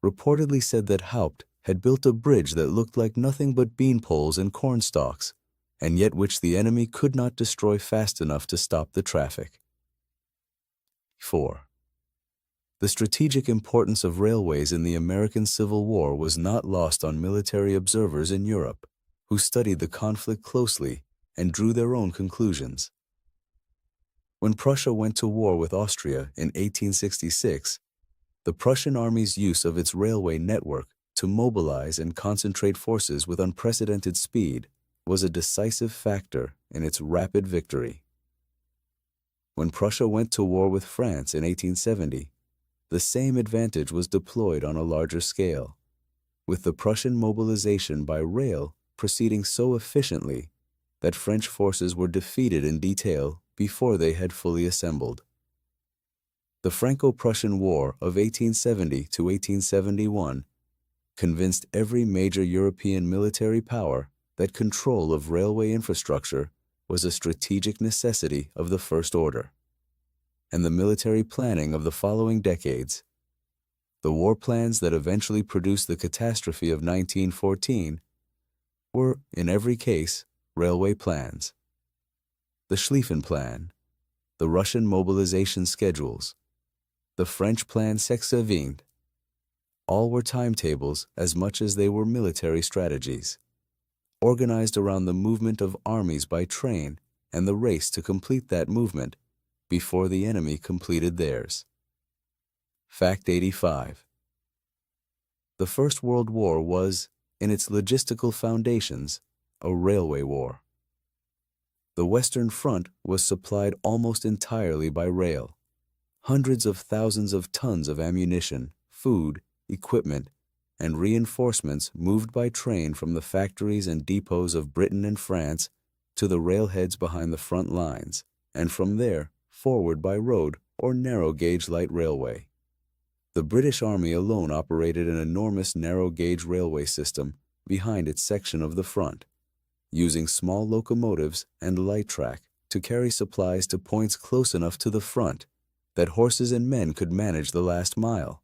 reportedly said that Haupt had built a bridge that looked like nothing but bean poles and corn stalks, and yet which the enemy could not destroy fast enough to stop the traffic. 4. The strategic importance of railways in the American Civil War was not lost on military observers in Europe, who studied the conflict closely and drew their own conclusions. When Prussia went to war with Austria in 1866, the Prussian army's use of its railway network to mobilize and concentrate forces with unprecedented speed was a decisive factor in its rapid victory. When Prussia went to war with France in 1870, the same advantage was deployed on a larger scale, with the Prussian mobilization by rail proceeding so efficiently that French forces were defeated in detail before they had fully assembled. The Franco-Prussian War of 1870 to 1871 convinced every major European military power that control of railway infrastructure was a strategic necessity of the first order. And the military planning of the following decades, the war plans that eventually produced the catastrophe of 1914, were, in every case, railway plans. The Schlieffen Plan, the Russian mobilization schedules, the French Plan 6-20, all were timetables as much as they were military strategies, organized around the movement of armies by train and the race to complete that movement before the enemy completed theirs. Fact 85. The First World War was, in its logistical foundations, a railway war. The Western Front was supplied almost entirely by rail. Hundreds of thousands of tons of ammunition, food, equipment, and reinforcements moved by train from the factories and depots of Britain and France to the railheads behind the front lines, and from there forward by road or narrow-gauge light railway. The British Army alone operated an enormous narrow-gauge railway system behind its section of the front, using small locomotives and light track to carry supplies to points close enough to the front that horses and men could manage the last mile.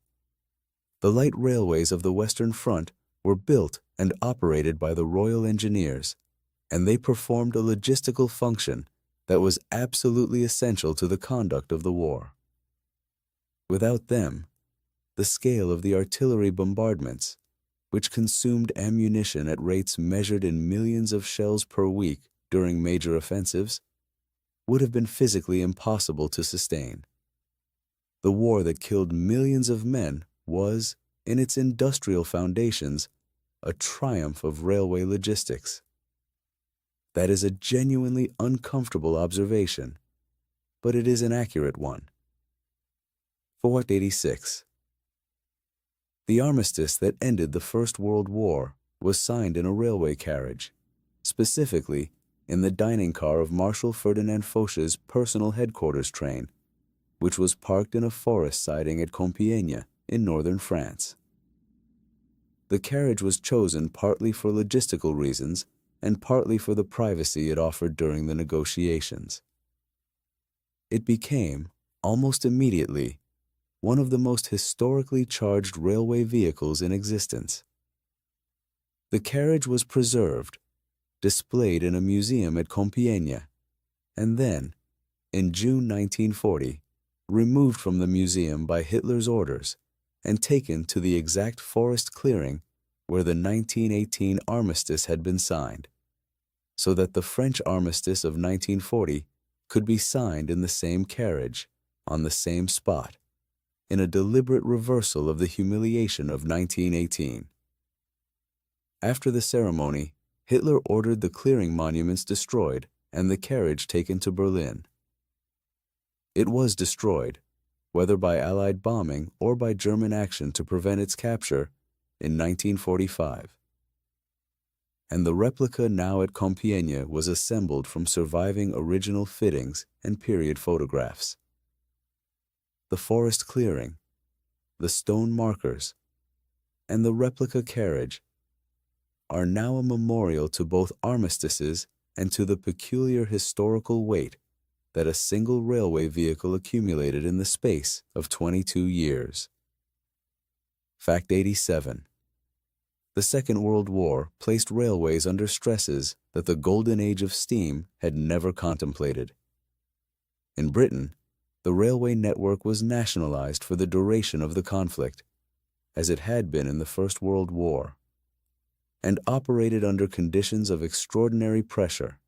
The light railways of the Western Front were built and operated by the Royal Engineers, and they performed a logistical function that was absolutely essential to the conduct of the war. Without them, the scale of the artillery bombardments, which consumed ammunition at rates measured in millions of shells per week during major offensives, would have been physically impossible to sustain. The war that killed millions of men was, in its industrial foundations, a triumph of railway logistics. That is a genuinely uncomfortable observation, but it is an accurate one. 486. The armistice that ended the First World War was signed in a railway carriage, specifically in the dining car of Marshal Ferdinand Foch's personal headquarters train, which was parked in a forest siding at Compiègne in northern France. The carriage was chosen partly for logistical reasons and partly for the privacy it offered during the negotiations. It became, almost immediately, one of the most historically charged railway vehicles in existence. The carriage was preserved, displayed in a museum at Compiègne, and then, in June 1940, removed from the museum by Hitler's orders and taken to the exact forest clearing where the 1918 armistice had been signed, so that the French armistice of 1940 could be signed in the same carriage, on the same spot, in a deliberate reversal of the humiliation of 1918. After the ceremony, Hitler ordered the clearing monuments destroyed and the carriage taken to Berlin. It was destroyed, whether by Allied bombing or by German action to prevent its capture, in 1945. And the replica now at Compiègne was assembled from surviving original fittings and period photographs. The forest clearing, the stone markers, and the replica carriage are now a memorial to both armistices and to the peculiar historical weight that a single railway vehicle accumulated in the space of 22 years. Fact 87. The Second World War placed railways under stresses that the golden age of steam had never contemplated. In Britain, the railway network was nationalized for the duration of the conflict, as it had been in the First World War, and operated under conditions of extraordinary pressure,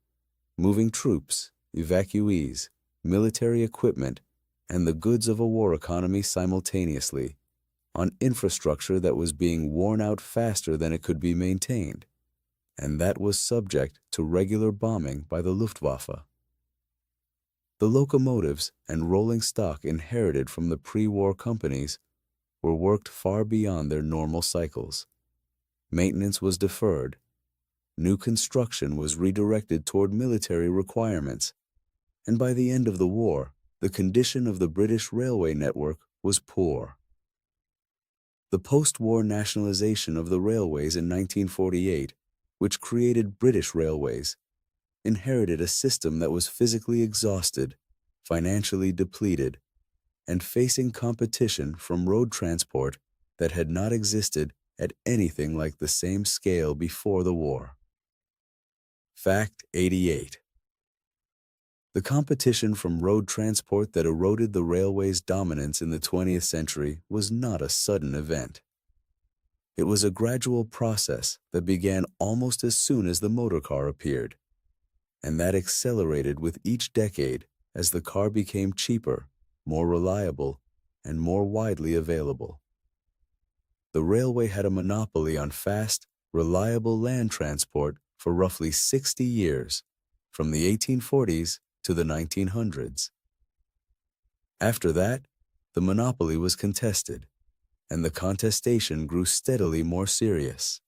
moving troops, evacuees, military equipment, and the goods of a war economy simultaneously, on infrastructure that was being worn out faster than it could be maintained, and that was subject to regular bombing by the Luftwaffe. The locomotives and rolling stock inherited from the pre-war companies were worked far beyond their normal cycles. Maintenance was deferred. New construction was redirected toward military requirements, and by the end of the war, the condition of the British railway network was poor. The post-war nationalization of the railways in 1948, which created British Railways, inherited a system that was physically exhausted, financially depleted, and facing competition from road transport that had not existed at anything like the same scale before the war. Fact 88. The competition from road transport that eroded the railway's dominance in the 20th century was not a sudden event. It was a gradual process that began almost as soon as the motor car appeared, and that accelerated with each decade as the car became cheaper, more reliable, and more widely available. The railway had a monopoly on fast, reliable land transport for roughly 60 years, from the 1840s to the 1900s. After that, the monopoly was contested, and the contestation grew steadily more serious.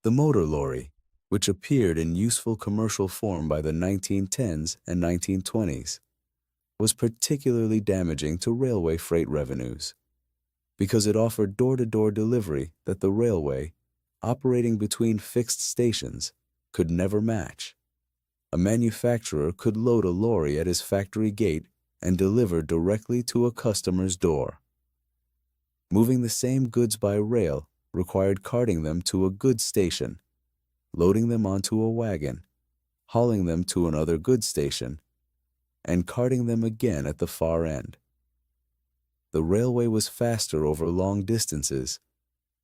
The motor lorry, which appeared in useful commercial form by the 1910s and 1920s, was particularly damaging to railway freight revenues, because it offered door-to-door delivery that the railway, operating between fixed stations, could never match. A manufacturer could load a lorry at his factory gate and deliver directly to a customer's door. Moving the same goods by rail required carting them to a goods station, loading them onto a wagon, hauling them to another goods station, and carting them again at the far end. The railway was faster over long distances,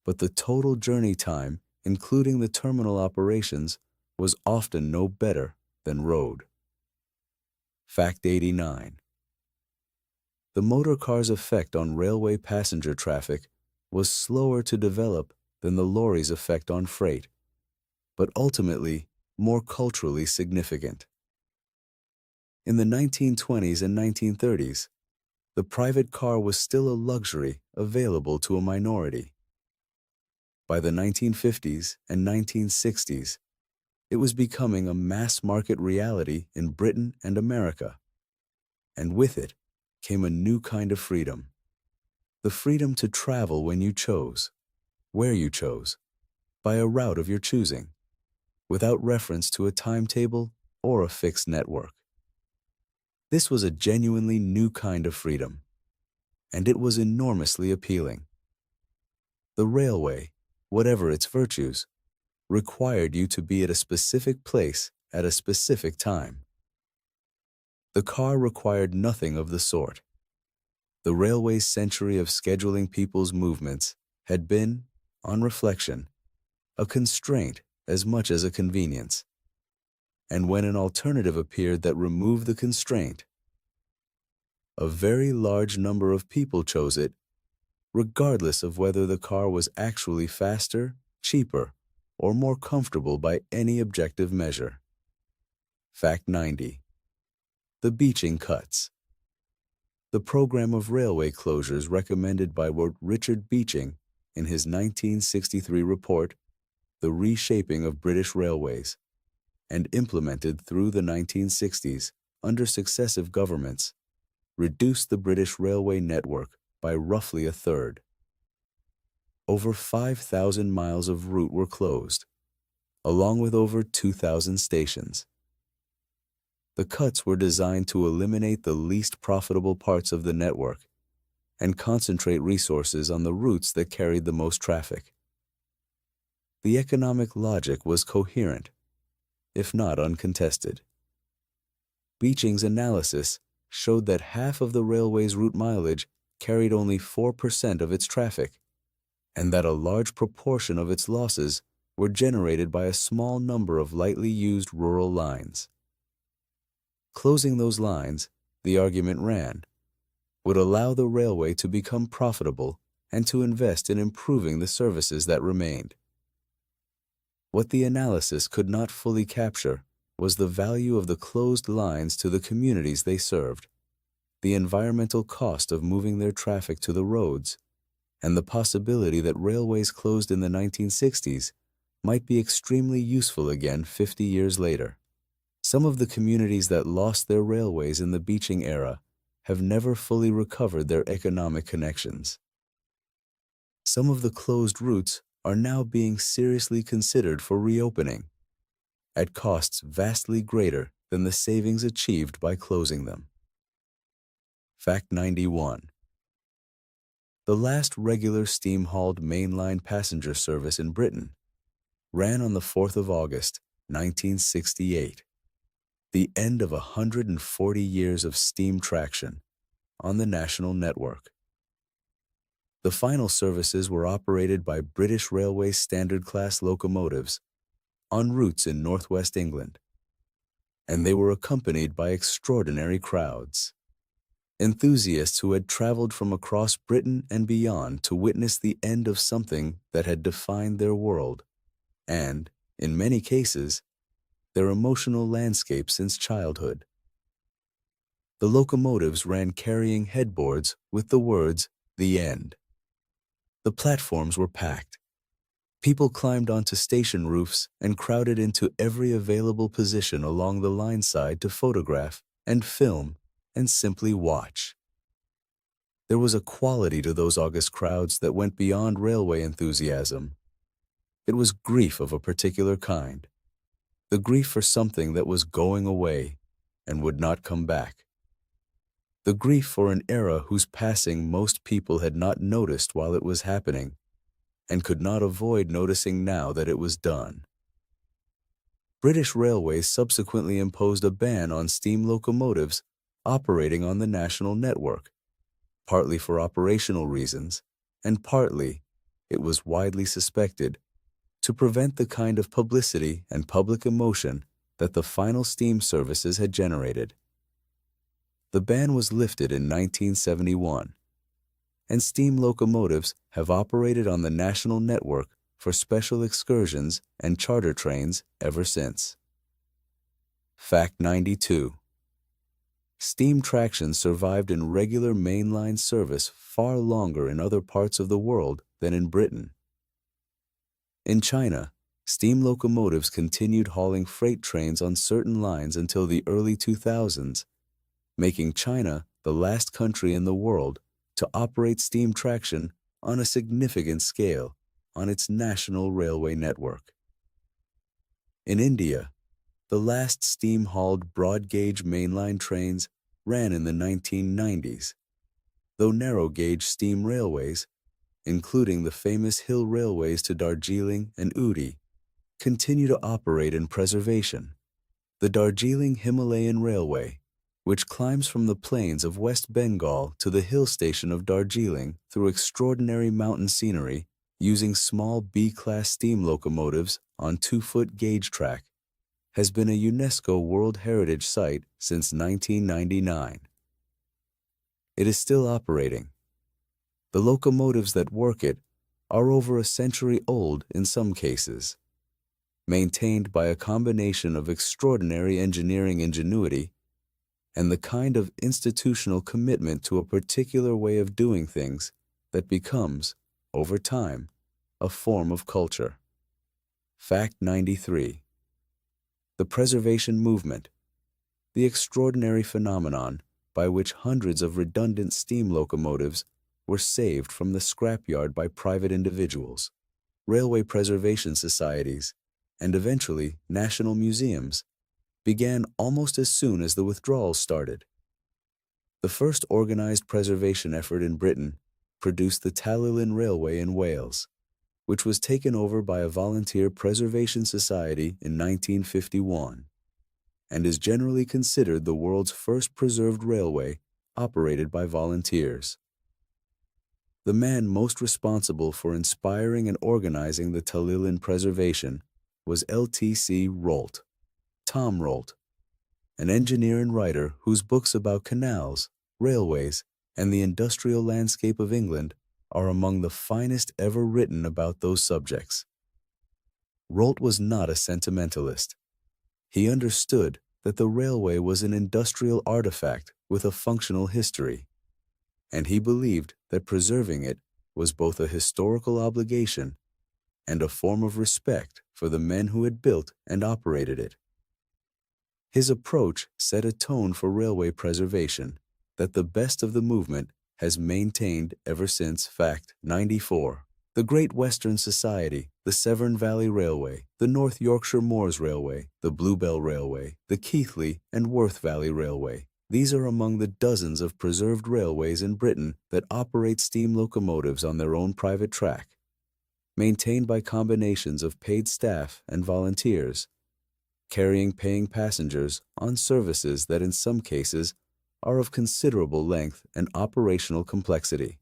but the total journey time, including the terminal operations, was often no better than road. Fact 89. The motor car's effect on railway passenger traffic was slower to develop than the lorry's effect on freight, but ultimately more culturally significant. In the 1920s and 1930s, the private car was still a luxury available to a minority. By the 1950s and 1960s, it was becoming a mass-market reality in Britain and America, and with it came a new kind of freedom. The freedom to travel when you chose, where you chose, by a route of your choosing, without reference to a timetable or a fixed network. This was a genuinely new kind of freedom, and it was enormously appealing. The railway, whatever its virtues, required you to be at a specific place at a specific time. The car required nothing of the sort. The railway's century of scheduling people's movements had been, on reflection, a constraint as much as a convenience. And when an alternative appeared that removed the constraint, a very large number of people chose it, regardless of whether the car was actually faster, cheaper, or more comfortable by any objective measure. Fact 90. The beaching cuts. The program of railway closures recommended by Richard Beeching in his 1963 report, The Reshaping of British Railways, and implemented through the 1960s under successive governments, reduced the British railway network by roughly a third. Over 5,000 miles of route were closed, along with over 2,000 stations. The cuts were designed to eliminate the least profitable parts of the network and concentrate resources on the routes that carried the most traffic. The economic logic was coherent, if not uncontested. Beeching's analysis showed that half of the railway's route mileage carried only 4% of its traffic, and that a large proportion of its losses were generated by a small number of lightly used rural lines. Closing those lines, the argument ran, would allow the railway to become profitable and to invest in improving the services that remained. What the analysis could not fully capture was the value of the closed lines to the communities they served, the environmental cost of moving their traffic to the roads, and the possibility that railways closed in the 1960s might be extremely useful again 50 years later. Some of the communities that lost their railways in the Beeching era have never fully recovered their economic connections. Some of the closed routes are now being seriously considered for reopening, at costs vastly greater than the savings achieved by closing them. Fact 91. The last regular steam-hauled mainline passenger service in Britain ran on the 4th of August, 1968. The end of 140 years of steam traction on the national network. The final services were operated by British Railways standard-class locomotives on routes in northwest England, and they were accompanied by extraordinary crowds. Enthusiasts who had traveled from across Britain and beyond to witness the end of something that had defined their world, and, in many cases, their emotional landscape since childhood. The locomotives ran carrying headboards with the words, "The End." The platforms were packed. People climbed onto station roofs and crowded into every available position along the line side to photograph and film and simply watch. There was a quality to those August crowds that went beyond railway enthusiasm. It was grief of a particular kind. The grief for something that was going away and would not come back. The grief for an era whose passing most people had not noticed while it was happening and could not avoid noticing now that it was done. British Railways subsequently imposed a ban on steam locomotives operating on the national network, partly for operational reasons and partly it was widely suspected, to prevent the kind of publicity and public emotion that the final steam services had generated. The ban was lifted in 1971, and steam locomotives have operated on the national network for special excursions and charter trains ever since. Fact 92. Steam traction survived in regular mainline service far longer in other parts of the world than in Britain. In China, steam locomotives continued hauling freight trains on certain lines until the early 2000s, making China the last country in the world to operate steam traction on a significant scale on its national railway network. In India, the last steam-hauled broad-gauge mainline trains ran in the 1990s, though narrow-gauge steam railways, including the famous hill railways to Darjeeling and Ooty, continue to operate in preservation. The Darjeeling Himalayan Railway, which climbs from the plains of West Bengal to the hill station of Darjeeling through extraordinary mountain scenery using small B-class steam locomotives on 2-foot gauge track, has been a UNESCO World Heritage Site since 1999. It is still operating. The locomotives that work it are over a century old in some cases, maintained by a combination of extraordinary engineering ingenuity and the kind of institutional commitment to a particular way of doing things that becomes, over time, a form of culture. Fact 93. The preservation movement, the extraordinary phenomenon by which hundreds of redundant steam locomotives were saved from the scrapyard by private individuals, railway preservation societies, and eventually national museums, began almost as soon as the withdrawal started. The first organized preservation effort in Britain produced the Tallylyn Railway in Wales, which was taken over by a volunteer preservation society in 1951, and is generally considered the world's first preserved railway operated by volunteers. The man most responsible for inspiring and organizing the Tallylyn preservation was L.T.C. Rolt, Tom Rolt, an engineer and writer whose books about canals, railways, and the industrial landscape of England are among the finest ever written about those subjects. Rolt was not a sentimentalist. He understood that the railway was an industrial artifact with a functional history, and he believed that preserving it was both a historical obligation and a form of respect for the men who had built and operated it. His approach set a tone for railway preservation that the best of the movement has maintained ever since. Fact 94. The Great Western Society, the Severn Valley Railway, the North Yorkshire Moors Railway, the Bluebell Railway, the Keighley and Worth Valley Railway. These are among the dozens of preserved railways in Britain that operate steam locomotives on their own private track, maintained by combinations of paid staff and volunteers, carrying paying passengers on services that in some cases are of considerable length and operational complexity.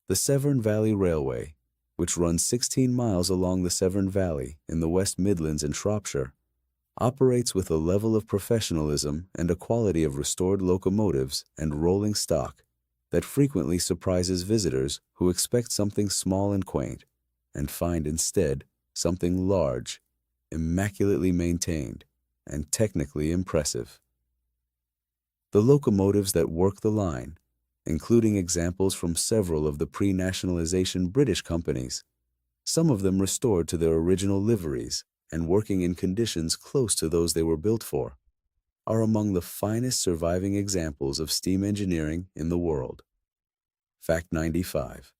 The Severn Valley Railway, which runs 16 miles along the Severn Valley in the West Midlands and Shropshire, operates with a level of professionalism and a quality of restored locomotives and rolling stock that frequently surprises visitors who expect something small and quaint and find instead something large, immaculately maintained, and technically impressive. The locomotives that work the line, including examples from several of the pre-nationalization British companies, some of them restored to their original liveries and working in conditions close to those they were built for, are among the finest surviving examples of steam engineering in the world. Fact 95.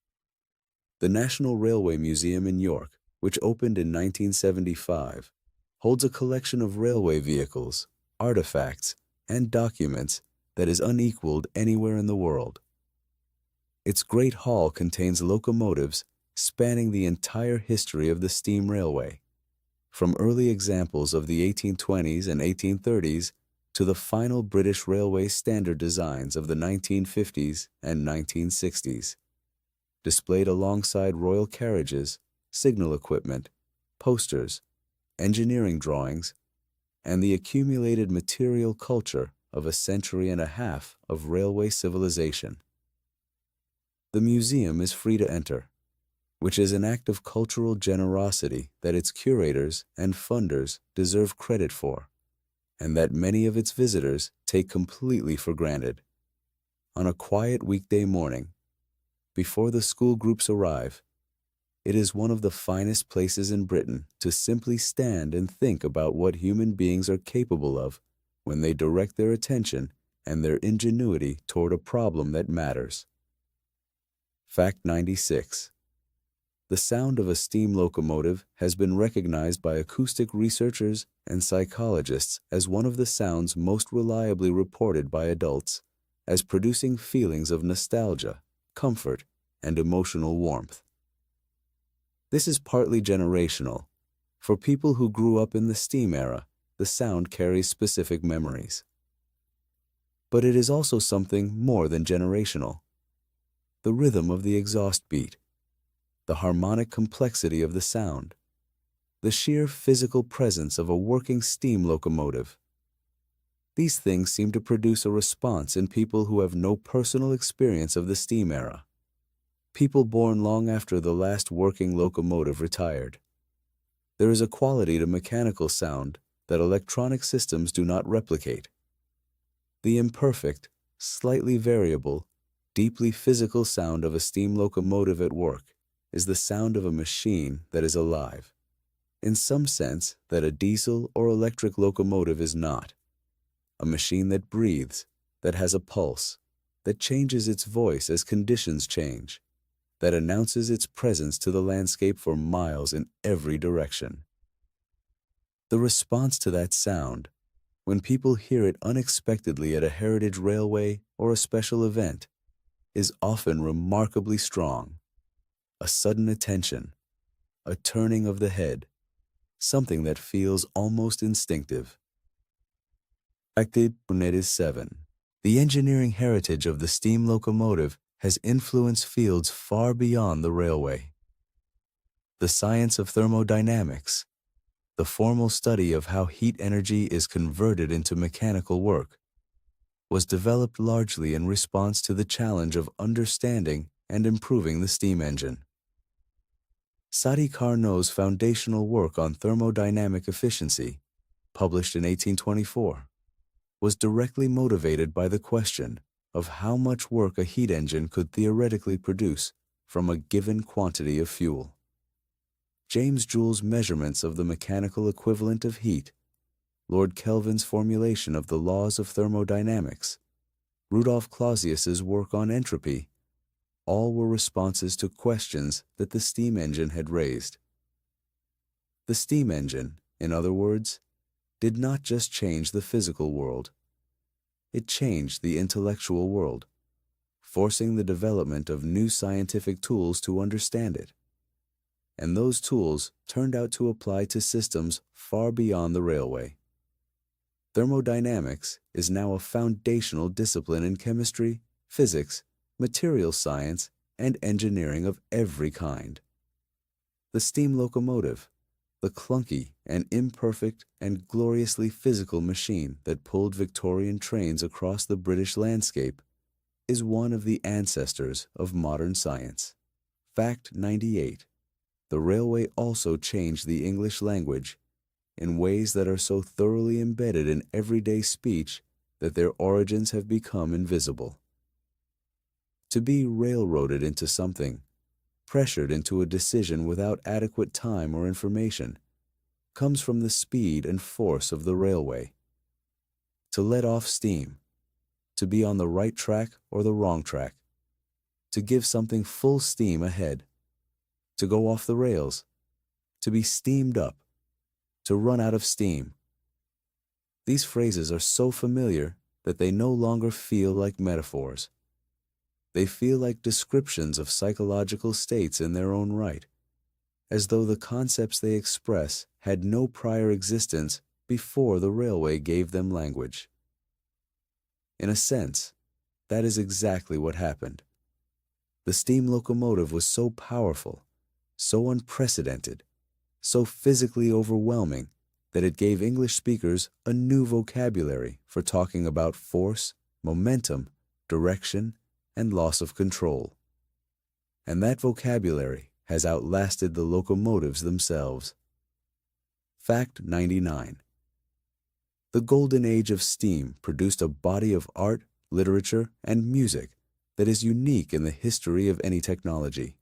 The National Railway Museum in York, which opened in 1975, holds a collection of railway vehicles, artifacts, and documents that is unequaled anywhere in the world. Its Great Hall contains locomotives spanning the entire history of the steam railway, from early examples of the 1820s and 1830s to the final British railway standard designs of the 1950s and 1960s. displayed alongside royal carriages, signal equipment, posters, engineering drawings, and the accumulated material culture of a century and a half of railway civilization. The museum is free to enter, which is an act of cultural generosity that its curators and funders deserve credit for, and that many of its visitors take completely for granted. On a quiet weekday morning, before the school groups arrive, it is one of the finest places in Britain to simply stand and think about what human beings are capable of when they direct their attention and their ingenuity toward a problem that matters. Fact 96. The sound of a steam locomotive has been recognized by acoustic researchers and psychologists as one of the sounds most reliably reported by adults as producing feelings of nostalgia, comfort, and emotional warmth. This is partly generational. For people who grew up in the steam era, the sound carries specific memories. But it is also something more than generational. The rhythm of the exhaust beat, the harmonic complexity of the sound, the sheer physical presence of a working steam locomotive. These things seem to produce a response in people who have no personal experience of the steam era, people born long after the last working locomotive retired. There is a quality to mechanical sound that electronic systems do not replicate. The imperfect, slightly variable, deeply physical sound of a steam locomotive at work is the sound of a machine that is alive, in some sense that a diesel or electric locomotive is not. A machine that breathes, that has a pulse, that changes its voice as conditions change, that announces its presence to the landscape for miles in every direction. The response to that sound, when people hear it unexpectedly at a heritage railway or a special event, is often remarkably strong. A sudden attention, a turning of the head, something that feels almost instinctive. Fact 7. The engineering heritage of the steam locomotive has influenced fields far beyond the railway. The science of thermodynamics, the formal study of how heat energy is converted into mechanical work, was developed largely in response to the challenge of understanding and improving the steam engine. Sadi Carnot's foundational work on thermodynamic efficiency, published in 1824, was directly motivated by the question of how much work a heat engine could theoretically produce from a given quantity of fuel. James Joule's measurements of the mechanical equivalent of heat, Lord Kelvin's formulation of the laws of thermodynamics, Rudolf Clausius's work on entropy, all were responses to questions that the steam engine had raised. The steam engine, in other words, did not just change the physical world. It changed the intellectual world, forcing the development of new scientific tools to understand it. And those tools turned out to apply to systems far beyond the railway. Thermodynamics is now a foundational discipline in chemistry, physics, material science, and engineering of every kind. The steam locomotive, the clunky and imperfect and gloriously physical machine that pulled Victorian trains across the British landscape, is one of the ancestors of modern science. Fact 98. The railway also changed the English language in ways that are so thoroughly embedded in everyday speech that their origins have become invisible. To be railroaded into something, pressured into a decision without adequate time or information, comes from the speed and force of the railway. To let off steam, to be on the right track or the wrong track, to give something full steam ahead, to go off the rails, to be steamed up, to run out of steam. These phrases are so familiar that they no longer feel like metaphors. They feel like descriptions of psychological states in their own right, as though the concepts they express had no prior existence before the railway gave them language. In a sense, that is exactly what happened. The steam locomotive was so powerful, so unprecedented, so physically overwhelming that it gave English speakers a new vocabulary for talking about force, momentum, direction, and loss of control. And that vocabulary has outlasted the locomotives themselves. Fact 99. The golden age of steam produced a body of art, literature, and music that is unique in the history of any technology.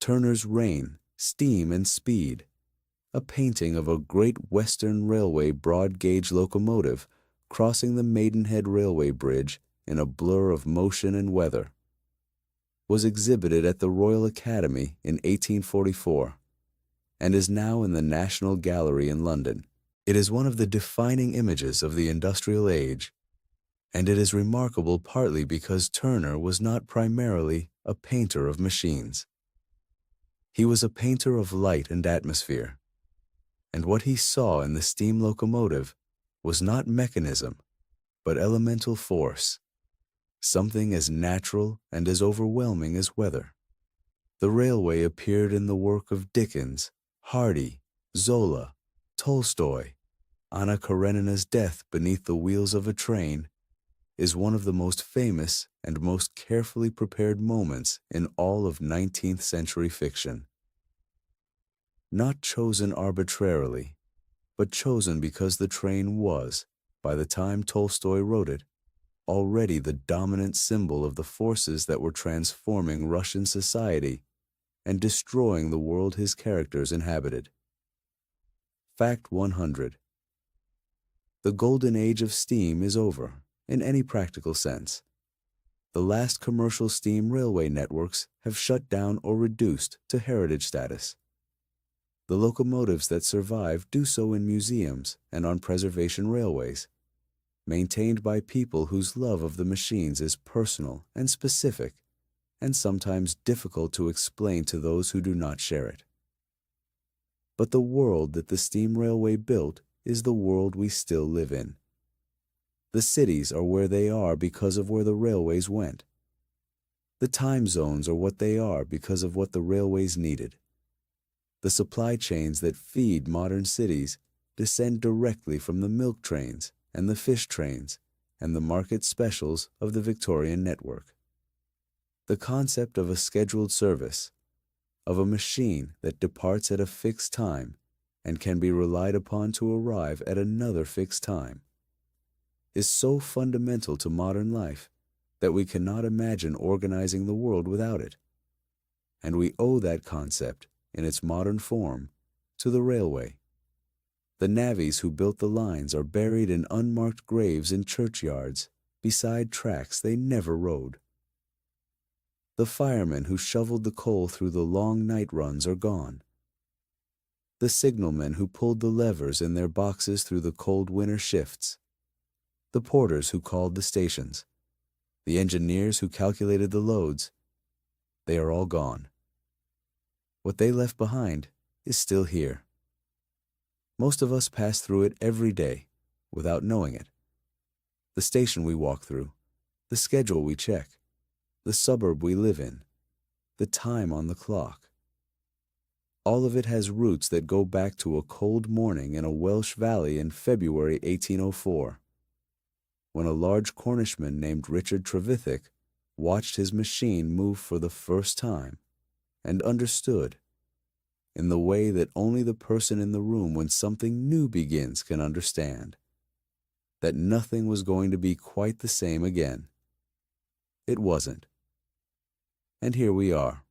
Turner's Rain, Steam and Speed, a painting of a Great Western Railway broad-gauge locomotive crossing the Maidenhead Railway Bridge in a blur of motion and weather, was exhibited at the Royal Academy in 1844 and is now in the National Gallery in London. It is one of the defining images of the industrial age, and it is remarkable partly because Turner was not primarily a painter of machines. He was a painter of light and atmosphere, and what he saw in the steam locomotive was not mechanism, but elemental force, something as natural and as overwhelming as weather. The railway appeared in the work of Dickens, Hardy, Zola, Tolstoy. Anna Karenina's death beneath the wheels of a train is one of the most famous and most carefully prepared moments in all of 19th century fiction. Not chosen arbitrarily, but chosen because the train was, by the time Tolstoy wrote it, already the dominant symbol of the forces that were transforming Russian society and destroying the world his characters inhabited. Fact 100. The golden age of steam is over, in any practical sense. The last commercial steam railway networks have shut down or reduced to heritage status. The locomotives that survive do so in museums and on preservation railways, maintained by people whose love of the machines is personal and specific, and sometimes difficult to explain to those who do not share it. But the world that the steam railway built is the world we still live in. The cities are where they are because of where the railways went. The time zones are what they are because of what the railways needed. The supply chains that feed modern cities descend directly from the milk trains and the fish trains and the market specials of the Victorian network. The concept of a scheduled service, of a machine that departs at a fixed time and can be relied upon to arrive at another fixed time, is so fundamental to modern life that we cannot imagine organizing the world without it. And we owe that concept, in its modern form, to the railway. The navvies who built the lines are buried in unmarked graves in churchyards beside tracks they never rode. The firemen who shoveled the coal through the long night runs are gone. The signalmen who pulled the levers in their boxes through the cold winter shifts, the porters who called the stations, the engineers who calculated the loads, they are all gone. What they left behind is still here. Most of us pass through it every day without knowing it. The station we walk through, the schedule we check, the suburb we live in, the time on the clock. All of it has roots that go back to a cold morning in a Welsh valley in February 1804, when a large Cornishman named Richard Trevithick watched his machine move for the first time and understood, in the way that only the person in the room when something new begins can understand, that nothing was going to be quite the same again. It wasn't. And here we are,